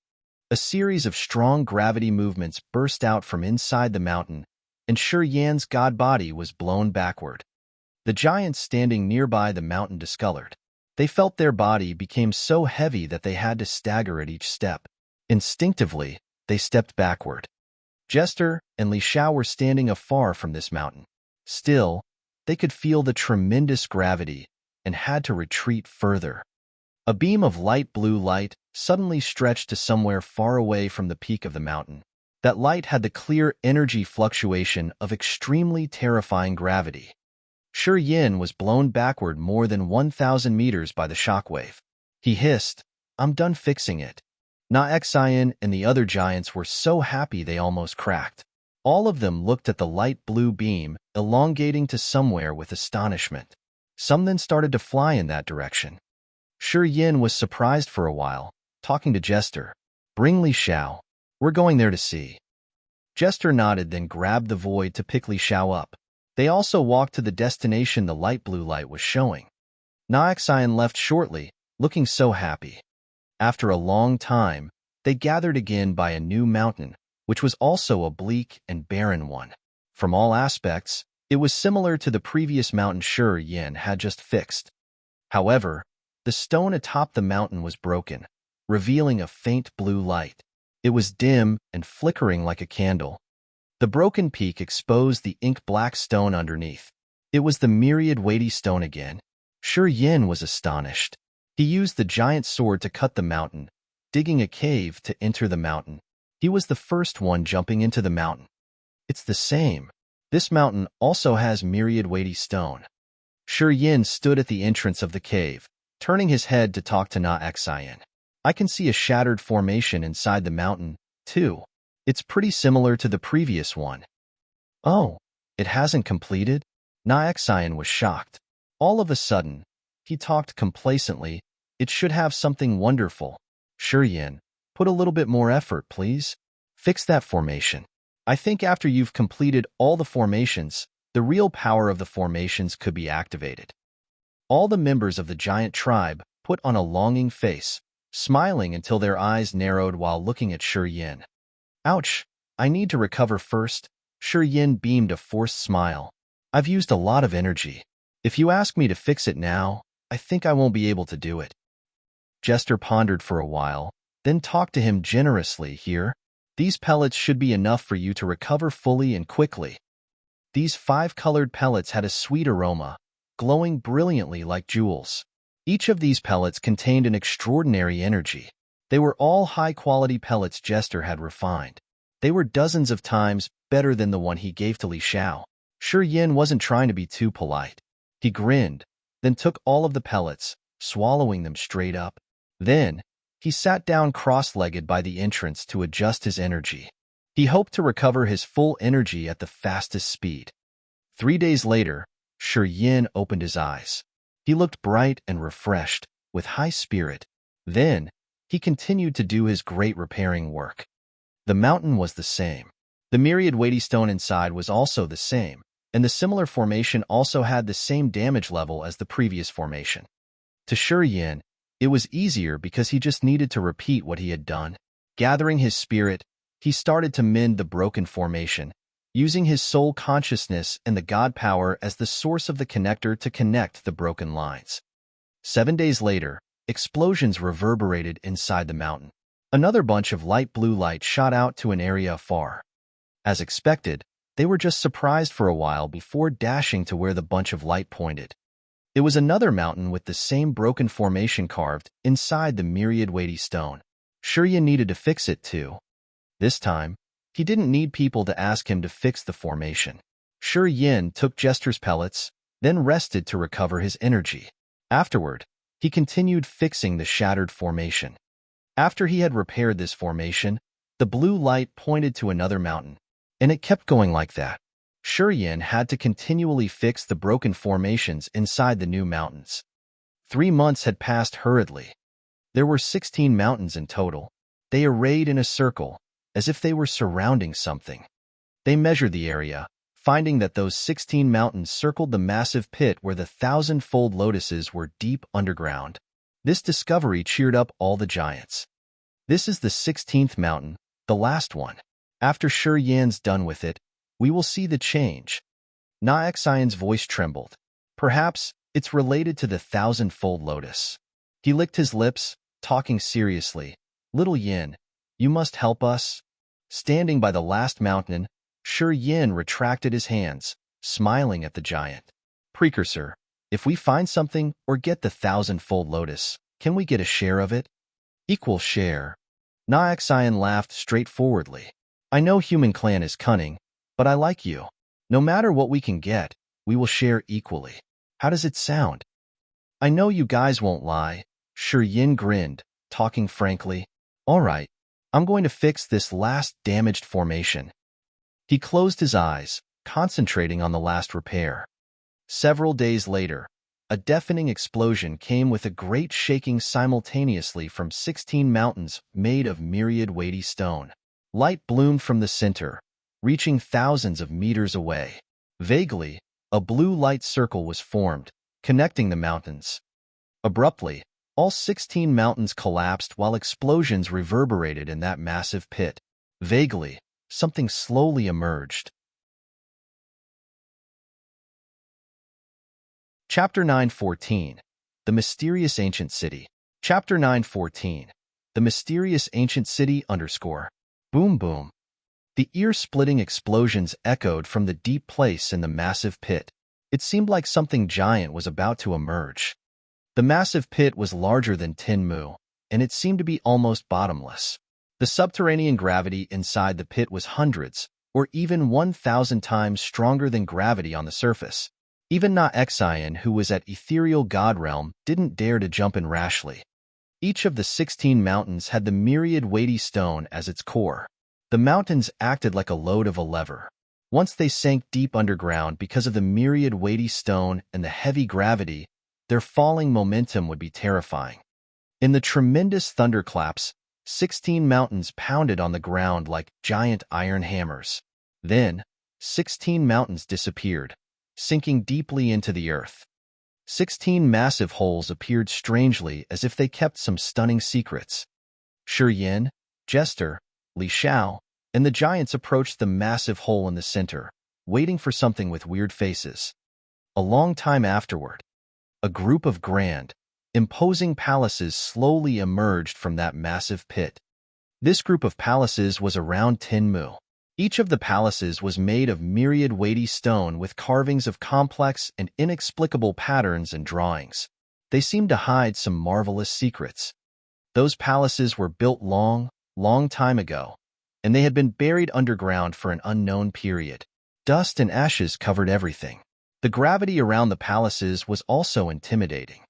A series of strong gravity movements burst out from inside the mountain, and Yan's god body was blown backward. The giants standing nearby the mountain discolored. They felt their body became so heavy that they had to stagger at each step. Instinctively, they stepped backward. Jester and Li Xiao were standing afar from this mountain. Still, they could feel the tremendous gravity and had to retreat further. A beam of light blue light suddenly stretched to somewhere far away from the peak of the mountain. That light had the clear energy fluctuation of extremely terrifying gravity. Yin was blown backward more than 1,000 meters by the shockwave. He hissed, "I'm done fixing it." Na Xian and the other giants were so happy they almost cracked. All of them looked at the light blue beam, elongating to somewhere with astonishment. Some then started to fly in that direction. Yin was surprised for a while, talking to Jester. "Bring Li Xiao. We're going there to see." Jester nodded, then grabbed the void to pick Li Xiao up. They also walked to the destination the light blue light was showing. Na Xian left shortly, looking so happy. After a long time, they gathered again by a new mountain, which was also a bleak and barren one. From all aspects, it was similar to the previous mountain Yin had just fixed. However, the stone atop the mountain was broken, revealing a faint blue light. It was dim and flickering like a candle. The broken peak exposed the ink-black stone underneath. It was the Myriad Weighty stone again. Yin was astonished. He used the giant sword to cut the mountain, digging a cave to enter the mountain. He was the first one jumping into the mountain. It's the same. This mountain also has Myriad Weighty stone. Yin stood at the entrance of the cave, turning his head to talk to Na Xian. "I can see a shattered formation inside the mountain, too. It's pretty similar to the previous one." "Oh, it hasn't completed?" Na Xian was shocked. All of a sudden, he talked complacently. "It should have something wonderful." "Yin, put a little bit more effort, please. Fix that formation. I think after you've completed all the formations, the real power of the formations could be activated." All the members of the giant tribe put on a longing face, smiling until their eyes narrowed while looking at Yin. "Ouch, I need to recover first." Yin beamed a forced smile. "I've used a lot of energy. If you ask me to fix it now, I think I won't be able to do it." Jester pondered for a while, then talked to him generously. "Here, these pellets should be enough for you to recover fully and quickly." These 5-colored pellets had a sweet aroma, glowing brilliantly like jewels. Each of these pellets contained an extraordinary energy. They were all high-quality pellets Jester had refined. They were dozens of times better than the one he gave to Li Xiao. Yin wasn't trying to be too polite. He grinned, then took all of the pellets, swallowing them straight up. Then, he sat down cross-legged by the entrance to adjust his energy. He hoped to recover his full energy at the fastest speed. 3 days later, Yin opened his eyes. He looked bright and refreshed, with high spirit. Then, he continued to do his great repairing work. The mountain was the same. The Myriad Weighty stone inside was also the same, and the similar formation also had the same damage level as the previous formation. To Yin, it was easier because he just needed to repeat what he had done. Gathering his spirit, he started to mend the broken formation, using his soul consciousness and the god power as the source of the connector to connect the broken lines. 7 days later, explosions reverberated inside the mountain. Another bunch of light blue light shot out to an area afar. As expected, they were just surprised for a while before dashing to where the bunch of light pointed. It was another mountain with the same broken formation carved inside the Myriad Weighty stone. Yin needed to fix it too. This time, he didn't need people to ask him to fix the formation. Yin took Jester's pellets, then rested to recover his energy. Afterward, he continued fixing the shattered formation. After he had repaired this formation, the blue light pointed to another mountain, and it kept going like that. Yin had to continually fix the broken formations inside the new mountains. 3 months had passed hurriedly. There were 16 mountains in total. They arrayed in a circle, as if they were surrounding something. They measured the area, finding that those 16 mountains circled the massive pit where the 1,000-fold lotuses were deep underground. This discovery cheered up all the giants. This is the 16th mountain, the last one. After Shi Yan's done with it, we will see the change. Na Xian's voice trembled. Perhaps it's related to the 1,000-fold lotus. He licked his lips, talking seriously. Little Yin, you must help us. Standing by the last mountain, Shi Yin retracted his hands, smiling at the giant. Precursor, if we find something or get the 1,000-fold lotus, can we get a share of it? Equal share. Na Xian laughed straightforwardly. I know human clan is cunning, but I like you. No matter what we can get, we will share equally. How does it sound? I know you guys won't lie. Shi Yin grinned, talking frankly. All right, I'm going to fix this last damaged formation. He closed his eyes, concentrating on the last repair. Several days later, a deafening explosion came with a great shaking simultaneously from 16 mountains made of myriad weighty stone. Light bloomed from the center, reaching thousands of meters away. Vaguely, a blue light circle was formed, connecting the mountains. Abruptly, all 16 mountains collapsed while explosions reverberated in that massive pit. Vaguely, something slowly emerged. Chapter 9:14. The Mysterious Ancient City. Chapter 9:14. The Mysterious Ancient City _ Boom boom. The ear-splitting explosions echoed from the deep place in the massive pit. It seemed like something giant was about to emerge. The massive pit was larger than Tinmu, and it seemed to be almost bottomless. The subterranean gravity inside the pit was hundreds, or even 1,000 times stronger than gravity on the surface. Even Na Xian, who was at ethereal god realm, didn't dare to jump in rashly. Each of the 16 mountains had the myriad weighty stone as its core. The mountains acted like a load of a lever. Once they sank deep underground because of the myriad weighty stone and the heavy gravity, their falling momentum would be terrifying. In the tremendous thunderclaps, 16 mountains pounded on the ground like giant iron hammers. Then, 16 mountains disappeared, sinking deeply into the earth. 16 massive holes appeared strangely as if they kept some stunning secrets. Shi Yin, Jester, Li Xiao, and the giants approached the massive hole in the center, waiting for something with weird faces. A long time afterward, a group of grand, imposing palaces slowly emerged from that massive pit. This group of palaces was around Tinmu. Each of the palaces was made of myriad weighty stone with carvings of complex and inexplicable patterns and drawings. They seemed to hide some marvelous secrets. Those palaces were built long time ago, and they had been buried underground for an unknown period. Dust and ashes covered everything. The gravity around the palaces was also intimidating.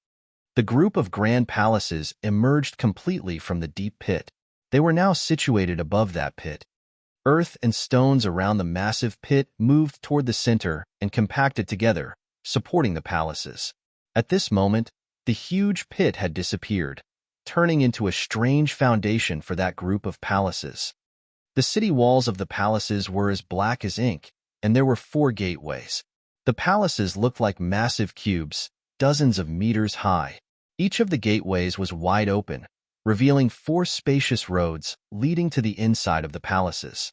The group of grand palaces emerged completely from the deep pit. They were now situated above that pit. Earth and stones around the massive pit moved toward the center and compacted together, supporting the palaces. At this moment, the huge pit had disappeared, turning into a strange foundation for that group of palaces. The city walls of the palaces were as black as ink, and there were 4 gateways. The palaces looked like massive cubes, dozens of meters high. Each of the gateways was wide open, revealing 4 spacious roads leading to the inside of the palaces.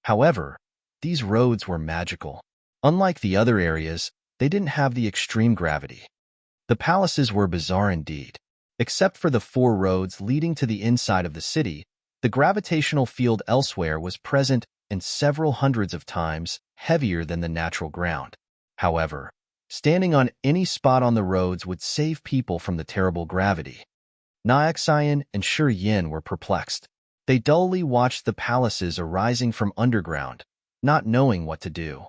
However, these roads were magical. Unlike the other areas, they didn't have the extreme gravity. The palaces were bizarre indeed. Except for the 4 roads leading to the inside of the city, the gravitational field elsewhere was present and several hundreds of times heavier than the natural ground. However, standing on any spot on the roads would save people from the terrible gravity. Na Xian and Shi Yin were perplexed. They dully watched the palaces arising from underground, not knowing what to do.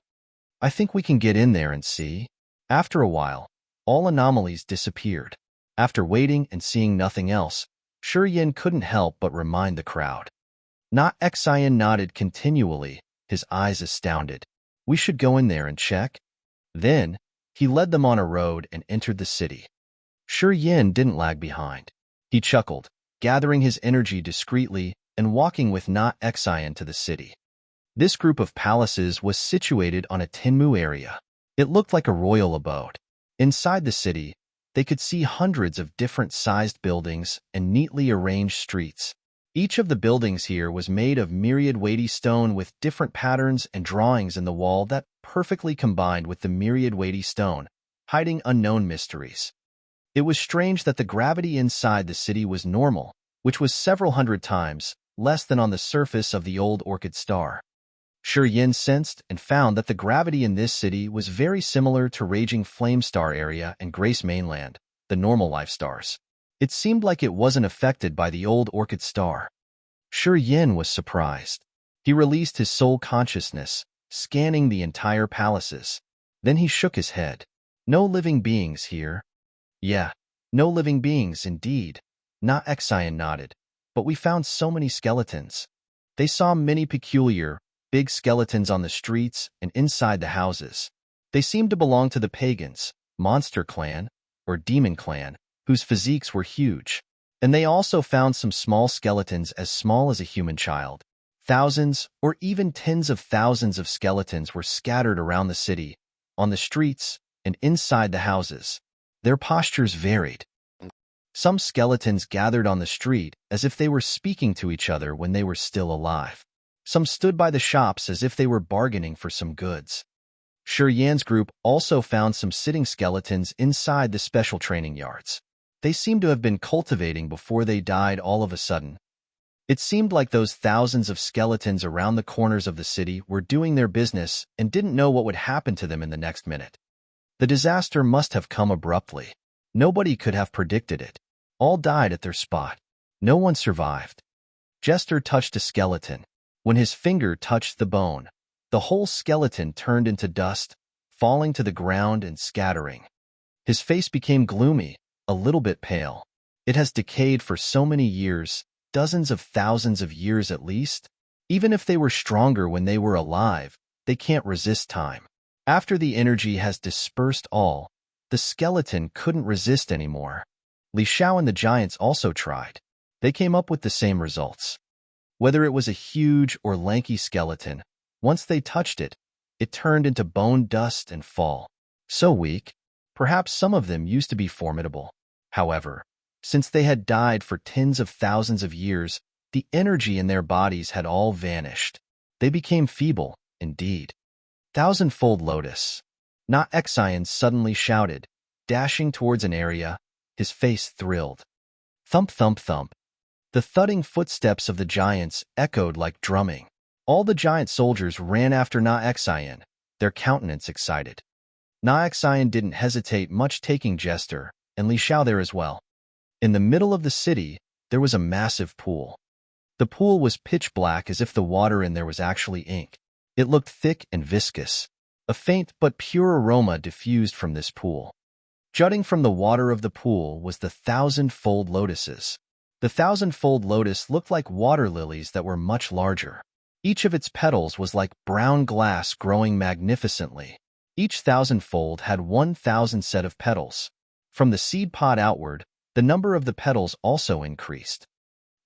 I think we can get in there and see. After a while, all anomalies disappeared. After waiting and seeing nothing else, Shi Yin couldn't help but remind the crowd. Na Xian nodded continually, his eyes astounded. We should go in there and check. Then, he led them on a road and entered the city. Shi Yin didn't lag behind. He chuckled, gathering his energy discreetly and walking with Na Xian to the city. This group of palaces was situated on a Tinmu area. It looked like a royal abode. Inside the city, they could see hundreds of different-sized buildings and neatly arranged streets. Each of the buildings here was made of myriad weighty stone with different patterns and drawings in the wall that perfectly combined with the myriad weighty stone, hiding unknown mysteries. It was strange that the gravity inside the city was normal, which was several hundred times less than on the surface of the old Orchid Star. Yin sensed and found that the gravity in this city was very similar to Raging Flame Star area and Grace Mainland, the normal life stars. It seemed like it wasn't affected by the old Orchid Star. Yin was surprised. He released his soul consciousness, scanning the entire palaces. Then he shook his head. No living beings here. Yeah, no living beings indeed. Not Xian nodded. But we found so many skeletons. They saw many peculiar, big skeletons on the streets and inside the houses. They seemed to belong to the pagans, monster clan, or demon clan, whose physiques were huge. And they also found some small skeletons as small as a human child. Thousands, or even tens of thousands of skeletons were scattered around the city, on the streets, and inside the houses. Their postures varied. Some skeletons gathered on the street as if they were speaking to each other when they were still alive. Some stood by the shops as if they were bargaining for some goods. Yan's group also found some sitting skeletons inside the special training yards. They seemed to have been cultivating before they died all of a sudden. It seemed like those thousands of skeletons around the corners of the city were doing their business and didn't know what would happen to them in the next minute. The disaster must have come abruptly. Nobody could have predicted it. All died at their spot. No one survived. Jester touched a skeleton. When his finger touched the bone, the whole skeleton turned into dust, falling to the ground and scattering. His face became gloomy, a little bit pale. It has decayed for so many years, dozens of thousands of years at least. Even if they were stronger when they were alive, they can't resist time. After the energy has dispersed all, the skeleton couldn't resist anymore. Li Xiao and the giants also tried. They came up with the same results. Whether it was a huge or lanky skeleton, once they touched it, it turned into bone dust and fall. So weak, perhaps some of them used to be formidable. However, since they had died for tens of thousands of years, the energy in their bodies had all vanished. They became feeble, indeed. Thousandfold Lotus. Not Xian suddenly shouted, dashing towards an area, his face thrilled. Thump, thump, thump. The thudding footsteps of the giants echoed like drumming. All the giant soldiers ran after Na Xian, their countenance excited. Na Xian didn't hesitate much, taking Jester and Li Xiao there as well. In the middle of the city, there was a massive pool. The pool was pitch black as if the water in there was actually ink. It looked thick and viscous. A faint but pure aroma diffused from this pool. Jutting from the water of the pool was the thousandfold lotuses. The thousandfold lotus looked like water lilies that were much larger. Each of its petals was like brown glass growing magnificently. Each thousandfold had 1,000 set of petals. From the seed pod outward, the number of the petals also increased.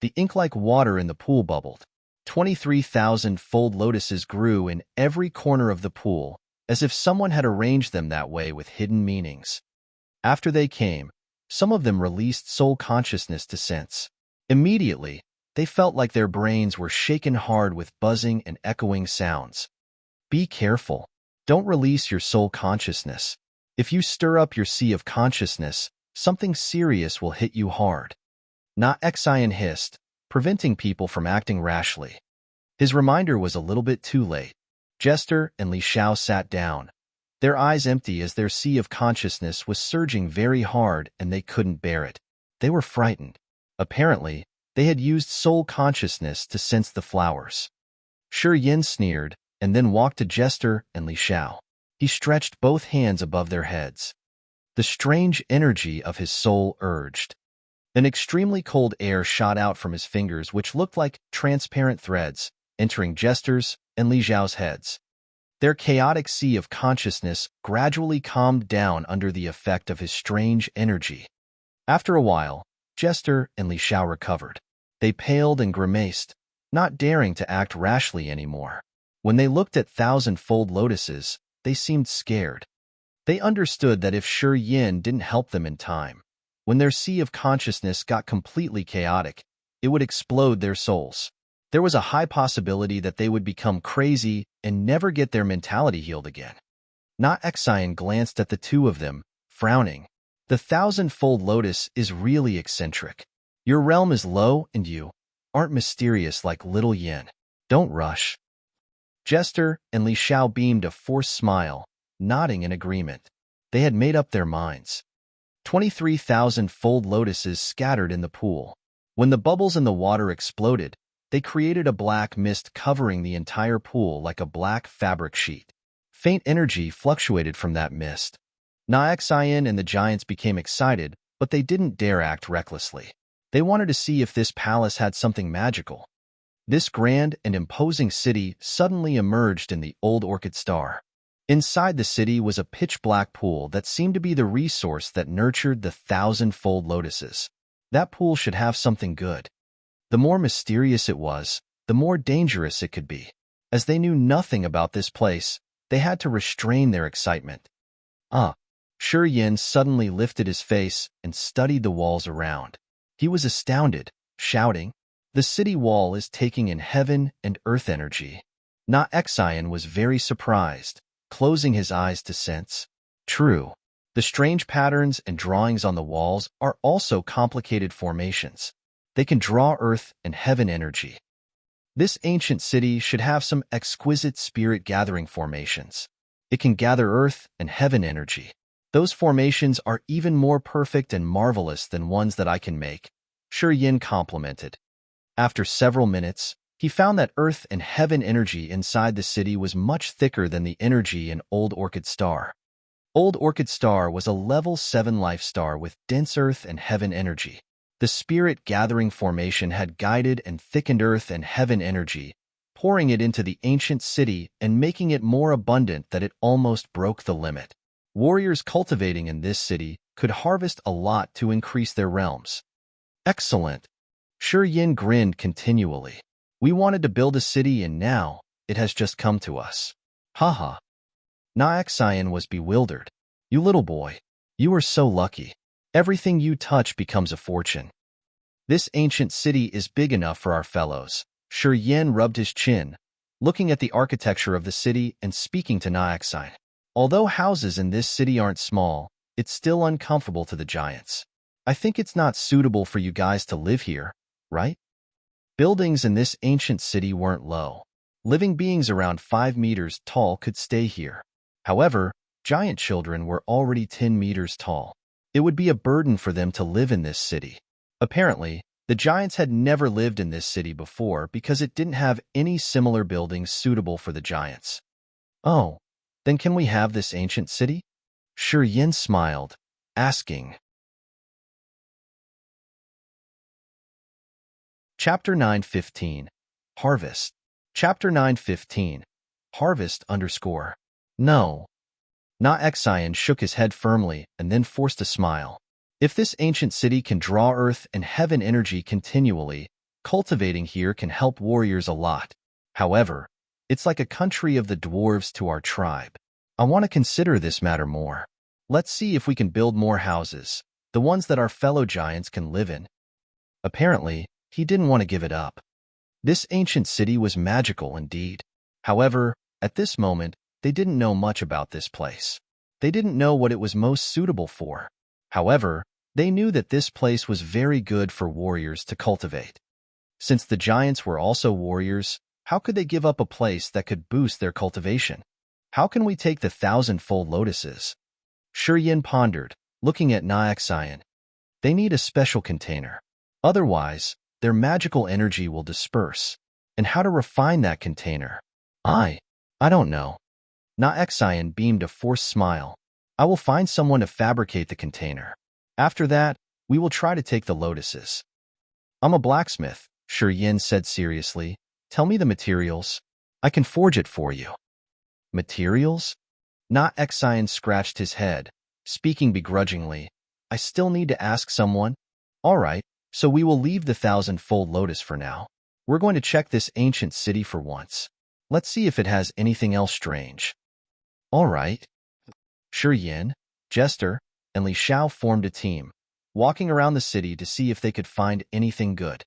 The ink-like water in the pool bubbled. 23,000-fold lotuses grew in every corner of the pool, as if someone had arranged them that way with hidden meanings. After they came, some of them released soul consciousness to sense. Immediately, they felt like their brains were shaken hard with buzzing and echoing sounds. Be careful. Don't release your soul consciousness. If you stir up your sea of consciousness, something serious will hit you hard. Na Xian hissed, preventing people from acting rashly. His reminder was a little bit too late. Jester and Li Xiao sat down, their eyes empty as their sea of consciousness was surging very hard and they couldn't bear it. They were frightened. Apparently, they had used soul consciousness to sense the flowers. Yin sneered and then walked to Jester and Li Xiao. He stretched both hands above their heads. The strange energy of his soul urged. An extremely cold air shot out from his fingers which looked like transparent threads, entering Jester's and Li Xiao's heads. Their chaotic sea of consciousness gradually calmed down under the effect of his strange energy. After a while, Jester and Li Xiao recovered. They paled and grimaced, not daring to act rashly anymore. When they looked at thousand-fold lotuses, they seemed scared. They understood that if Shi Yin didn't help them in time, when their sea of consciousness got completely chaotic, it would explode their souls. There was a high possibility that they would become crazy and never get their mentality healed again. Na Xian glanced at the two of them, frowning. The thousand-fold lotus is really eccentric. Your realm is low and you aren't mysterious like little Yin. Don't rush. Jester and Li Shao beamed a forced smile, nodding in agreement. They had made up their minds. 23,000-fold lotuses scattered in the pool. When the bubbles in the water exploded, they created a black mist covering the entire pool like a black fabric sheet. Faint energy fluctuated from that mist. Na Xian and the giants became excited, but they didn't dare act recklessly. They wanted to see if this palace had something magical. This grand and imposing city suddenly emerged in the old Orchid Star. Inside the city was a pitch-black pool that seemed to be the resource that nurtured the thousand-fold lotuses. That pool should have something good. The more mysterious it was, the more dangerous it could be. As they knew nothing about this place, they had to restrain their excitement. Shi Yin suddenly lifted his face and studied the walls around. He was astounded, shouting, "The city wall is taking in heaven and earth energy." Na Xian was very surprised, closing his eyes to sense. True. The strange patterns and drawings on the walls are also complicated formations. They can draw earth and heaven energy. This ancient city should have some exquisite spirit-gathering formations. It can gather earth and heaven energy. Those formations are even more perfect and marvelous than ones that I can make, Shi Yin complimented. After several minutes, he found that earth and heaven energy inside the city was much thicker than the energy in Old Orchid Star. Old Orchid Star was a level 7 life star with dense earth and heaven energy. The spirit-gathering formation had guided and thickened earth and heaven energy, pouring it into the ancient city and making it more abundant that it almost broke the limit. Warriors cultivating in this city could harvest a lot to increase their realms. Excellent. Shi Yin grinned continually. We wanted to build a city and now it has just come to us. Haha. Na Xian was bewildered. You little boy. You are so lucky. Everything you touch becomes a fortune. This ancient city is big enough for our fellows. Shi Yin rubbed his chin, looking at the architecture of the city and speaking to Na Xian. Although houses in this city aren't small, it's still uncomfortable to the giants. I think it's not suitable for you guys to live here, right? Buildings in this ancient city weren't low. Living beings around 5 meters tall could stay here. However, giant children were already 10 meters tall. It would be a burden for them to live in this city. Apparently, the giants had never lived in this city before because it didn't have any similar buildings suitable for the giants. Oh, then can we have this ancient city? Shi Yin smiled, asking. Chapter 9:15 Harvest. Chapter 9:15 Harvest _ No. Na Xian shook his head firmly and then forced a smile. If this ancient city can draw earth and heaven energy continually, cultivating here can help warriors a lot. However, it's like a country of the dwarves to our tribe. I want to consider this matter more. Let's see if we can build more houses, the ones that our fellow giants can live in. Apparently, he didn't want to give it up. This ancient city was magical indeed. However, at this moment, they didn't know much about this place. They didn't know what it was most suitable for. However, they knew that this place was very good for warriors to cultivate. Since the giants were also warriors, how could they give up a place that could boost their cultivation? How can we take the thousand-fold lotuses? Shi Yin pondered, looking at Na Xian. They need a special container. Otherwise, their magical energy will disperse. And how to refine that container? I don't know. Na Xian beamed a forced smile. I will find someone to fabricate the container. After that, we will try to take the lotuses. I'm a blacksmith, Shi Yin said seriously. Tell me the materials. I can forge it for you. Materials? Na Xian scratched his head, speaking begrudgingly. I still need to ask someone. All right, so we will leave the thousand-fold lotus for now. We're going to check this ancient city for once. Let's see if it has anything else strange. All right. Yin, Jester, and Li Xiao formed a team, walking around the city to see if they could find anything good.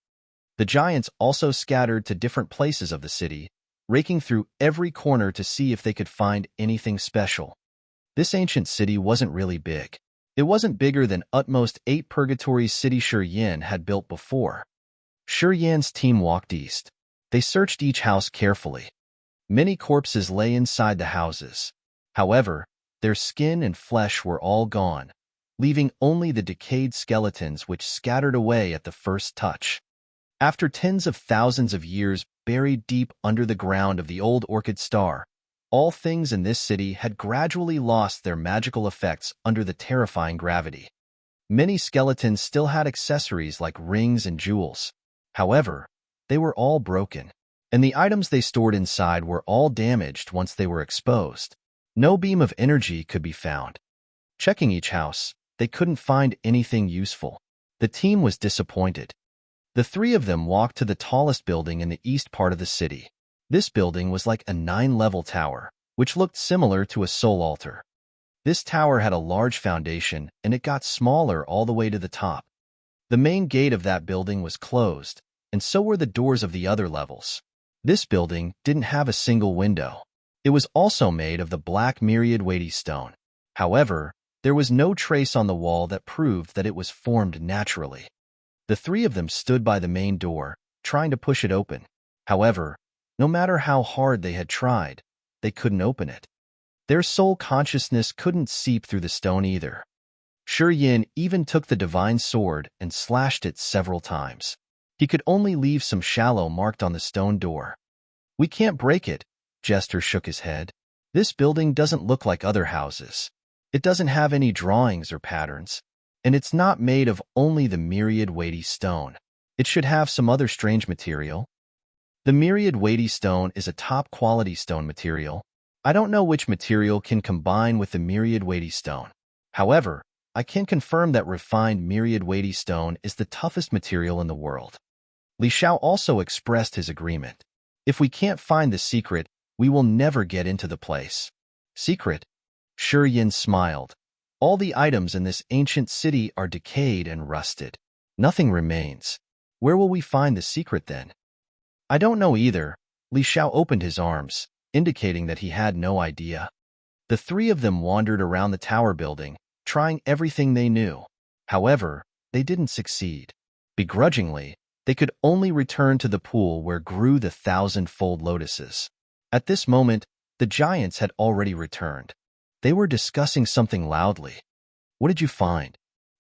The giants also scattered to different places of the city, raking through every corner to see if they could find anything special. This ancient city wasn't really big. It wasn't bigger than utmost 8 purgatories city Yin had built before. Yan's team walked east. They searched each house carefully. Many corpses lay inside the houses. However, their skin and flesh were all gone, leaving only the decayed skeletons which scattered away at the first touch. After tens of thousands of years buried deep under the ground of the old Orchid Star, all things in this city had gradually lost their magical effects under the terrifying gravity. Many skeletons still had accessories like rings and jewels. However, they were all broken, and the items they stored inside were all damaged once they were exposed. No beam of energy could be found. Checking each house, they couldn't find anything useful. The team was disappointed. The 3 of them walked to the tallest building in the east part of the city. This building was like a 9-level tower, which looked similar to a soul altar. This tower had a large foundation, and it got smaller all the way to the top. The main gate of that building was closed, and so were the doors of the other levels. This building didn't have a single window. It was also made of the black Myriad Weighty stone. However, there was no trace on the wall that proved that it was formed naturally. The 3 of them stood by the main door, trying to push it open. However, no matter how hard they had tried, they couldn't open it. Their soul consciousness couldn't seep through the stone either. Yin even took the divine sword and slashed it several times. He could only leave some shallow marked on the stone door. We can't break it, Jester shook his head. This building doesn't look like other houses. It doesn't have any drawings or patterns, and it's not made of only the Myriad Weighty stone. It should have some other strange material. The Myriad Weighty stone is a top-quality stone material. I don't know which material can combine with the Myriad Weighty stone. However, I can confirm that refined Myriad Weighty stone is the toughest material in the world. Li Xiao also expressed his agreement. If we can't find the secret, we will never get into the place. Secret? Yin smiled. All the items in this ancient city are decayed and rusted. Nothing remains. Where will we find the secret then? I don't know either. Li Xiao opened his arms, indicating that he had no idea. The 3 of them wandered around the tower building, trying everything they knew. However, they didn't succeed. Begrudgingly, they could only return to the pool where grew the 1,000-fold lotuses. At this moment, the giants had already returned. They were discussing something loudly. What did you find?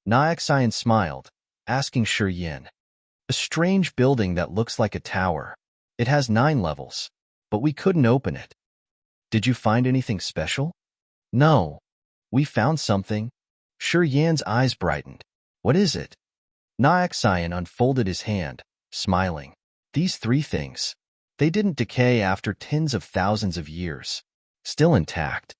Xian smiled, asking Yin. A strange building that looks like a tower. It has 9 levels, but we couldn't open it. Did you find anything special? No. We found something. Yan's eyes brightened. What is it? Xian unfolded his hand, smiling. These 3 things. They didn't decay after tens of thousands of years. Still intact.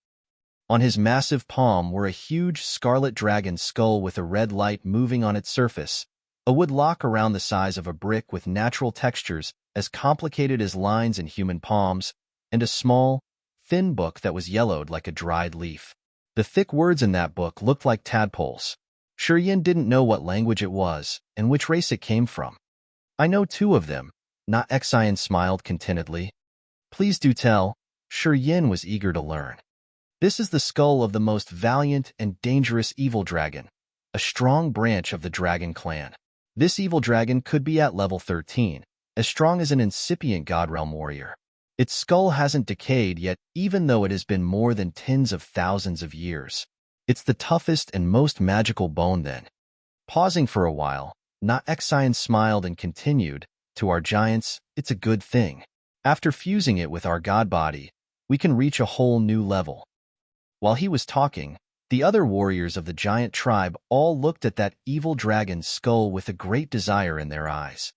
On his massive palm were a huge scarlet dragon skull with a red light moving on its surface, a wood lock around the size of a brick with natural textures as complicated as lines in human palms, and a small, thin book that was yellowed like a dried leaf. The thick words in that book looked like tadpoles. Yin didn't know what language it was and which race it came from. I know 2 of them. Xian smiled contentedly. Please do tell. Yin was eager to learn. This is the skull of the most valiant and dangerous evil dragon, a strong branch of the dragon clan. This evil dragon could be at level 13, as strong as an incipient Godrealm warrior. Its skull hasn't decayed yet, even though it has been more than tens of thousands of years. It's the toughest and most magical bone then. Pausing for a while, Xian smiled and continued, to our giants, it's a good thing. After fusing it with our god body, we can reach a whole new level. While he was talking, the other warriors of the giant tribe all looked at that evil dragon's skull with a great desire in their eyes.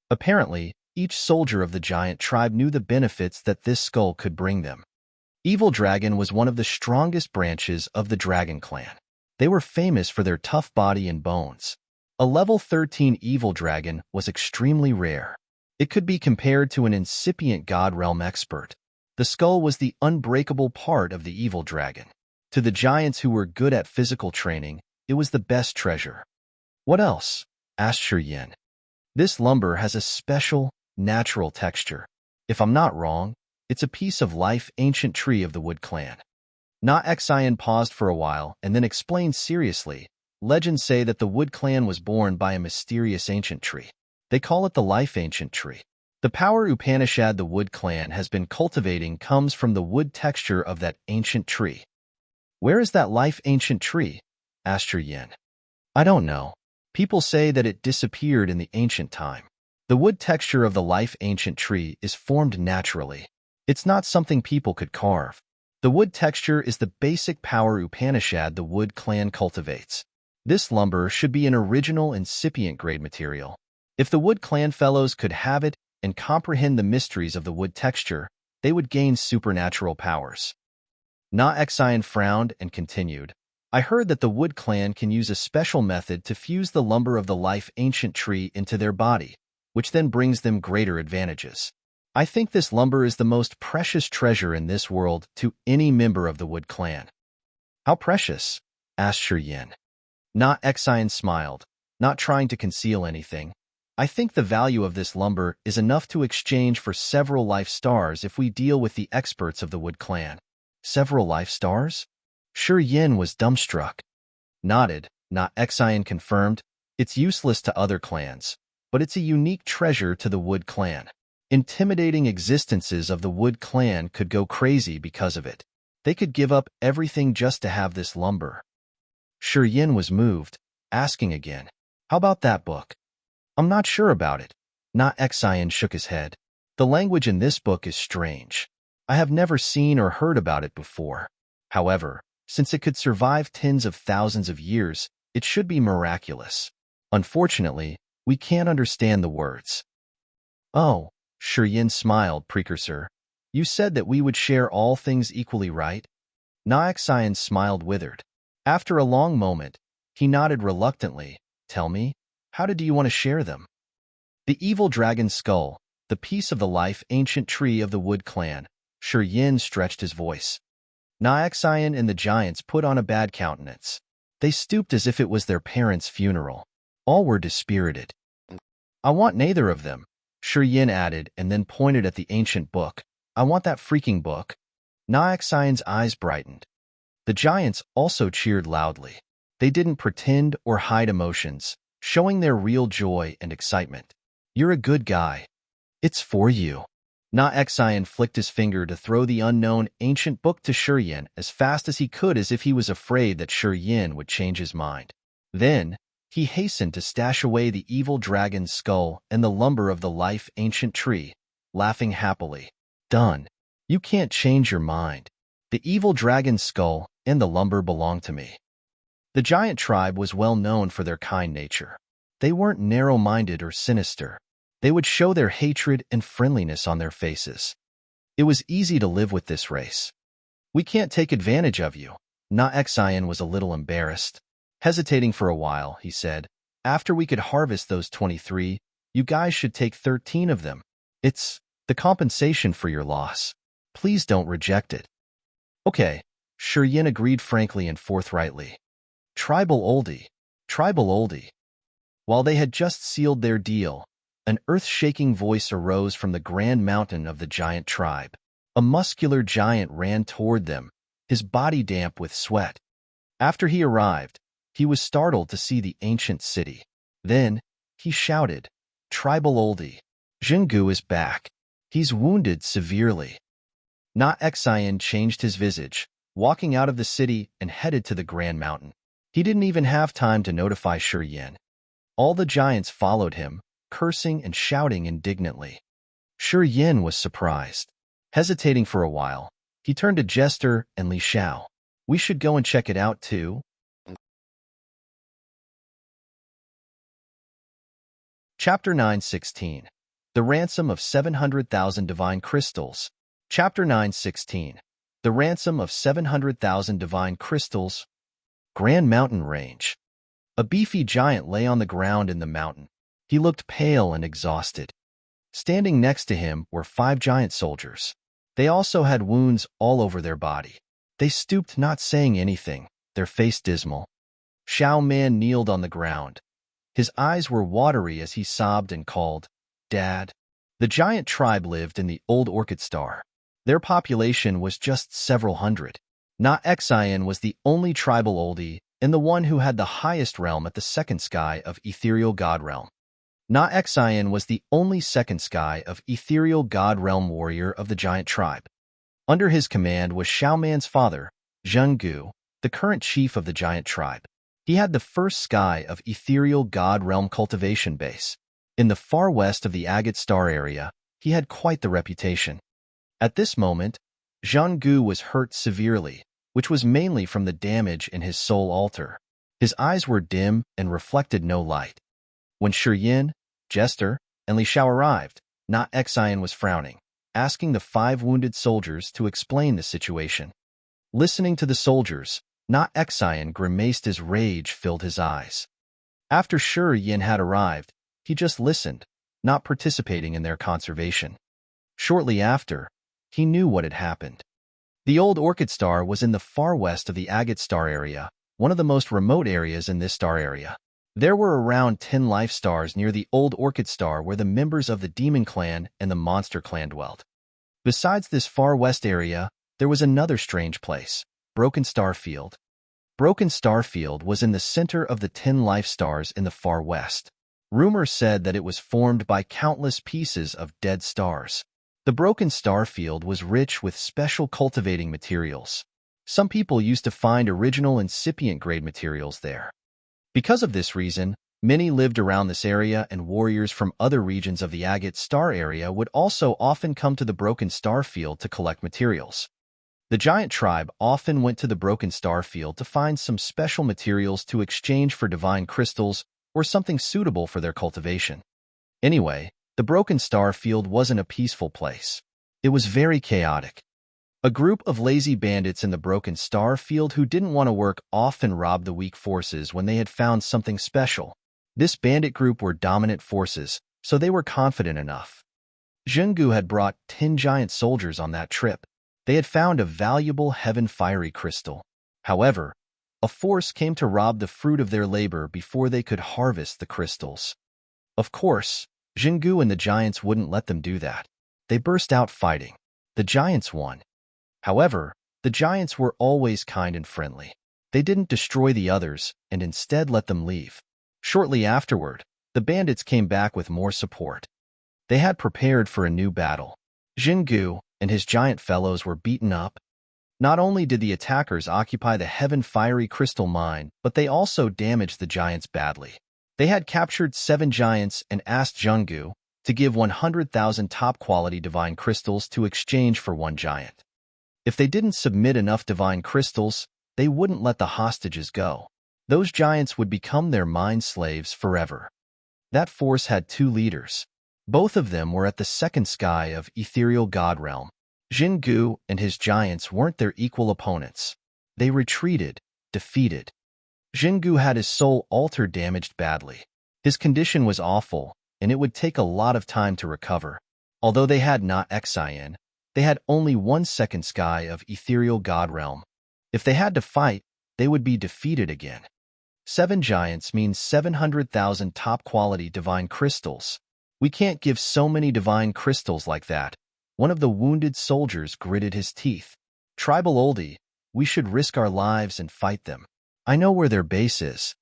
Apparently, each soldier of the giant tribe knew the benefits that this skull could bring them. Evil Dragon was one of the strongest branches of the Dragon Clan. They were famous for their tough body and bones. A level 13 Evil Dragon was extremely rare. It could be compared to an incipient God Realm expert. The skull was the unbreakable part of the evil dragon. To the giants who were good at physical training, it was the best treasure. What else? Asked Yin. This lumber has a special, natural texture. If I'm not wrong, it's a piece of life ancient tree of the Wood Clan. Na Xian paused for a while and then explained seriously. Legends say that the Wood Clan was born by a mysterious ancient tree. They call it the life ancient tree. The power Upanishad the Wood Clan has been cultivating comes from the wood texture of that ancient tree. Where is that life ancient tree? Asked Yin. I don't know. People say that it disappeared in the ancient time. The wood texture of the life ancient tree is formed naturally. It's not something people could carve. The wood texture is the basic power Upanishad the Wood Clan cultivates. This lumber should be an original incipient grade material. If the Wood Clan fellows could have it and comprehend the mysteries of the wood texture, they would gain supernatural powers. Na Xian frowned and continued. I heard that the Wood Clan can use a special method to fuse the lumber of the life ancient tree into their body, which then brings them greater advantages. I think this lumber is the most precious treasure in this world to any member of the Wood Clan. How precious? Asked Yin. Na Xian smiled, not trying to conceal anything. I think the value of this lumber is enough to exchange for several life stars if we deal with the experts of the Wood Clan. Several life stars? Yin was dumbstruck. Nodded. Na Xian confirmed, it's useless to other clans, but it's a unique treasure to the Wood Clan. Intimidating existences of the Wood Clan could go crazy because of it. They could give up everything just to have this lumber. Yin was moved, asking again, how about that book? I'm not sure about it. Na Xian shook his head. The language in this book is strange. I have never seen or heard about it before. However, since it could survive tens of thousands of years, it should be miraculous. Unfortunately, we can't understand the words. Oh, Yin smiled, precursor. You said that we would share all things equally, right? Na Xian smiled withered. After a long moment, he nodded reluctantly. Tell me, how do you want to share them? The evil dragon's skull, the piece of the life ancient tree of the Wood Clan. Yin stretched his voice. Na Xian and the giants put on a bad countenance. They stooped as if it was their parents' funeral. All were dispirited. I want neither of them, Yin added and then pointed at the ancient book. I want that freaking book. Na Xian's eyes brightened. The giants also cheered loudly. They didn't pretend or hide emotions, showing their real joy and excitement. You're a good guy. It's for you. Na Xian flicked his finger to throw the unknown ancient book to Yin as fast as he could, as if he was afraid that Yin would change his mind. Then, he hastened to stash away the evil dragon's skull and the lumber of the life ancient tree, laughing happily. Done. You can't change your mind. The evil dragon's skull and the lumber belong to me. The giant tribe was well known for their kind nature. They weren't narrow-minded or sinister. They would show their hatred and friendliness on their faces. It was easy to live with this race. We can't take advantage of you. Na Xian was a little embarrassed. Hesitating for a while, he said, after we could harvest those 23, you guys should take 13 of them. It's the compensation for your loss. Please don't reject it. Okay, Yin agreed frankly and forthrightly. Tribal oldie. Tribal oldie. While they had just sealed their deal, an earth-shaking voice arose from the grand mountain of the giant tribe. A muscular giant ran toward them, his body damp with sweat. After he arrived, he was startled to see the ancient city. Then, he shouted, Tribal oldie. Jingu is back. He's wounded severely. Na Xian changed his visage, walking out of the city and headed to the grand mountain. He didn't even have time to notify Yin. All the giants followed him, cursing and shouting indignantly. Yin was surprised. Hesitating for a while, he turned to Jester and Li Xiao. We should go and check it out too. Chapter 9:16. The Ransom of 700,000 Divine Crystals. Chapter 9:16. The Ransom of 700,000 Divine Crystals. Grand Mountain Range. A beefy giant lay on the ground in the mountain. He looked pale and exhausted. Standing next to him were 5 giant soldiers. They also had wounds all over their body. They stooped, not saying anything, their face dismal. Xiao Man kneeled on the ground. His eyes were watery as he sobbed and called, "Dad." The giant tribe lived in the old Orchid Star. Their population was just several hundred. Na Xian was the only tribal oldie and the one who had the highest realm at the second sky of Ethereal God Realm. Na Xian was the only second sky of Ethereal God Realm warrior of the giant tribe. Under his command was Xiaoman's father, Zhenggu, the current chief of the giant tribe. He had the first sky of Ethereal God Realm cultivation base. In the far west of the Agate Star area, he had quite the reputation. At this moment, Zhenggu was hurt severely, which was mainly from the damage in his soul altar. His eyes were dim and reflected no light. When Shiyin, Jester, and Li Xiao arrived, Na Xian was frowning, asking the 5 wounded soldiers to explain the situation. Listening to the soldiers, Na Xian grimaced as rage filled his eyes. After Shiyin had arrived, he just listened, not participating in their conservation. Shortly after, he knew what had happened. The old Orchid Star was in the far west of the Agate Star area, one of the most remote areas in this star area. There were around 10 life stars near the old Orchid Star where the members of the Demon Clan and the Monster Clan dwelt. Besides this far west area, there was another strange place, Broken Star Field. Broken Star Field was in the center of the 10 life stars in the far west. Rumor said that it was formed by countless pieces of dead stars. The Broken Star Field was rich with special cultivating materials. Some people used to find original incipient grade materials there. Because of this reason, many lived around this area, and warriors from other regions of the Agate Star area would also often come to the Broken Star Field to collect materials. The giant tribe often went to the Broken Star Field to find some special materials to exchange for divine crystals or something suitable for their cultivation. Anyway, the Broken Star Field wasn't a peaceful place. It was very chaotic. A group of lazy bandits in the Broken Star Field who didn't want to work often robbed the weak forces when they had found something special. This bandit group were dominant forces, so they were confident enough. Zhenggu had brought 10 giant soldiers on that trip. They had found a valuable heaven fiery crystal. However, a force came to rob the fruit of their labor before they could harvest the crystals. Of course, Zhenggu and the giants wouldn't let them do that. They burst out fighting. The giants won. However, the giants were always kind and friendly. They didn't destroy the others and instead let them leave. Shortly afterward, the bandits came back with more support. They had prepared for a new battle. Zhenggu and his giant fellows were beaten up. Not only did the attackers occupy the heaven fiery crystal mine, but they also damaged the giants badly. They had captured 7 giants and asked Zhenggu to give 100,000 top-quality divine crystals to exchange for 1 giant. If they didn't submit enough divine crystals, they wouldn't let the hostages go. Those giants would become their mind slaves forever. That force had 2 leaders. Both of them were at the second sky of Ethereal God Realm. Zhenggu and his giants weren't their equal opponents. They retreated, defeated. Zhenggu had his soul altar damaged badly. His condition was awful, and it would take a lot of time to recover. Although they had Na Xian, they had only 1 second sky of Ethereal God Realm. If they had to fight, they would be defeated again. 7 giants means 700,000 top-quality divine crystals. We can't give so many divine crystals like that. One of the wounded soldiers gritted his teeth. Tribal oldie, we should risk our lives and fight them. I know where their base is.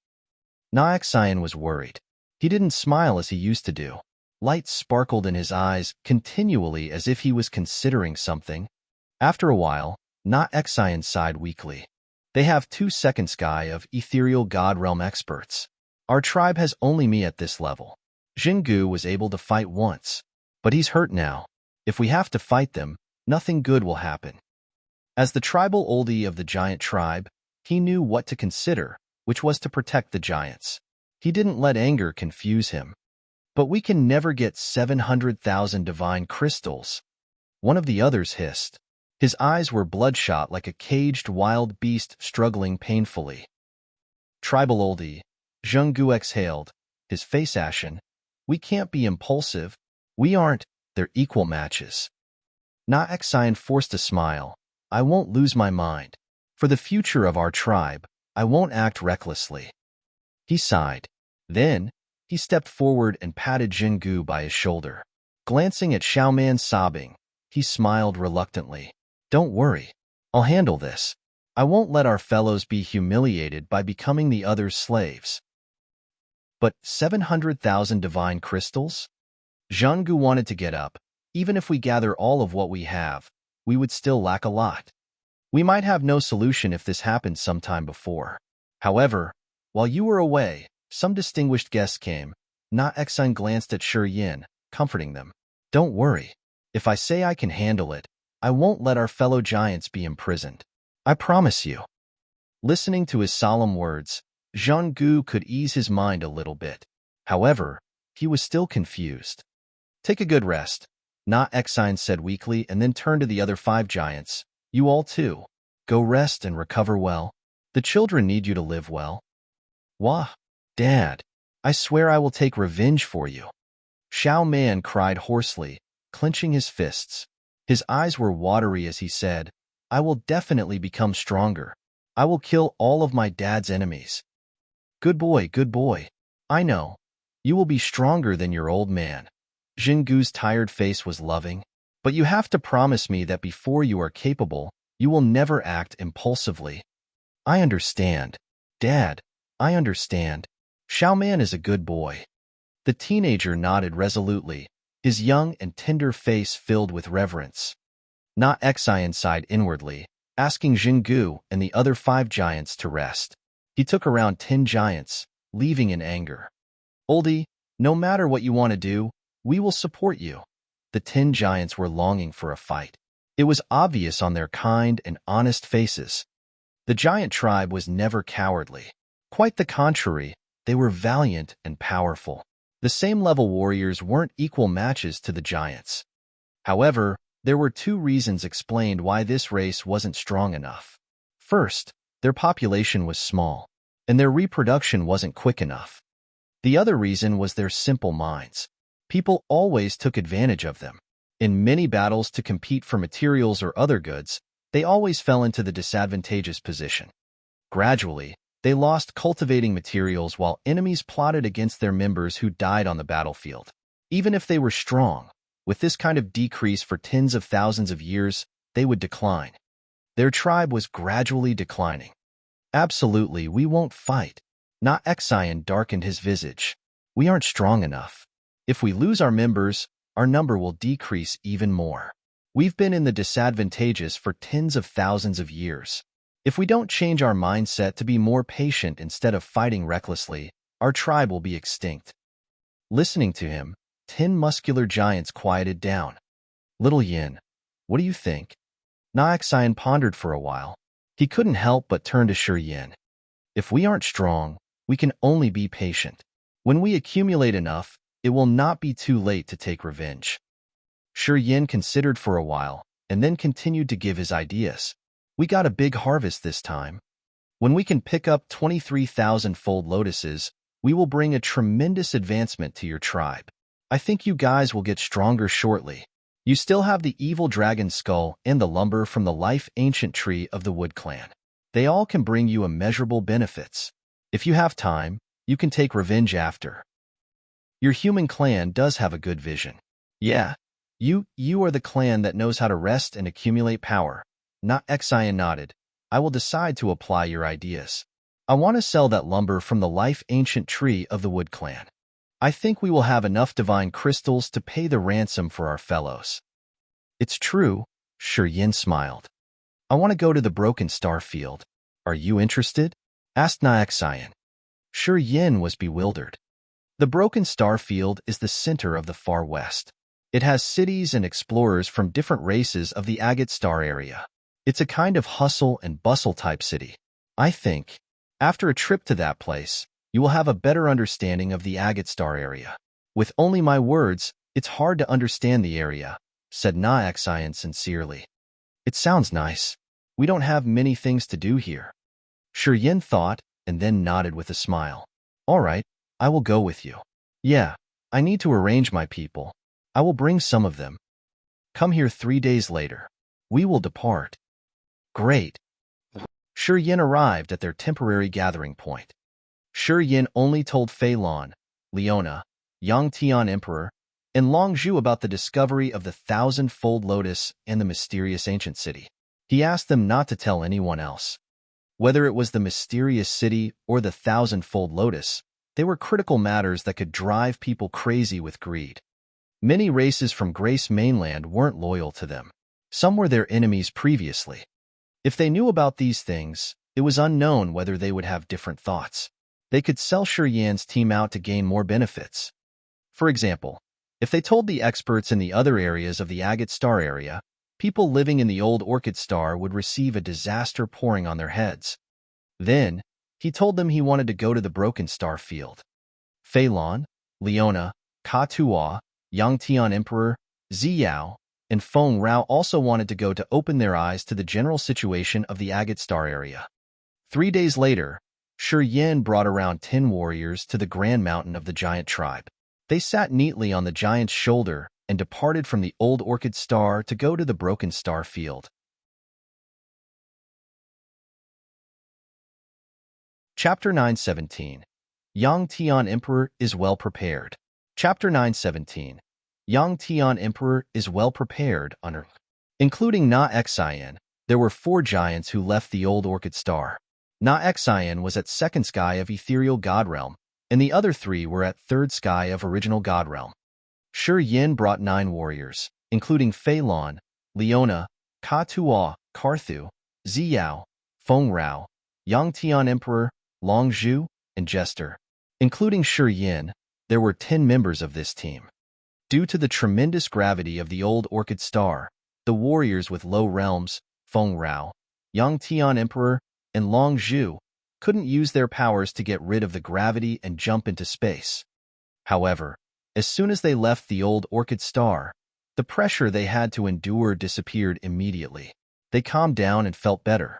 Na Xian was worried. He didn't smile as he used to do. Light sparkled in his eyes continually as if he was considering something. After a while, Na Xian sighed weakly. They have 2 second sky of Ethereal God Realm experts. Our tribe has only me at this level. Zhenggu was able to fight once, but he's hurt now. If we have to fight them, nothing good will happen. As the tribal oldie of the giant tribe, he knew what to consider, which was to protect the giants. He didn't let anger confuse him. But we can never get 700,000 divine crystals. One of the others hissed. His eyes were bloodshot like a caged wild beast struggling painfully. Tribal oldie, Zhenggu exhaled, his face ashen. We can't be impulsive. We aren't their equal matches. Xian forced a smile. I won't lose my mind. For the future of our tribe, I won't act recklessly. He sighed. Then, he stepped forward and patted Jingu by his shoulder. Glancing at Xiaoman sobbing, he smiled reluctantly. Don't worry. I'll handle this. I won't let our fellows be humiliated by becoming the other's slaves. But 700,000 divine crystals? Zhanggu wanted to get up. Even if we gather all of what we have, we would still lack a lot. We might have no solution if this happened sometime before. However, while you were away, some distinguished guests came. Xian glanced at Shi Yin, comforting them. Don't worry. If I say I can handle it, I won't let our fellow giants be imprisoned. I promise you. Listening to his solemn words, Zhanggu could ease his mind a little bit. However, he was still confused. Take a good rest, Xian said weakly and then turned to the other 5 giants. You all too. Go rest and recover well. The children need you to live well. Wah, Dad, I swear I will take revenge for you. Xiaoman cried hoarsely, clenching his fists. His eyes were watery as he said, I will definitely become stronger. I will kill all of my dad's enemies. Good boy, good boy. I know. You will be stronger than your old man. Jingu's tired face was loving. But you have to promise me that before you are capable, you will never act impulsively. I understand. Dad, I understand. Xiaoman is a good boy. The teenager nodded resolutely, his young and tender face filled with reverence. Xian sighed inwardly, asking Jingu and the other 5 giants to rest. He took around 10 giants, leaving in anger. Oldie, no matter what you want to do, we will support you. The 10 giants were longing for a fight. It was obvious on their kind and honest faces. The giant tribe was never cowardly. Quite the contrary, they were valiant and powerful. The same-level warriors weren't equal matches to the giants. However, there were 2 reasons explained why this race wasn't strong enough. First, their population was small, and their reproduction wasn't quick enough. The other reason was their simple minds. People always took advantage of them. In many battles to compete for materials or other goods, they always fell into the disadvantageous position. Gradually, they lost cultivating materials while enemies plotted against their members who died on the battlefield. Even if they were strong, with this kind of decrease for tens of thousands of years, they would decline. Their tribe was gradually declining. Absolutely, we won't fight. Xian darkened his visage. We aren't strong enough. If we lose our members, our number will decrease even more. We've been in the disadvantageous for tens of thousands of years. If we don't change our mindset to be more patient instead of fighting recklessly, our tribe will be extinct. Listening to him, 10 muscular giants quieted down. Little Yin, what do you think? Xian pondered for a while. He couldn't help but turn to Shi Yin. If we aren't strong, we can only be patient. When we accumulate enough, it will not be too late to take revenge. Shi Yin considered for a while, and then continued to give his ideas. We got a big harvest this time. When we can pick up 23,000-fold lotuses, we will bring a tremendous advancement to your tribe. I think you guys will get stronger shortly. You still have the evil dragon skull and the lumber from the life ancient tree of the Wood Clan. They all can bring you immeasurable benefits. If you have time, you can take revenge after. Your human clan does have a good vision. Yeah, you are the clan that knows how to rest and accumulate power. Xian nodded. I will decide to apply your ideas. I want to sell that lumber from the life ancient tree of the Wood Clan. I think we will have enough divine crystals to pay the ransom for our fellows. It's true, Shi Yin smiled. I want to go to the Broken Star Field. Are you interested? Asked Xian. Shi Yin was bewildered. The Broken Star Field is the center of the Far West. It has cities and explorers from different races of the Agate Star area. It's a kind of hustle and bustle type city. I think, after a trip to that place, you will have a better understanding of the Agate Star area. With only my words, it's hard to understand the area, said Xian sincerely. It sounds nice. We don't have many things to do here. Shi Yin thought, and then nodded with a smile. All right, I will go with you. Yeah, I need to arrange my people. I will bring some of them. Come here 3 days later. We will depart. Great. Shi Yin arrived at their temporary gathering point. Shi Yin only told Fei Lan, Leona, Yang Tian Emperor, and Long Zhu about the discovery of the thousand-fold lotus and the mysterious ancient city. He asked them not to tell anyone else. Whether it was the mysterious city or the thousand-fold lotus, they were critical matters that could drive people crazy with greed. Many races from Grace Mainland weren't loyal to them. Some were their enemies previously. If they knew about these things, it was unknown whether they would have different thoughts. They could sell Shi Yan's team out to gain more benefits. For example, if they told the experts in the other areas of the Agate Star area, people living in the old Orchid Star would receive a disaster pouring on their heads. Then, he told them he wanted to go to the Broken Star field. Fei Lan, Leona, Ka Tua, Yang Tian Emperor, Ziyao, and Feng Rao also wanted to go to open their eyes to the general situation of the Agate Star area. 3 days later, Shi Yin brought around 10 warriors to the Grand Mountain of the giant tribe. They sat neatly on the giant's shoulder and departed from the old Orchid Star to go to the Broken Star field. Chapter 9:17. Yang Tian Emperor is well prepared. Chapter 9:17. Yang Tian Emperor is well prepared under. Including Na Xian, there were 4 giants who left the old Orchid Star. Na Xian was at second sky of Ethereal God Realm, and the other 3 were at third sky of Original God Realm. Shi Yin brought 9 warriors, including Fei Lan, Leona, Ka Tua, Karthu, Ziyao, Feng Rao, Yang Tian Emperor, Long Zhu, and Jester. Including Shi Yin, there were 10 members of this team. Due to the tremendous gravity of the old Orchid Star, the warriors with low realms, Feng Rao, Yang Tian Emperor, and Long Zhu, couldn't use their powers to get rid of the gravity and jump into space. However, as soon as they left the old Orchid Star, the pressure they had to endure disappeared immediately. They calmed down and felt better.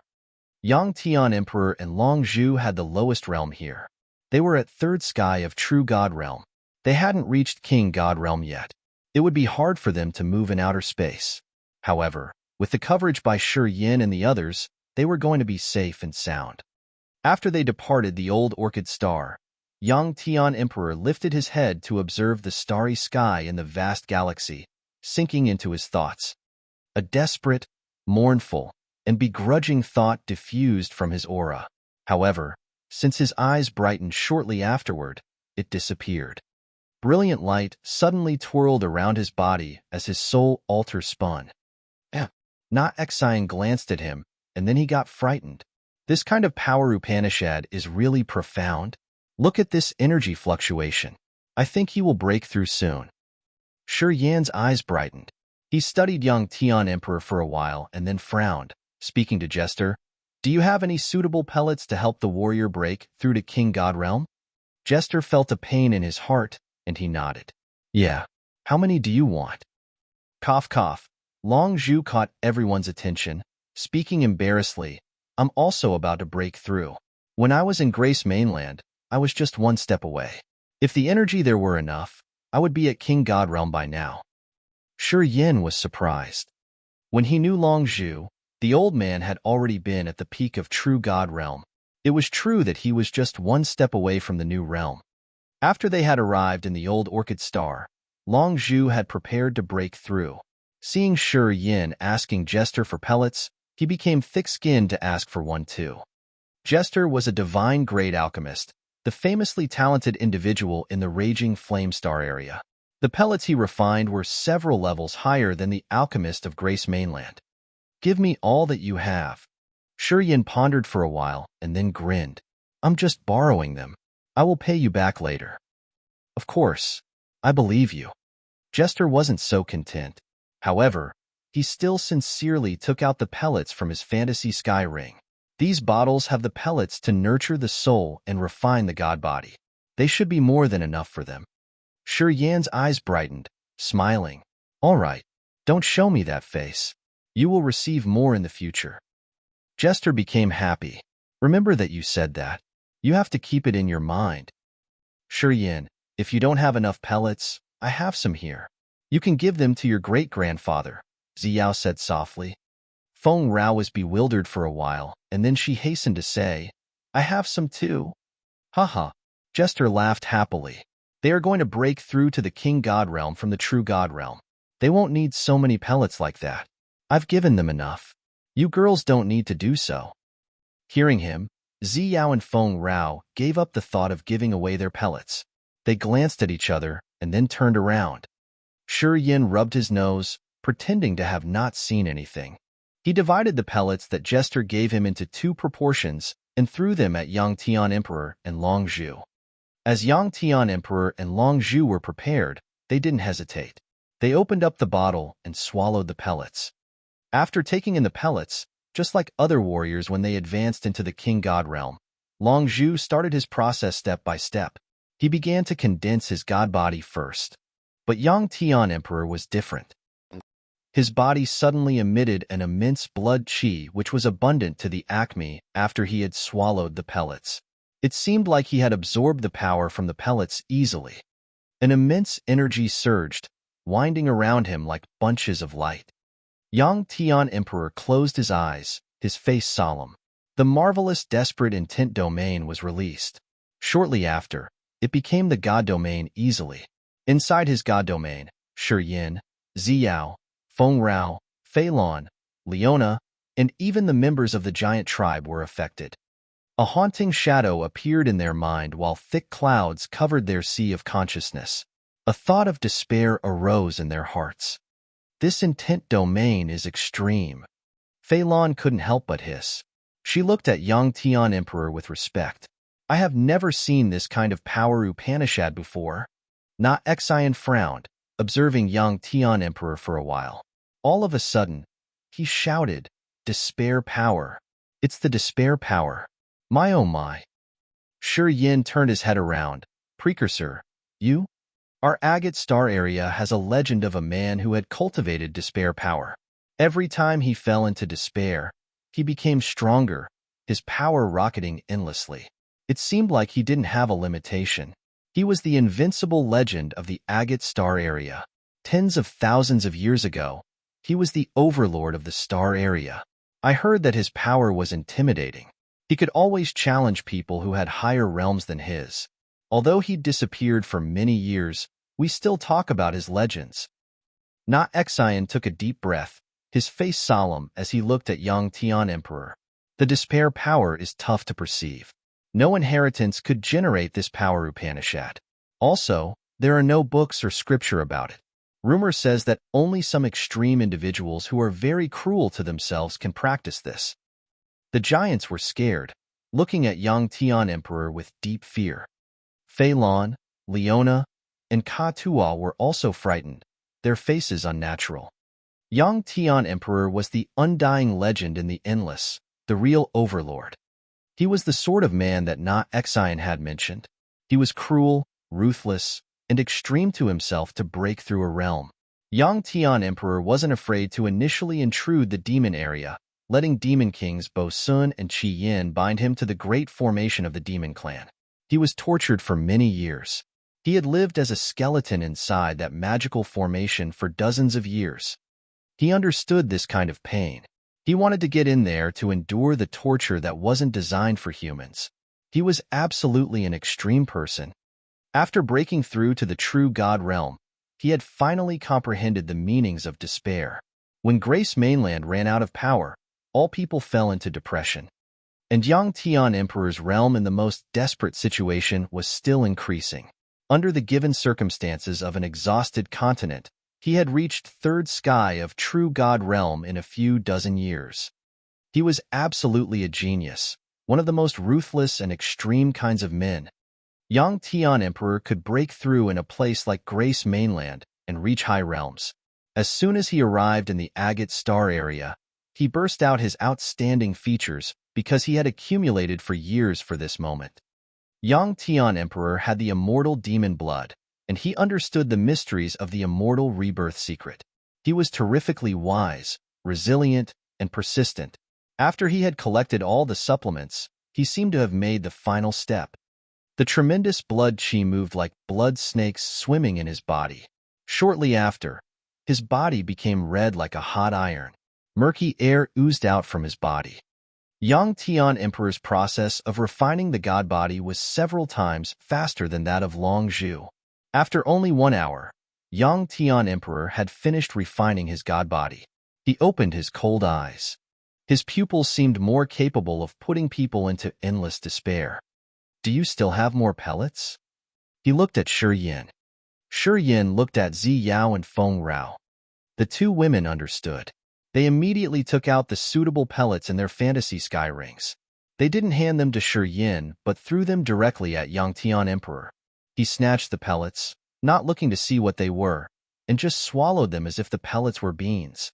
Yang Tian Emperor and Long Zhu had the lowest realm here. They were at third sky of True God Realm. They hadn't reached King God Realm yet. It would be hard for them to move in outer space. However, with the coverage by Shi Yin and the others, they were going to be safe and sound. After they departed the old Orchid Star, Yang Tian Emperor lifted his head to observe the starry sky and the vast galaxy, sinking into his thoughts. A desperate, mournful, and begrudging thought diffused from his aura. However, since his eyes brightened shortly afterward, it disappeared. Brilliant light suddenly twirled around his body as his soul altar spun. Na Xian glanced at him, and then he got frightened. This kind of power Upanishad is really profound. Look at this energy fluctuation. I think he will break through soon. Shi Yan's eyes brightened. He studied Yang Tian Emperor for a while and then frowned, speaking to Jester. Do you have any suitable pellets to help the warrior break through to King God Realm? Jester felt a pain in his heart, and he nodded. Yeah. How many do you want? Cough, cough. Long Zhu caught everyone's attention, speaking embarrassedly. I'm also about to break through. When I was in Grace Mainland, I was just 1 step away. If the energy there were enough, I would be at King God Realm by now. Shi Yin was surprised. When he knew Long Zhu, the old man had already been at the peak of True God Realm. It was true that he was just 1 step away from the new realm. After they had arrived in the old Orchid Star, Long Zhu had prepared to break through. Seeing Shi Yin asking Jester for pellets, he became thick-skinned to ask for one too. Jester was a divine grade alchemist, the famously talented individual in the raging flame star area. The pellets he refined were several levels higher than the alchemist of Grace Mainland. Give me all that you have. Shi Yin pondered for a while and then grinned. I'm just borrowing them. I will pay you back later. Of course. I believe you. Jester wasn't so content. However, he still sincerely took out the pellets from his fantasy sky ring. These bottles have the pellets to nurture the soul and refine the god body. They should be more than enough for them. Shi Yan's eyes brightened, smiling. All right, don't show me that face. You will receive more in the future. Jester became happy. Remember that you said that. You have to keep it in your mind. Shi Yin, if you don't have enough pellets, I have some here. You can give them to your great-grandfather, Ziyao said softly. Feng Rao was bewildered for a while, and then she hastened to say, I have some too. Haha. Jester laughed happily. They are going to break through to the King God Realm from the True God Realm. They won't need so many pellets like that. I've given them enough. You girls don't need to do so. Hearing him, Ziyao and Feng Rao gave up the thought of giving away their pellets. They glanced at each other and then turned around. Shi Yin rubbed his nose, pretending to have not seen anything. He divided the pellets that Jester gave him into 2 proportions and threw them at Yang Tian Emperor and Long Zhu. As Yang Tian Emperor and Long Zhu were prepared, they didn't hesitate. They opened up the bottle and swallowed the pellets. After taking in the pellets, just like other warriors when they advanced into the King God Realm, Long Zhu started his process step by step. He began to condense his god body first. But Yang Tian Emperor was different. His body suddenly emitted an immense blood qi which was abundant to the acme after he had swallowed the pellets. It seemed like he had absorbed the power from the pellets easily. An immense energy surged, winding around him like bunches of light. Yang Tian Emperor closed his eyes, his face solemn. The marvelous desperate intent domain was released. Shortly after, it became the God domain easily. Inside his God domain, Shi Yin, Ziyao, Feng Rao, Fei Lan, Leona, and even the members of the giant tribe were affected. A haunting shadow appeared in their mind while thick clouds covered their sea of consciousness. A thought of despair arose in their hearts. This intent domain is extreme. Fei Lan couldn't help but hiss. She looked at Yang Tian Emperor with respect. I have never seen this kind of power Upanishad before. Na Xian frowned, observing Yang Tian Emperor for a while. All of a sudden, he shouted, Despair power. It's the despair power. My oh my. Shi Yin turned his head around. Precursor, you? Our agate star area has a legend of a man who had cultivated despair power. Every time he fell into despair, he became stronger, his power rocketing endlessly. It seemed like he didn't have a limitation. He was the invincible legend of the agate star area. Tens of thousands of years ago, he was the overlord of the star area. I heard that his power was intimidating. He could always challenge people who had higher realms than his. Although he disappeared for many years, we still talk about his legends. Na Xian took a deep breath, his face solemn as he looked at Yang Tian Emperor. The despair power is tough to perceive. No inheritance could generate this power Upanishad. Also, there are no books or scripture about it. Rumor says that only some extreme individuals who are very cruel to themselves can practice this. The giants were scared, looking at Yang Tian Emperor with deep fear. Fei Lan, Leona, and Ka Tua were also frightened, their faces unnatural. Yang Tian Emperor was the undying legend in the endless, the real overlord. He was the sort of man that Na Xian had mentioned. He was cruel, ruthless, and extreme to himself to break through a realm. Yang Tian Emperor wasn't afraid to initially intrude the demon area, letting demon kings Bo Sun and Qi Yin bind him to the great formation of the demon clan. He was tortured for many years. He had lived as a skeleton inside that magical formation for dozens of years. He understood this kind of pain. He wanted to get in there to endure the torture that wasn't designed for humans. He was absolutely an extreme person. After breaking through to the true God realm, he had finally comprehended the meanings of despair. When Grace Mainland ran out of power, all people fell into depression. And Yang Tian Emperor's realm in the most desperate situation was still increasing. Under the given circumstances of an exhausted continent, he had reached third sky of true God realm in a few dozen years. He was absolutely a genius, one of the most ruthless and extreme kinds of men. Yang Tian Emperor could break through in a place like Grace Mainland and reach high realms. As soon as he arrived in the agate star area, he burst out his outstanding features because he had accumulated for years for this moment. Yang Tian Emperor had the immortal demon blood, and he understood the mysteries of the immortal rebirth secret. He was terrifically wise, resilient, and persistent. After he had collected all the supplements, he seemed to have made the final step. The tremendous blood qi moved like blood snakes swimming in his body. Shortly after, His body became red like a hot iron. Murky air oozed out from his body. Young Tian Emperor's process of refining the god body was several times faster than that of Long Zhu. After only 1 hour, Young Tian Emperor had finished refining his god body. He opened his cold eyes. His pupils seemed more capable of putting people into endless despair. Do you still have more pellets? He looked at Shi Yin. Shi Yin looked at Zi Yao and Feng Rao. The two women understood. They immediately took out the suitable pellets in their fantasy sky rings. They didn't hand them to Shi Yin, but threw them directly at Young Tian Emperor. He snatched the pellets, not looking to see what they were, and just swallowed them as if the pellets were beans.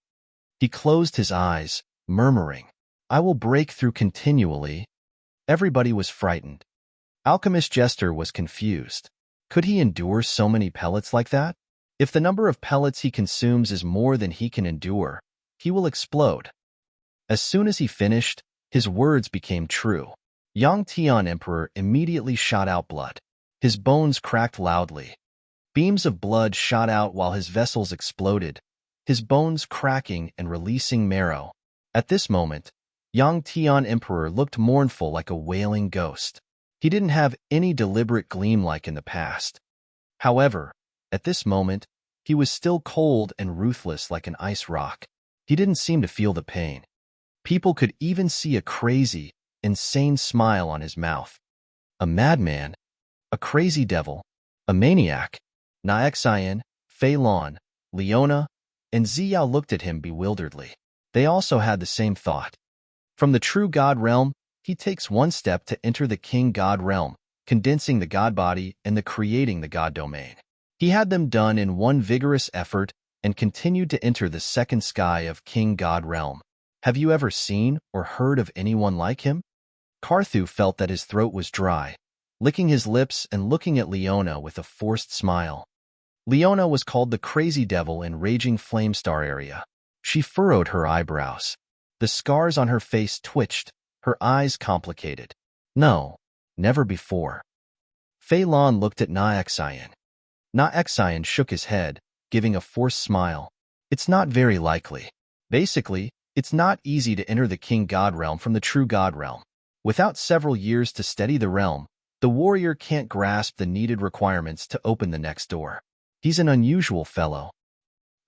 He closed his eyes, murmuring, "I will break through continually." Everybody was frightened. Alchemist Jester was confused. Could he endure so many pellets like that? If the number of pellets he consumes is more than he can endure, he will explode. As soon as he finished, his words became true. Yang Tian Emperor immediately shot out blood. His bones cracked loudly. Beams of blood shot out while his vessels exploded, his bones cracking and releasing marrow. At this moment, Yang Tian Emperor looked mournful like a wailing ghost. He didn't have any deliberate gleam like in the past. However, at this moment, he was still cold and ruthless like an ice rock. He didn't seem to feel the pain. People could even see a crazy, insane smile on his mouth. A madman, a crazy devil, a maniac. Xian, Fei Lan, Leona, and Ziyao looked at him bewilderedly. They also had the same thought. From the true God realm, he takes one step to enter the King God realm, condensing the God body and the creating the God domain. He had them done in one vigorous effort and continued to enter the second sky of King God realm. Have you ever seen or heard of anyone like him? Karthu felt that his throat was dry, licking his lips and looking at Leona with a forced smile. Leona was called the Crazy Devil in Raging Flamestar area. She furrowed her eyebrows. The scars on her face twitched, her eyes complicated. No, never before. Fei Lan looked at Xian. Xian shook his head, giving a forced smile. It's not very likely. Basically, it's not easy to enter the King God realm from the true God realm. Without several years to steady the realm, the warrior can't grasp the needed requirements to open the next door. He's an unusual fellow.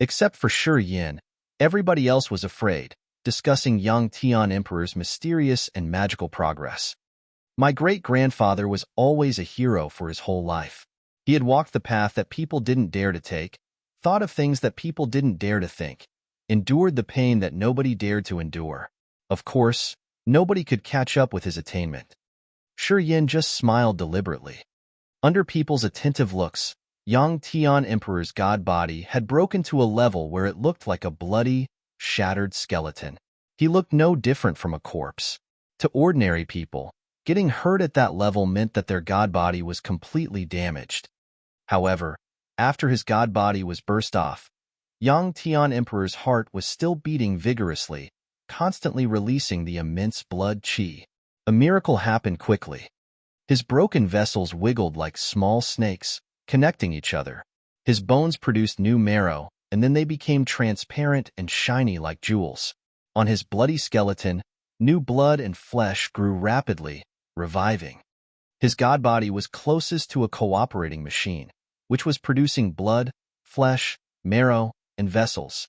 Except for Shi Yin, everybody else was afraid, discussing Yang Tian Emperor's mysterious and magical progress. My great-grandfather was always a hero for his whole life. He had walked the path that people didn't dare to take, thought of things that people didn't dare to think, endured the pain that nobody dared to endure. Of course, nobody could catch up with his attainment. Shi Yin just smiled deliberately. Under people's attentive looks, Yang Tian Emperor's god body had broken to a level where it looked like a bloody, shattered skeleton. He looked no different from a corpse. To ordinary people, getting hurt at that level meant that their god body was completely damaged. However, after his god body was burst off, Yang Tian Emperor's heart was still beating vigorously, constantly releasing the immense blood qi. A miracle happened quickly. His broken vessels wiggled like small snakes, connecting each other. His bones produced new marrow, and then they became transparent and shiny like jewels. On his bloody skeleton, new blood and flesh grew rapidly, reviving. His god body was closest to a cooperating machine, which was producing blood, flesh, marrow, and vessels.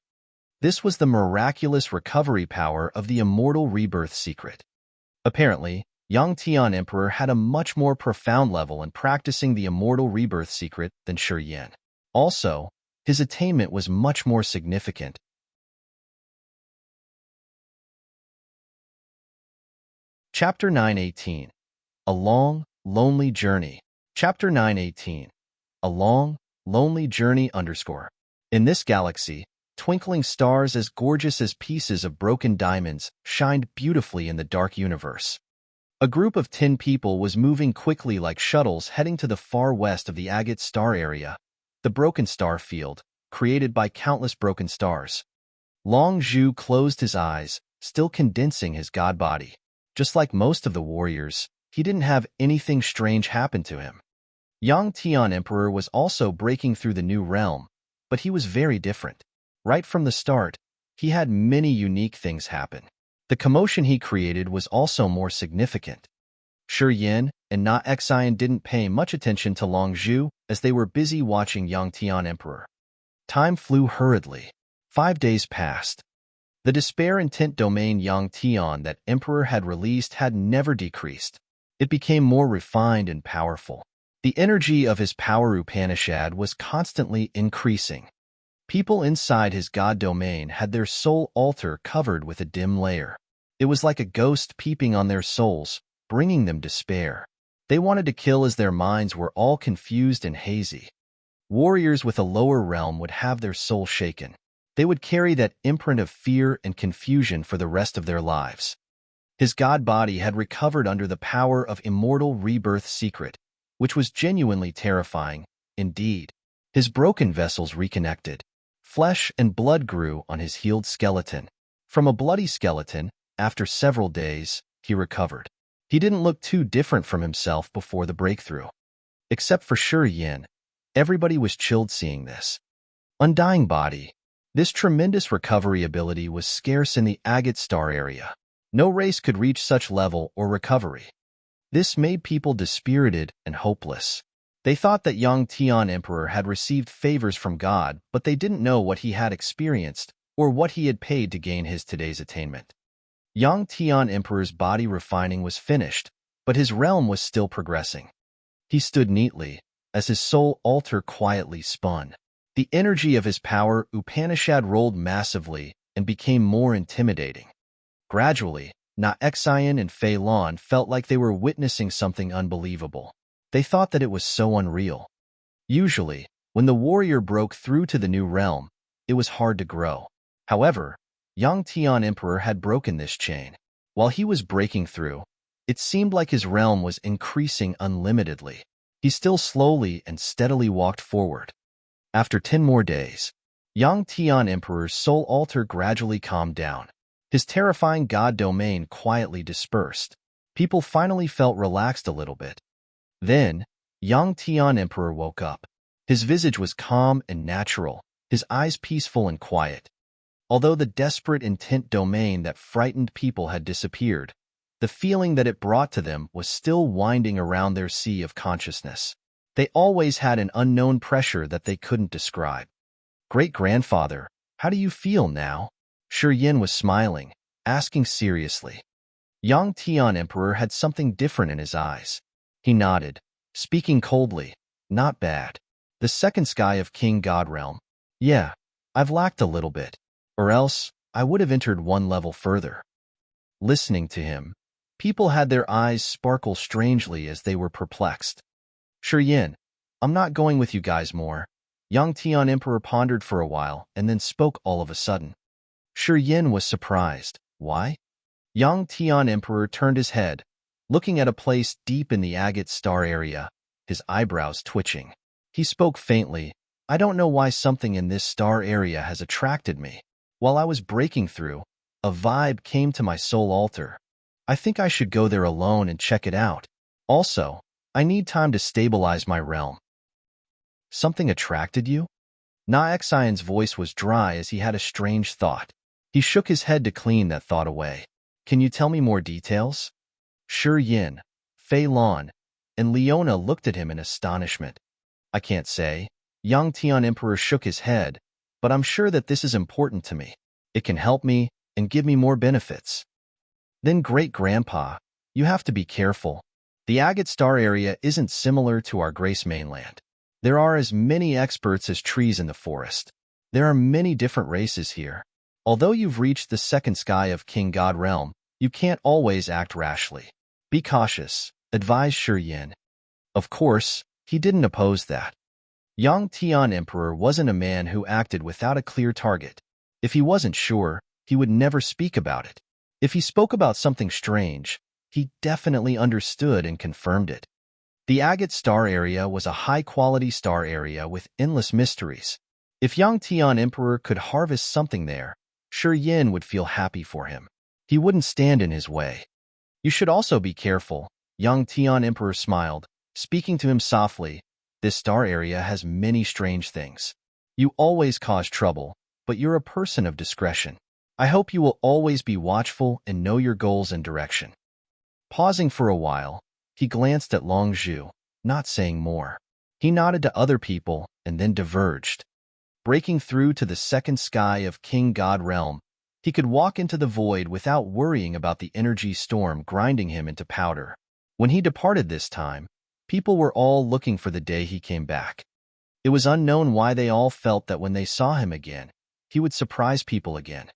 This was the miraculous recovery power of the immortal rebirth secret. Apparently, Yang Tian Emperor had a much more profound level in practicing the immortal rebirth secret than Shi Yin. Also, his attainment was much more significant. Chapter 918. A Long, Lonely Journey. Chapter 918. A Long, Lonely Journey _ In this galaxy, twinkling stars as gorgeous as pieces of broken diamonds shined beautifully in the dark universe. A group of 10 people was moving quickly like shuttles heading to the far west of the agate star area, the broken star field, created by countless broken stars. Long Zhu closed his eyes, still condensing his god body. Just like most of the warriors, he didn't have anything strange happen to him. Yang Tian Emperor was also breaking through the new realm, but he was very different. Right from the start, he had many unique things happen. The commotion he created was also more significant. Shi Yin and Na Xian didn't pay much attention to Long Zhu as they were busy watching young Tian Emperor. Time flew hurriedly. 5 days passed. The despair intent domain Yang Tian that Emperor had released had never decreased. It became more refined and powerful. The energy of his power Upanishad was constantly increasing. People inside his god domain had their soul altar covered with a dim layer. It was like a ghost peeping on their souls, bringing them despair. They wanted to kill as their minds were all confused and hazy. Warriors with a lower realm would have their soul shaken. They would carry that imprint of fear and confusion for the rest of their lives. His god body had recovered under the power of immortal rebirth secret, which was genuinely terrifying, indeed. His broken vessels reconnected. Flesh and blood grew on his healed skeleton. From a bloody skeleton, after several days, he recovered. He didn't look too different from himself before the breakthrough. Except for Shi Yin, everybody was chilled seeing this. Undying body. This tremendous recovery ability was scarce in the agate star area. No race could reach such level or recovery. This made people dispirited and hopeless. They thought that young Tian Emperor had received favors from God, but they didn't know what he had experienced or what he had paid to gain his today's attainment. Young Tian Emperor's body refining was finished, but his realm was still progressing. He stood neatly, as his soul altar quietly spun. The energy of his power Upanishad rolled massively and became more intimidating. Gradually, Na Xian and Fei Lan felt like they were witnessing something unbelievable. They thought that it was so unreal. Usually, when the warrior broke through to the new realm, it was hard to grow. However, young Tian Emperor had broken this chain. While he was breaking through, it seemed like his realm was increasing unlimitedly. He still slowly and steadily walked forward. After 10 more days, young Tian Emperor's soul altar gradually calmed down. His terrifying god domain quietly dispersed. People finally felt relaxed a little bit. Then, young Tian Emperor woke up. His visage was calm and natural, his eyes peaceful and quiet. Although the desperate intent domain that frightened people had disappeared, the feeling that it brought to them was still winding around their sea of consciousness. They always had an unknown pressure that they couldn't describe. Great-grandfather, how do you feel now? Shi Yin was smiling, asking seriously. Young Tian Emperor had something different in his eyes. He nodded, speaking coldly, not bad. The second sky of King God Realm. Yeah, I've lacked a little bit. Or else, I would have entered one level further. Listening to him, people had their eyes sparkle strangely as they were perplexed. Shi Yin, I'm not going with you guys more. Young Tian Emperor pondered for a while and then spoke all of a sudden. Shi Yin was surprised. Why? Young Tian Emperor turned his head, looking at a place deep in the agate star area, his eyebrows twitching. He spoke faintly, I don't know why something in this star area has attracted me. While I was breaking through, a vibe came to my soul altar. I think I should go there alone and check it out. Also, I need time to stabilize my realm. Something attracted you? Na Xian's voice was dry as he had a strange thought. He shook his head to clean that thought away. Can you tell me more details? Shi Yin, Fei Lan, and Leona looked at him in astonishment. I can't say. Young Tian Emperor shook his head, but I'm sure that this is important to me. It can help me and give me more benefits. Then great-grandpa, you have to be careful. The agate star area isn't similar to our Grace mainland. There are as many experts as trees in the forest. There are many different races here. Although you've reached the second sky of King God Realm, you can't always act rashly. Be cautious, advised Shi Yin. Of course, he didn't oppose that. Young Tian Emperor wasn't a man who acted without a clear target. If he wasn't sure, he would never speak about it. If he spoke about something strange, he definitely understood and confirmed it. The agate star area was a high-quality star area with endless mysteries. If young Tian Emperor could harvest something there, Shi Yin would feel happy for him. He wouldn't stand in his way. You should also be careful, young Tian Emperor smiled, speaking to him softly. This star area has many strange things. You always cause trouble, but you're a person of discretion. I hope you will always be watchful and know your goals and direction." Pausing for a while, he glanced at Long Zhu, not saying more. He nodded to other people and then diverged. Breaking through to the second sky of King God Realm, he could walk into the void without worrying about the energy storm grinding him into powder. When he departed this time, people were all looking for the day he came back. It was unknown why they all felt that when they saw him again, he would surprise people again.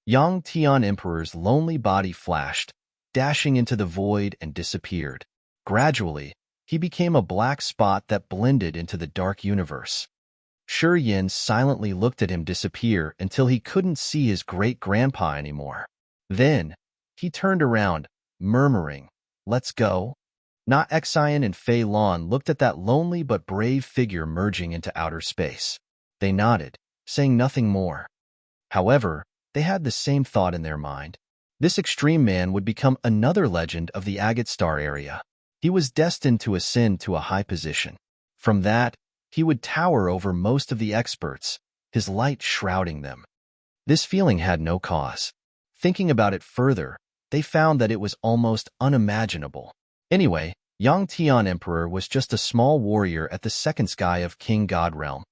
Young Tian Emperor's lonely body flashed, dashing into the void and disappeared. Gradually, he became a black spot that blended into the dark universe. Shi Yin silently looked at him disappear until he couldn't see his great-grandpa anymore. Then, he turned around, murmuring, "Let's go." Na Xian and Fei Lan looked at that lonely but brave figure merging into outer space. They nodded, saying nothing more. However, they had the same thought in their mind. This extreme man would become another legend of the Agate Star area. He was destined to ascend to a high position. From that, he would tower over most of the experts, his light shrouding them. This feeling had no cause. Thinking about it further, they found that it was almost unimaginable. Anyway, Yang Tian Emperor was just a small warrior at the second sky of King God Realm.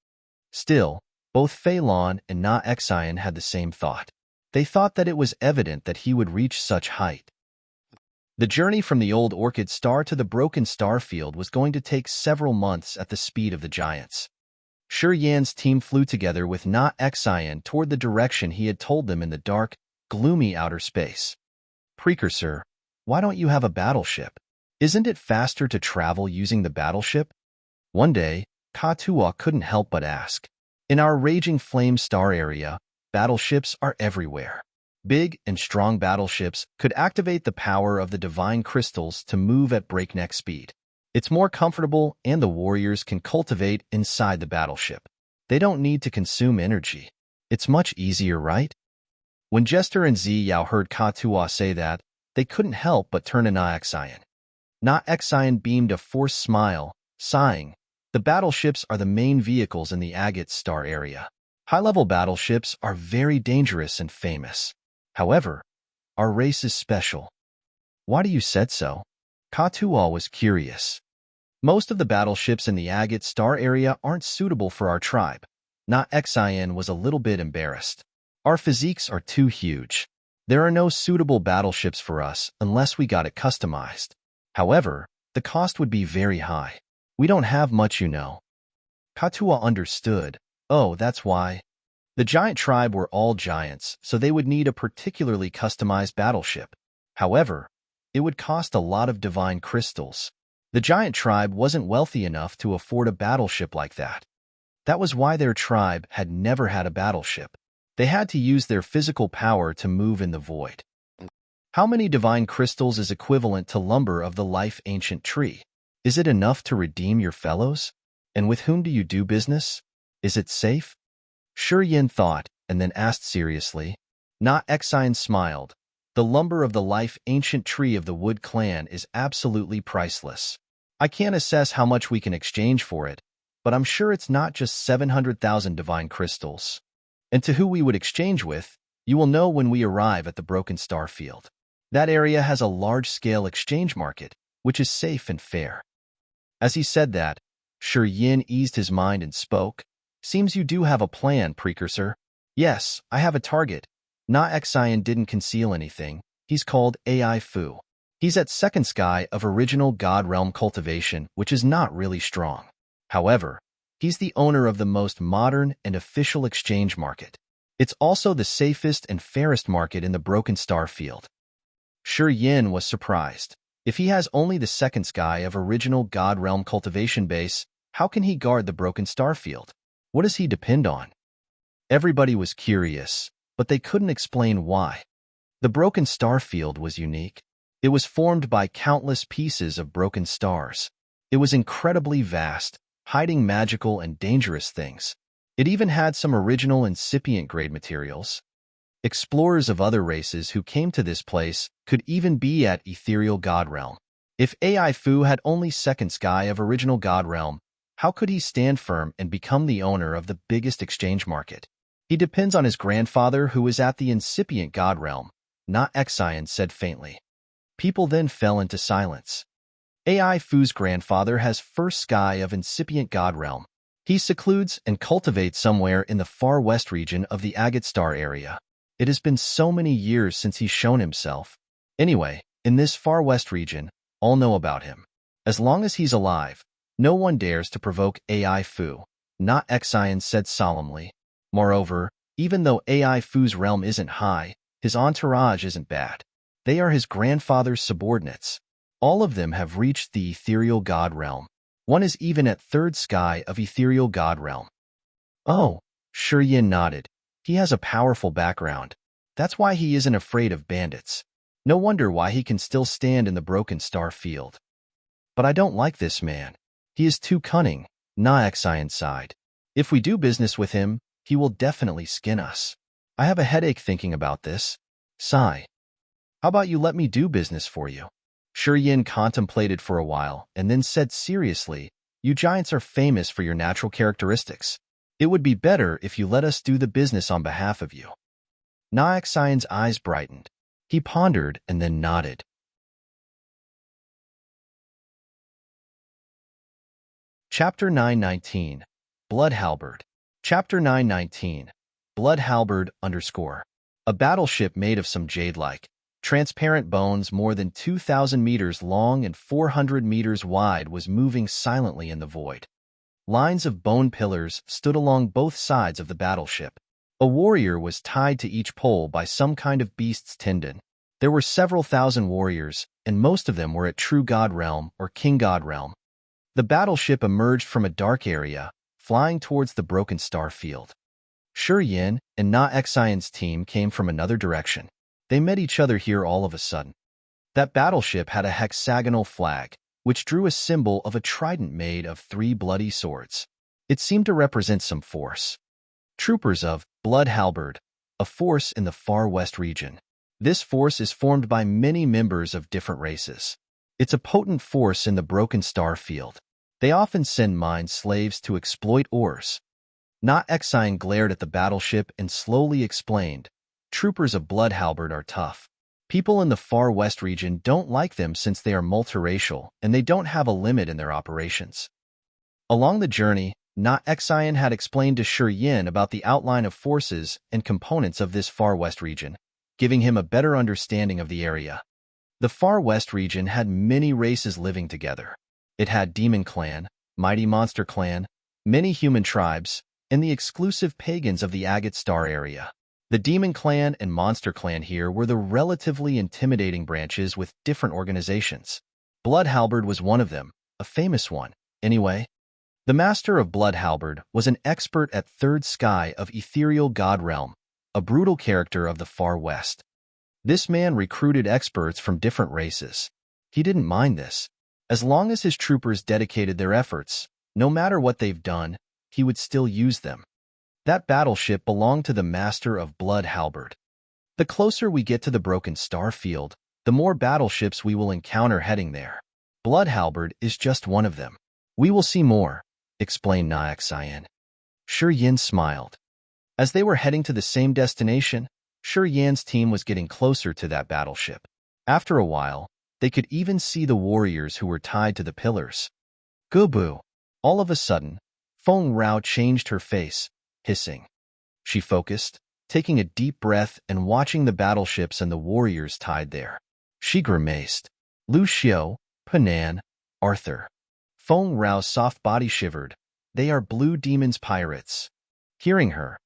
Still, both Fei Lan and Na Xian had the same thought. They thought that it was evident that he would reach such height. The journey from the old Orchid Star to the broken star field was going to take several months at the speed of the giants. Shi Yan's team flew together with Na Xian toward the direction he had told them in the dark, gloomy outer space. "Precursor, why don't you have a battleship? Isn't it faster to travel using the battleship?" One day, Ka Tua couldn't help but ask. In our raging flame star area, battleships are everywhere. Big and strong battleships could activate the power of the divine crystals to move at breakneck speed. It's more comfortable and the warriors can cultivate inside the battleship. They don't need to consume energy. It's much easier, right? When Jester and Ziyao heard Ka Tua say that, they couldn't help but turn to Na Xian. Na Xian beamed a forced smile, sighing, "The battleships are the main vehicles in the Agate Star area. High-level battleships are very dangerous and famous. However, our race is special." "Why do you said so?" Ka Tua was curious. "Most of the battleships in the Agate Star area aren't suitable for our tribe." Na Xian was a little bit embarrassed. "Our physiques are too huge. There are no suitable battleships for us unless we got it customized. However, the cost would be very high. We don't have much, you know." Ka Tua understood. "Oh, that's why." The giant tribe were all giants, so they would need a particularly customized battleship. However, it would cost a lot of divine crystals. The giant tribe wasn't wealthy enough to afford a battleship like that. That was why their tribe had never had a battleship. They had to use their physical power to move in the void. How many divine crystals is equivalent to lumber of the life ancient tree? Is it enough to redeem your fellows? And with whom do you do business? Is it safe? Shi Yin thought, and then asked seriously. Na Xian smiled. "The lumber of the life ancient tree of the Wood clan is absolutely priceless. I can't assess how much we can exchange for it, but I'm sure it's not just 700,000 divine crystals. And to who we would exchange with, you will know when we arrive at the broken star field. That area has a large-scale exchange market, which is safe and fair." As he said that, Shi Yin eased his mind and spoke. "Seems you do have a plan, Precursor." "Yes, I have a target." Na Xian didn't conceal anything. "He's called AI Fu. He's at second sky of original God Realm cultivation, which is not really strong. However, he's the owner of the most modern and official exchange market. It's also the safest and fairest market in the broken star field." Shi Yin was surprised. If he has only the second sky of original God Realm cultivation base, how can he guard the broken star field? What does he depend on? Everybody was curious, but they couldn't explain why. The broken star field was unique. It was formed by countless pieces of broken stars. It was incredibly vast, hiding magical and dangerous things. It even had some original incipient-grade materials. Explorers of other races who came to this place could even be at ethereal God Realm. If AI Fu had only second sky of original God Realm, how could he stand firm and become the owner of the biggest exchange market? He depends on his grandfather who is at the incipient god realm, not Xian said faintly. People then fell into silence. Ai Fu's grandfather has first sky of incipient god realm. He secludes and cultivates somewhere in the far west region of the agate star area. It has been so many years since he's shown himself. Anyway, in this far west region, all know about him. As long as he's alive, no one dares to provoke Ai Fu, not Xian said solemnly. Moreover, even though Ai Fu's realm isn't high, his entourage isn't bad. They are his grandfather's subordinates. All of them have reached the ethereal god realm. One is even at third sky of ethereal god realm. Oh, Yin nodded. He has a powerful background. That's why he isn't afraid of bandits. No wonder why he can still stand in the broken star field. But I don't like this man. He is too cunning, Xian sighed. If we do business with him, he will definitely skin us. I have a headache thinking about this. Sigh. How about you let me do business for you? Yin contemplated for a while and then said seriously, you giants are famous for your natural characteristics. It would be better if you let us do the business on behalf of you. Xian's eyes brightened. He pondered and then nodded. Chapter 919. Blood Halberd. Chapter 919. Blood Halberd _ A battleship made of some jade-like, transparent bones more than 2,000 meters long and 400 meters wide was moving silently in the void. Lines of bone pillars stood along both sides of the battleship. A warrior was tied to each pole by some kind of beast's tendon. There were several thousand warriors, and most of them were at True God Realm or King God Realm. The battleship emerged from a dark area, flying towards the broken star field. Yin and Xian's team came from another direction. They met each other here all of a sudden. That battleship had a hexagonal flag, which drew a symbol of a trident made of 3 bloody swords. It seemed to represent some force. Troopers of Blood Halberd, a force in the far west region. This force is formed by many members of different races. It's a potent force in the broken star field. They often send mine slaves to exploit ores. Xian glared at the battleship and slowly explained, troopers of Blood Halberd are tough. People in the far west region don't like them since they are multiracial and they don't have a limit in their operations. Along the journey, Xian had explained to Yin about the outline of forces and components of this far west region, giving him a better understanding of the area. The far west region had many races living together. It had Demon Clan, Mighty Monster Clan, many human tribes, and the exclusive pagans of the Agate Star area. The Demon Clan and Monster Clan here were the relatively intimidating branches with different organizations. Blood Halberd was one of them, a famous one, anyway. The Master of Blood Halberd was an expert at Third Sky of Ethereal God Realm, a brutal character of the Far West. This man recruited experts from different races. He didn't mind this. As long as his troopers dedicated their efforts, no matter what they've done, he would still use them. That battleship belonged to the Master of Blood Halberd. The closer we get to the broken star field, the more battleships we will encounter heading there. Blood Halberd is just one of them. We will see more, explained Xian. Yin smiled. As they were heading to the same destination, Yin's team was getting closer to that battleship. After a while, they could even see the warriors who were tied to the pillars. Gubu! All of a sudden, Feng Rao changed her face, hissing. She focused, taking a deep breath and watching the battleships and the warriors tied there. She grimaced. Lu Xiu, Panan, Arthur. Feng Rao's soft body shivered. They are Blue Demon's pirates. Hearing her,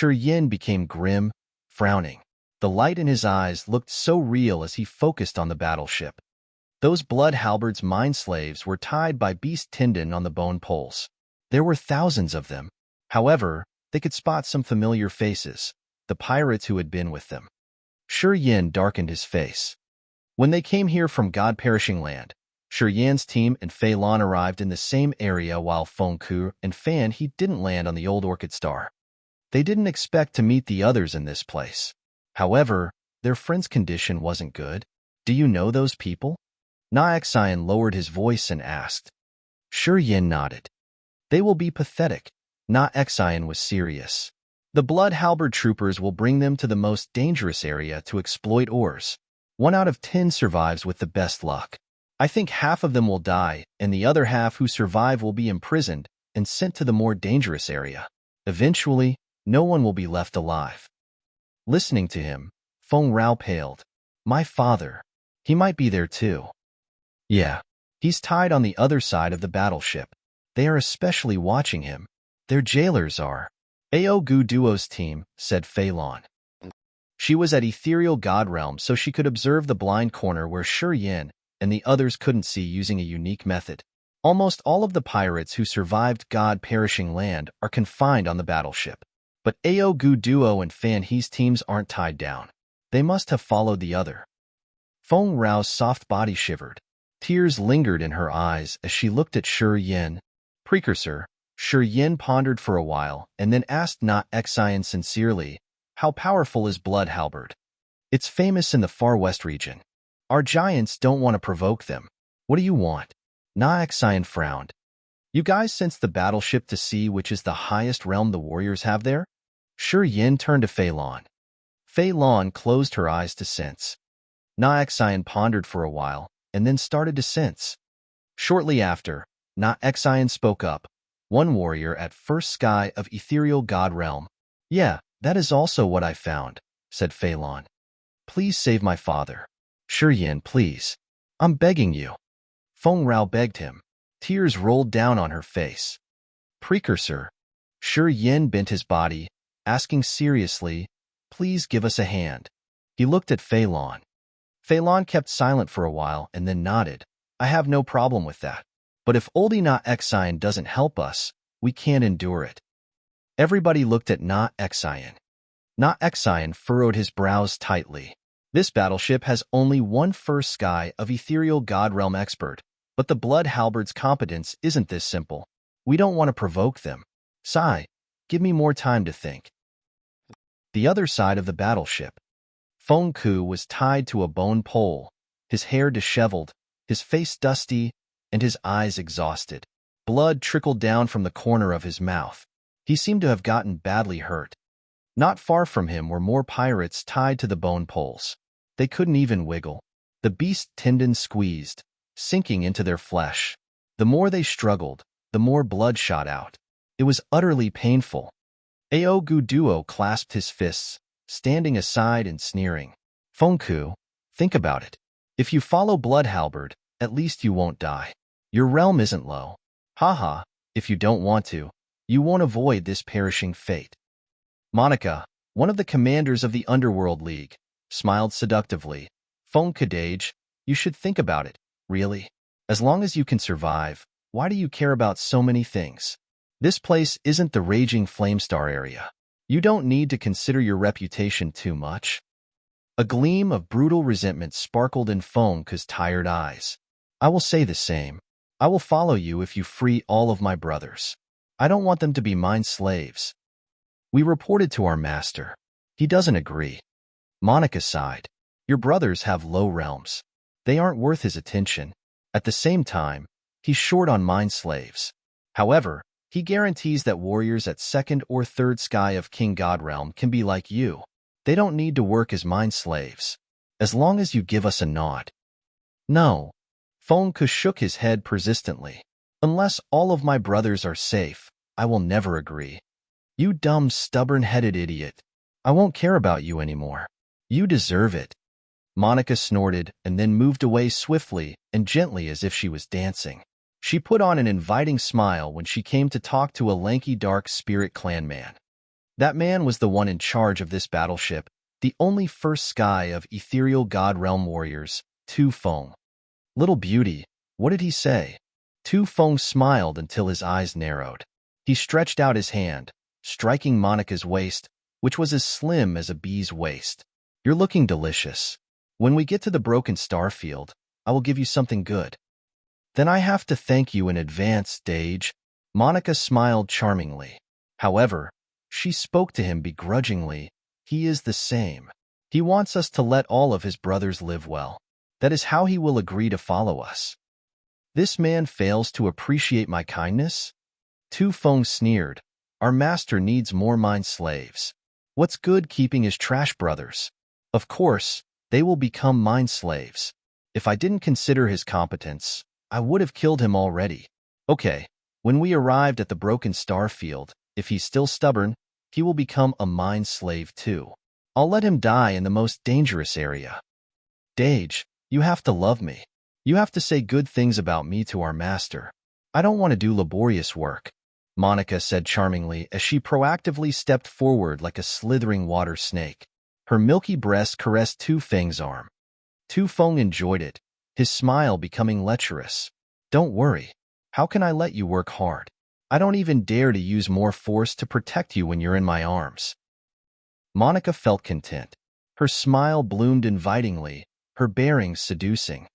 Yin became grim, frowning. The light in his eyes looked so real as he focused on the battleship. Those Blood Halberd's mine slaves were tied by beast tendon on the bone poles. There were thousands of them. However, they could spot some familiar faces, the pirates who had been with them. Yin darkened his face. When they came here from God-perishing land, Yin's team and Fei Lan arrived in the same area while Feng Ku and Fan He didn't land on the old Orchid Star. They didn't expect to meet the others in this place. However, their friend's condition wasn't good. Do you know those people? Xian lowered his voice and asked. Yin nodded. They will be pathetic. Xian was serious. The Blood Halberd troopers will bring them to the most dangerous area to exploit ores. 1 out of 10 survives with the best luck. I think half of them will die, and the other half who survive will be imprisoned and sent to the more dangerous area. Eventually, no one will be left alive. Listening to him, Feng Rao paled. My father. He might be there too. Yeah. He's tied on the other side of the battleship. They are especially watching him. Their jailers are. Ao Gu Duo's team, said Fei Lan. She was at Ethereal God Realm so she could observe the blind corner where Shi Yin and the others couldn't see using a unique method. Almost all of the pirates who survived God-perishing land are confined on the battleship. But Ao Gu Duo and Fan He's teams aren't tied down. They must have followed the other. Feng Rao's soft body shivered. Tears lingered in her eyes as she looked at Shi Yin. Precursor, Shi Yin pondered for a while and then asked Na Xian sincerely, how powerful is Blood Halberd? It's famous in the far west region. Our giants don't want to provoke them. What do you want? Na Xian frowned. You guys sense the battleship to see which is the highest realm the warriors have there? Shi Yin turned to Fei Lan. Fei Lan closed her eyes to sense. Na Xian pondered for a while and then started to sense. Shortly after, Na Xian spoke up. One warrior at first sky of Ethereal God Realm. Yeah, that is also what I found, said Fei Lan. Please save my father. Shi Yin, please. I'm begging you. Feng Rao begged him. Tears rolled down on her face. Precursor. Shi Yin bent his body, asking seriously, please give us a hand. He looked at Fei Lan. Fei Lan kept silent for a while and then nodded. I have no problem with that. But if oldie Na Xian doesn't help us, we can't endure it. Everybody looked at Na Xian. Na Xian furrowed his brows tightly. This battleship has only one first sky of Ethereal God Realm expert, but the Blood Halberd's competence isn't this simple. We don't want to provoke them. Sai, give me more time to think. The other side of the battleship. Feng Ku was tied to a bone pole, his hair disheveled, his face dusty, and his eyes exhausted. Blood trickled down from the corner of his mouth. He seemed to have gotten badly hurt. Not far from him were more pirates tied to the bone poles. They couldn't even wiggle. The beast's tendons squeezed, sinking into their flesh. The more they struggled, the more blood shot out. It was utterly painful. Ao Gu Duo clasped his fists, standing aside and sneering. Feng Ku, think about it. If you follow Blood Halberd, at least you won't die. Your realm isn't low. Haha, if you don't want to, you won't avoid this perishing fate. Monica, one of the commanders of the Underworld League, smiled seductively. Feng Kadage, you should think about it, really. As long as you can survive, why do you care about so many things? This place isn't the raging Flamestar area. You don't need to consider your reputation too much. A gleam of brutal resentment sparkled in Feng Ku's tired eyes. I will say the same. I will follow you if you free all of my brothers. I don't want them to be mine slaves. We reported to our master. He doesn't agree. Monica sighed. Your brothers have low realms. They aren't worth his attention. At the same time, he's short on mine slaves. However, he guarantees that warriors at second or third sky of King God Realm can be like you. They don't need to work as mine slaves. As long as you give us a nod. No. Feng Ku shook his head persistently. Unless all of my brothers are safe, I will never agree. You dumb, stubborn-headed idiot. I won't care about you anymore. You deserve it. Monica snorted and then moved away swiftly and gently as if she was dancing. She put on an inviting smile when she came to talk to a lanky dark spirit clan man. That man was the one in charge of this battleship, the only first sky of Ethereal God Realm warriors, Tu Feng. Little beauty, what did he say? Tu Feng smiled until his eyes narrowed. He stretched out his hand, striking Monica's waist, which was as slim as a bee's waist. You're looking delicious. When we get to the broken star field, I will give you something good. Then I have to thank you in advance, Dage. Monica smiled charmingly. However, she spoke to him begrudgingly. He is the same. He wants us to let all of his brothers live well. That is how he will agree to follow us. This man fails to appreciate my kindness? Tu Feng sneered. Our master needs more mind slaves. What's good keeping his trash brothers? Of course, they will become mind slaves. If I didn't consider his competence, I would have killed him already. Okay, when we arrived at the broken star field, if he's still stubborn, he will become a mind slave too. I'll let him die in the most dangerous area. Dage, you have to love me. You have to say good things about me to our master. I don't want to do laborious work, Monica said charmingly as she proactively stepped forward like a slithering water snake. Her milky breast caressed Tu Feng's arm. Tu Feng enjoyed it, his smile becoming lecherous. Don't worry. How can I let you work hard? I don't even dare to use more force to protect you when you're in my arms. Monica felt content. Her smile bloomed invitingly, her bearing seducing.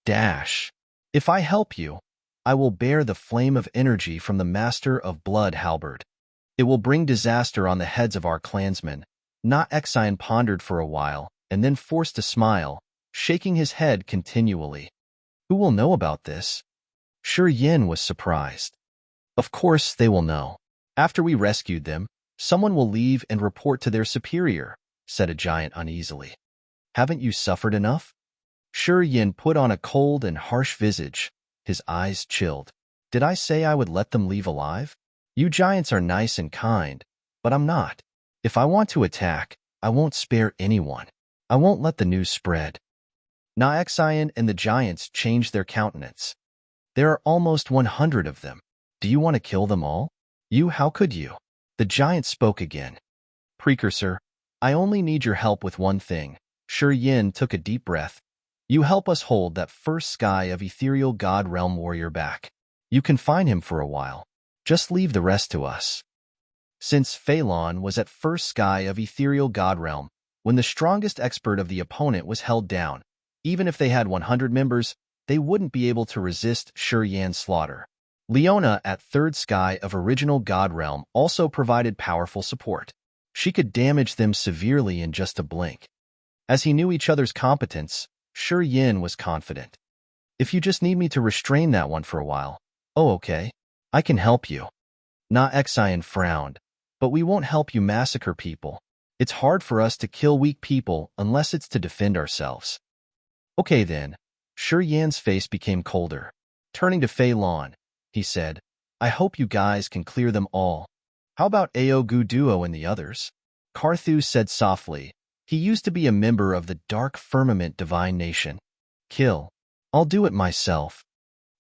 Dash. If I help you, I will bear the flame of energy from the Master of Blood Halberd. It will bring disaster on the heads of our clansmen. Not Xian pondered for a while, and then forced a smile, shaking his head continually. Who will know about this? Shi Yin was surprised. Of course they will know. After we rescued them, someone will leave and report to their superior, said a giant uneasily. Haven't you suffered enough? Shi Yin put on a cold and harsh visage, his eyes chilled. Did I say I would let them leave alive? You giants are nice and kind, but I'm not. If I want to attack, I won't spare anyone. I won't let the news spread. Na Xian and the giants changed their countenance. There are almost 100 of them. Do you want to kill them all? How could you? The giant spoke again. Precursor, I only need your help with one thing. Shi Yin took a deep breath. You help us hold that first sky of ethereal god realm warrior back. You can find him for a while. Just leave the rest to us. Since Phelan was at first sky of ethereal god realm, when the strongest expert of the opponent was held down, even if they had 100 members, they wouldn't be able to resist Shi Yan's slaughter. Leona at third sky of original god realm also provided powerful support. She could damage them severely in just a blink. As he knew each other's competence, Shi Yin was confident. If you just need me to restrain that one for a while, oh okay, I can help you. Na Xian frowned, but we won't help you massacre people. It's hard for us to kill weak people unless it's to defend ourselves. Okay then. Shi Yan's face became colder. Turning to Phelan, he said, I hope you guys can clear them all. How about Aogu Duo and the others? Carthu said softly. He used to be a member of the Dark Firmament Divine Nation. Kill. I'll do it myself.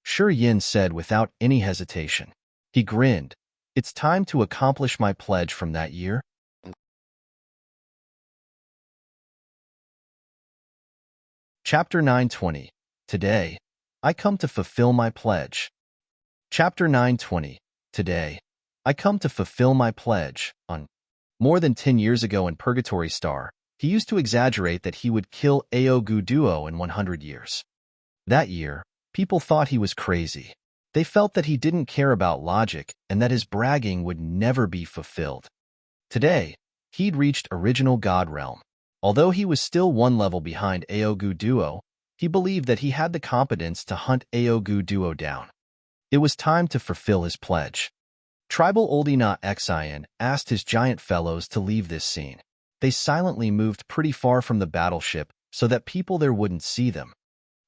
Shi Yin said without any hesitation. He grinned. It's time to accomplish my pledge from that year. Chapter 920. Today, I come to fulfill my pledge. Chapter 920. Today, I come to fulfill my pledge. More than 10 years ago in Purgatory Star, he used to exaggerate that he would kill Aogu Duo in 100 years. That year, people thought he was crazy. They felt that he didn't care about logic and that his bragging would never be fulfilled. Today, he'd reached original God realm. Although he was still one level behind Aogu Duo, he believed that he had the competence to hunt Aogu Duo down. It was time to fulfill his pledge. Tribal oldie Na Xian asked his giant fellows to leave this scene. They silently moved pretty far from the battleship so that people there wouldn't see them.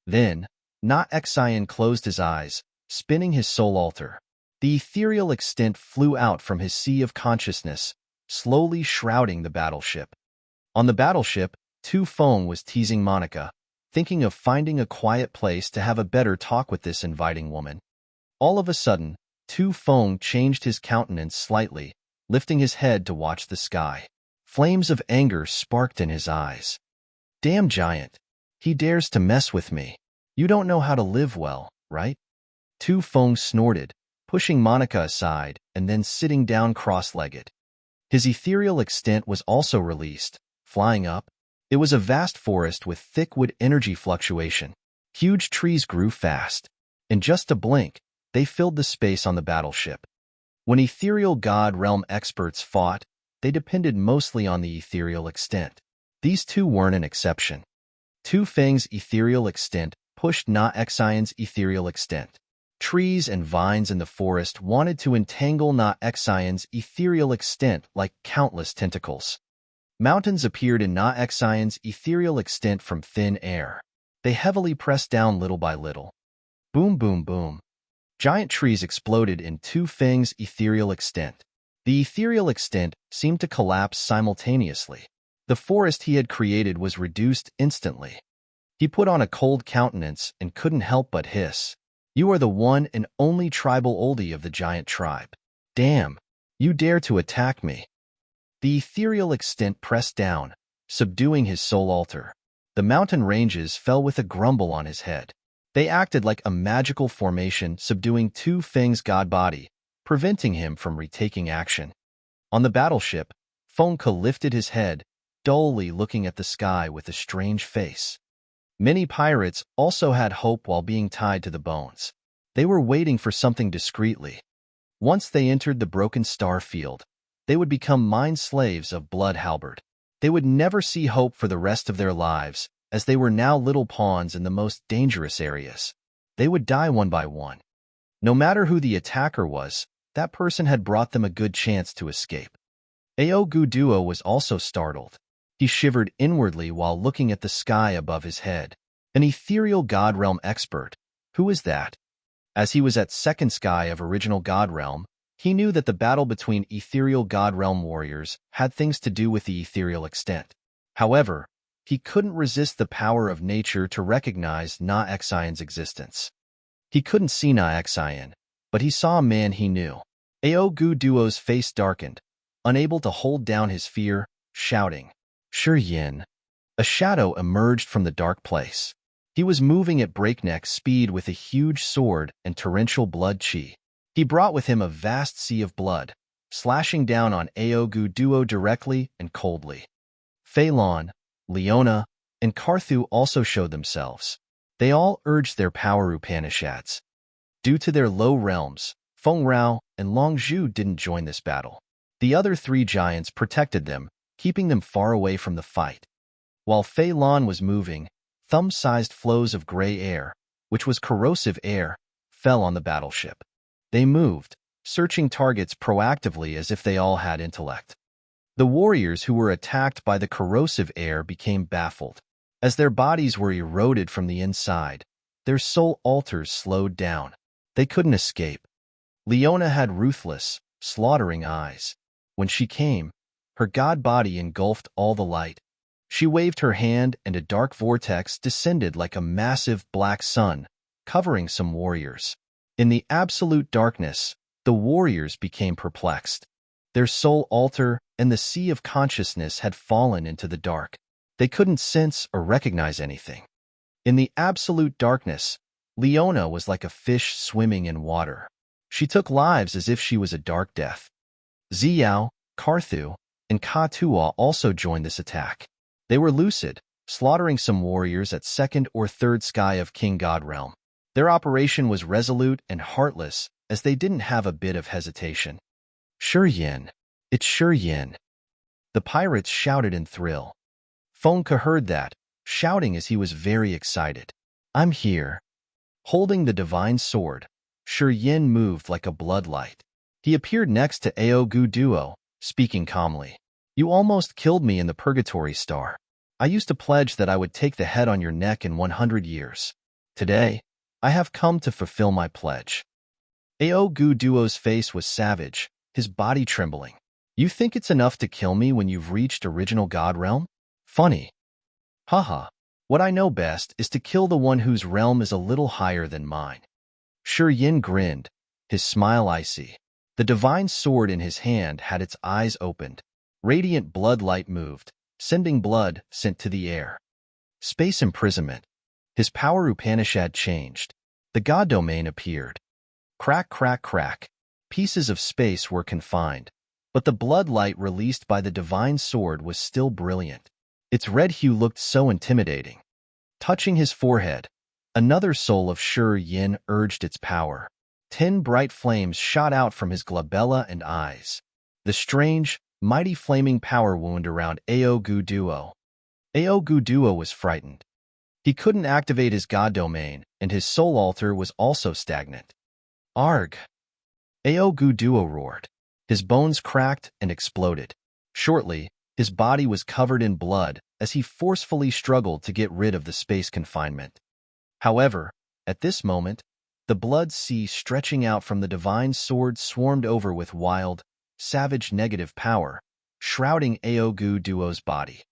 Then, Na Xian closed his eyes, spinning his soul altar. The ethereal extent flew out from his sea of consciousness, slowly shrouding the battleship. On the battleship, Tu Feng was teasing Monica, thinking of finding a quiet place to have a better talk with this inviting woman. All of a sudden, Tu Feng changed his countenance slightly, lifting his head to watch the sky. Flames of anger sparked in his eyes. Damn giant. He dares to mess with me. You don't know how to live well, right? Tu Feng snorted, pushing Monica aside and then sitting down cross-legged. His ethereal extent was also released, flying up. It was a vast forest with thick wood energy fluctuation. Huge trees grew fast. In just a blink, they filled the space on the battleship. When ethereal god realm experts fought, they depended mostly on the ethereal extent. These two weren't an exception. Tu Feng's ethereal extent pushed Na Xian's ethereal extent. Trees and vines in the forest wanted to entangle Na Xian's ethereal extent like countless tentacles. Mountains appeared in Na Xian's ethereal extent from thin air. They heavily pressed down little by little. Boom, boom, boom. Giant trees exploded in Tu Feng's ethereal extent. The ethereal extent seemed to collapse simultaneously. The forest he had created was reduced instantly. He put on a cold countenance and couldn't help but hiss. You are the one and only tribal oldie of the giant tribe. Damn, you dare to attack me. The ethereal extent pressed down, subduing his soul altar. The mountain ranges fell with a grumble on his head. They acted like a magical formation subduing Tu Feng's god body, preventing him from retaking action. On the battleship, Feng Ke lifted his head, dully looking at the sky with a strange face. Many pirates also had hope while being tied to the bones. They were waiting for something discreetly. Once they entered the broken star field, they would become mind slaves of Blood Halberd. They would never see hope for the rest of their lives, as they were now little pawns in the most dangerous areas. They would die one by one. No matter who the attacker was, that person had brought them a good chance to escape. Aogu Duo was also startled. He shivered inwardly while looking at the sky above his head. An ethereal God Realm expert. Who is that? As he was at second sky of original God Realm, he knew that the battle between ethereal God Realm warriors had things to do with the ethereal extent. However, he couldn't resist the power of nature to recognize Na Xian's existence. He couldn't see Na Xian, but he saw a man he knew. Aogu Duo's face darkened, unable to hold down his fear, shouting, "Shi Yin." A shadow emerged from the dark place. He was moving at breakneck speed with a huge sword and torrential blood chi. He brought with him a vast sea of blood, slashing down on Aogu Duo directly and coldly. Fei Lan, Leona, and Carthu also showed themselves. They all urged their power Upanishads. Due to their low realms, Feng Rao and Long Zhu didn't join this battle. The other three giants protected them, keeping them far away from the fight. While Fei Lan was moving, thumb-sized flows of gray air, which was corrosive air, fell on the battleship. They moved, searching targets proactively as if they all had intellect. The warriors who were attacked by the corrosive air became baffled. As their bodies were eroded from the inside, their soul altars slowed down. They couldn't escape. Leona had ruthless, slaughtering eyes. When she came, her god body engulfed all the light. She waved her hand and a dark vortex descended like a massive black sun, covering some warriors. In the absolute darkness, the warriors became perplexed. Their soul altar and the sea of consciousness had fallen into the dark. They couldn't sense or recognize anything. In the absolute darkness, Leona was like a fish swimming in water. She took lives as if she was a dark death. Ziyao, Carthu, and Ka-Tua also joined this attack. They were lucid, slaughtering some warriors at second or third sky of King God Realm. Their operation was resolute and heartless, as they didn't have a bit of hesitation. Shi Yin. It's Shi Yin. The pirates shouted in thrill. Feng Ke heard that, shouting as he was very excited. I'm here. Holding the divine sword, Shi Yin moved like a bloodlight. He appeared next to Aogu Duo, speaking calmly. You almost killed me in the Purgatory Star. I used to pledge that I would take the head on your neck in 100 years. Today, I have come to fulfill my pledge. Aogu Duo's face was savage, his body trembling. You think it's enough to kill me when you've reached original God Realm? Funny. Haha. What I know best is to kill the one whose realm is a little higher than mine. Shi Yin grinned, his smile icy. The divine sword in his hand had its eyes opened. Radiant blood light moved, sending blood sent to the air. Space imprisonment. His power Upanishad changed. The God domain appeared. Crack, crack, crack. Pieces of space were confined, but the blood light released by the divine sword was still brilliant. Its red hue looked so intimidating. Touching his forehead, another soul of Shi Yin urged its power. 10 bright flames shot out from his glabella and eyes. The strange, mighty flaming power wound around Aogu Duo. Aogu Duo was frightened. He couldn't activate his god domain, and his soul altar was also stagnant. Arg! Aogu Duo roared. His bones cracked and exploded. Shortly, his body was covered in blood as he forcefully struggled to get rid of the space confinement. However, at this moment, the blood sea stretching out from the divine sword swarmed over with wild, savage negative power, shrouding Aogu Duo's body.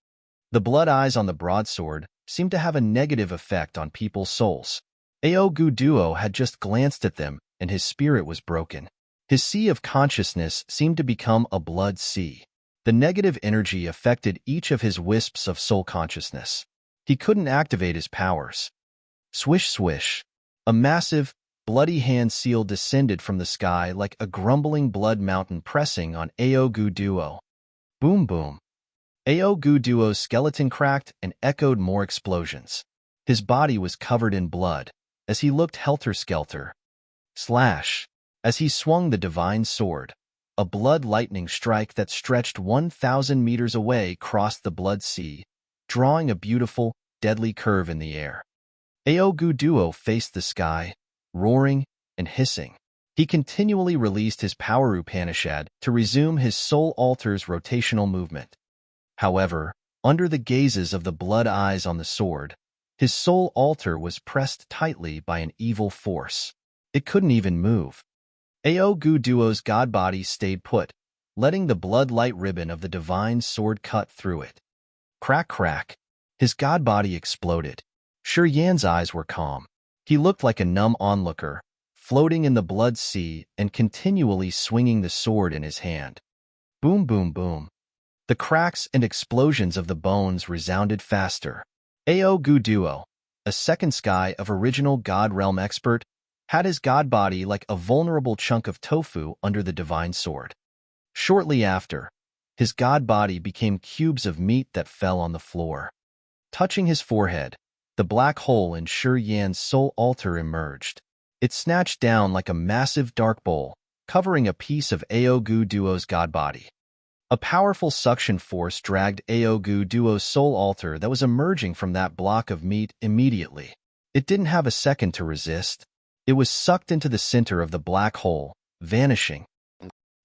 The blood eyes on the broadsword seemed to have a negative effect on people's souls. Aogu Duo had just glanced at them, and his spirit was broken. His sea of consciousness seemed to become a blood sea. The negative energy affected each of his wisps of soul consciousness. He couldn't activate his powers. Swish, swish. A massive, bloody hand seal descended from the sky like a grumbling blood mountain pressing on Aogu Duo. Boom, boom. Aogu Duo's skeleton cracked and echoed more explosions. His body was covered in blood as he looked helter-skelter. Slash. As he swung the divine sword, a blood lightning strike that stretched 1,000 meters away crossed the blood sea, drawing a beautiful, deadly curve in the air. Aogu Duo faced the sky, roaring and hissing. He continually released his power Upanishad to resume his soul altar's rotational movement. However, under the gazes of the blood eyes on the sword, his soul altar was pressed tightly by an evil force. It couldn't even move. Aogu Duo's god body stayed put, letting the blood light ribbon of the divine sword cut through it. Crack, crack. His god body exploded. Yan's eyes were calm. He looked like a numb onlooker, floating in the blood sea and continually swinging the sword in his hand. Boom, boom, boom. The cracks and explosions of the bones resounded faster. Aogu Duo, a second sky of original God Realm expert, had his god body like a vulnerable chunk of tofu under the divine sword. Shortly after, his god body became cubes of meat that fell on the floor. Touching his forehead, the black hole in Yan's soul altar emerged. It snatched down like a massive dark bowl, covering a piece of Aogu Duo's god body. A powerful suction force dragged Aogu Duo's soul altar that was emerging from that block of meat immediately. It didn't have a second to resist. It was sucked into the center of the black hole, vanishing.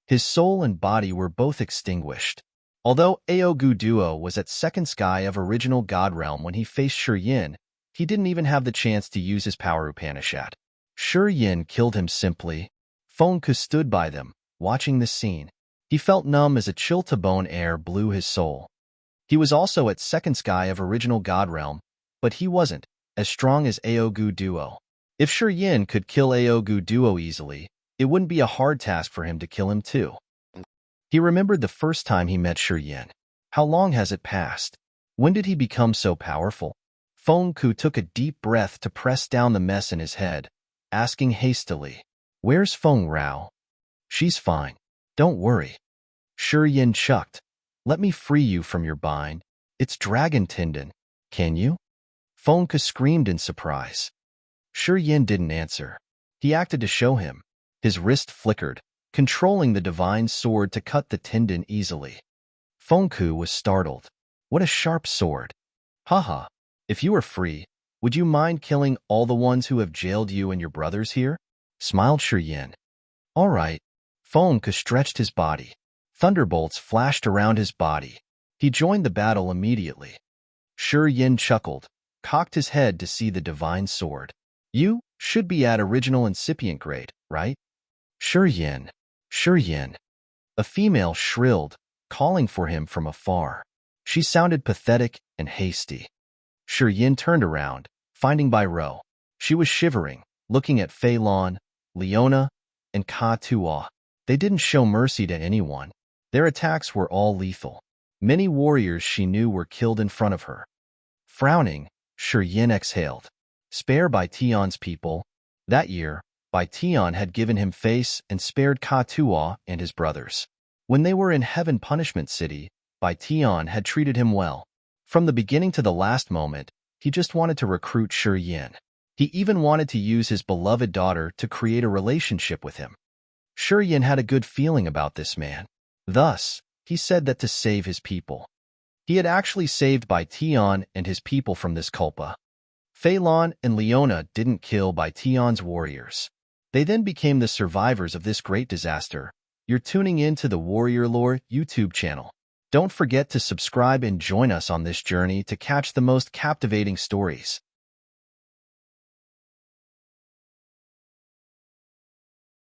His soul and body were both extinguished. Although Aogu Duo was at second sky of original God Realm when he faced Yan, he didn't even have the chance to use his power Upanishad. Yan killed him simply. Fengku stood by them, watching the scene. He felt numb as a chill-to-bone air blew his soul. He was also at second sky of original God Realm, but he wasn't as strong as Aogu Duo. If Yan could kill Aogu Duo easily, it wouldn't be a hard task for him to kill him too. He remembered the first time he met Yan. How long has it passed? When did he become so powerful? Fengku took a deep breath to press down the mess in his head, asking hastily, "Where's Feng Rao?" "She's fine. Don't worry." Yan chucked. "Let me free you from your bind. It's dragon tendon. Can you?" Fengku screamed in surprise. Yan didn't answer. He acted to show him. His wrist flickered, controlling the divine sword to cut the tendon easily. Fengku was startled. "What a sharp sword." "Haha. If you were free, would you mind killing all the ones who have jailed you and your brothers here?" smiled Yan. "All right." Fengku stretched his body. Thunderbolts flashed around his body. He joined the battle immediately. Yan chuckled, cocked his head to see the divine sword. "You should be at original incipient grade, right?" Yan. A female shrilled, calling for him from afar. She sounded pathetic and hasty. Yan turned around, finding Bai Ro. She was shivering, looking at Fei Lan, Leona, and Ka Tua. They didn't show mercy to anyone. Their attacks were all lethal. Many warriors she knew were killed in front of her. Frowning, Yan exhaled. Spare by Tian's people. That year, Bai Tian had given him face and spared Ka Tua and his brothers. When they were in Heaven Punishment City, Bai Tian had treated him well. From the beginning to the last moment, he just wanted to recruit Yan. He even wanted to use his beloved daughter to create a relationship with him. Yan had a good feeling about this man. Thus, he said that to save his people. He had actually saved Bai Tian and his people from this culpa. Fei Lan and Leona didn't kill Bai Tian's warriors. They then became the survivors of this great disaster. You're tuning in to the Warrior Lore YouTube channel. Don't forget to subscribe and join us on this journey to catch the most captivating stories.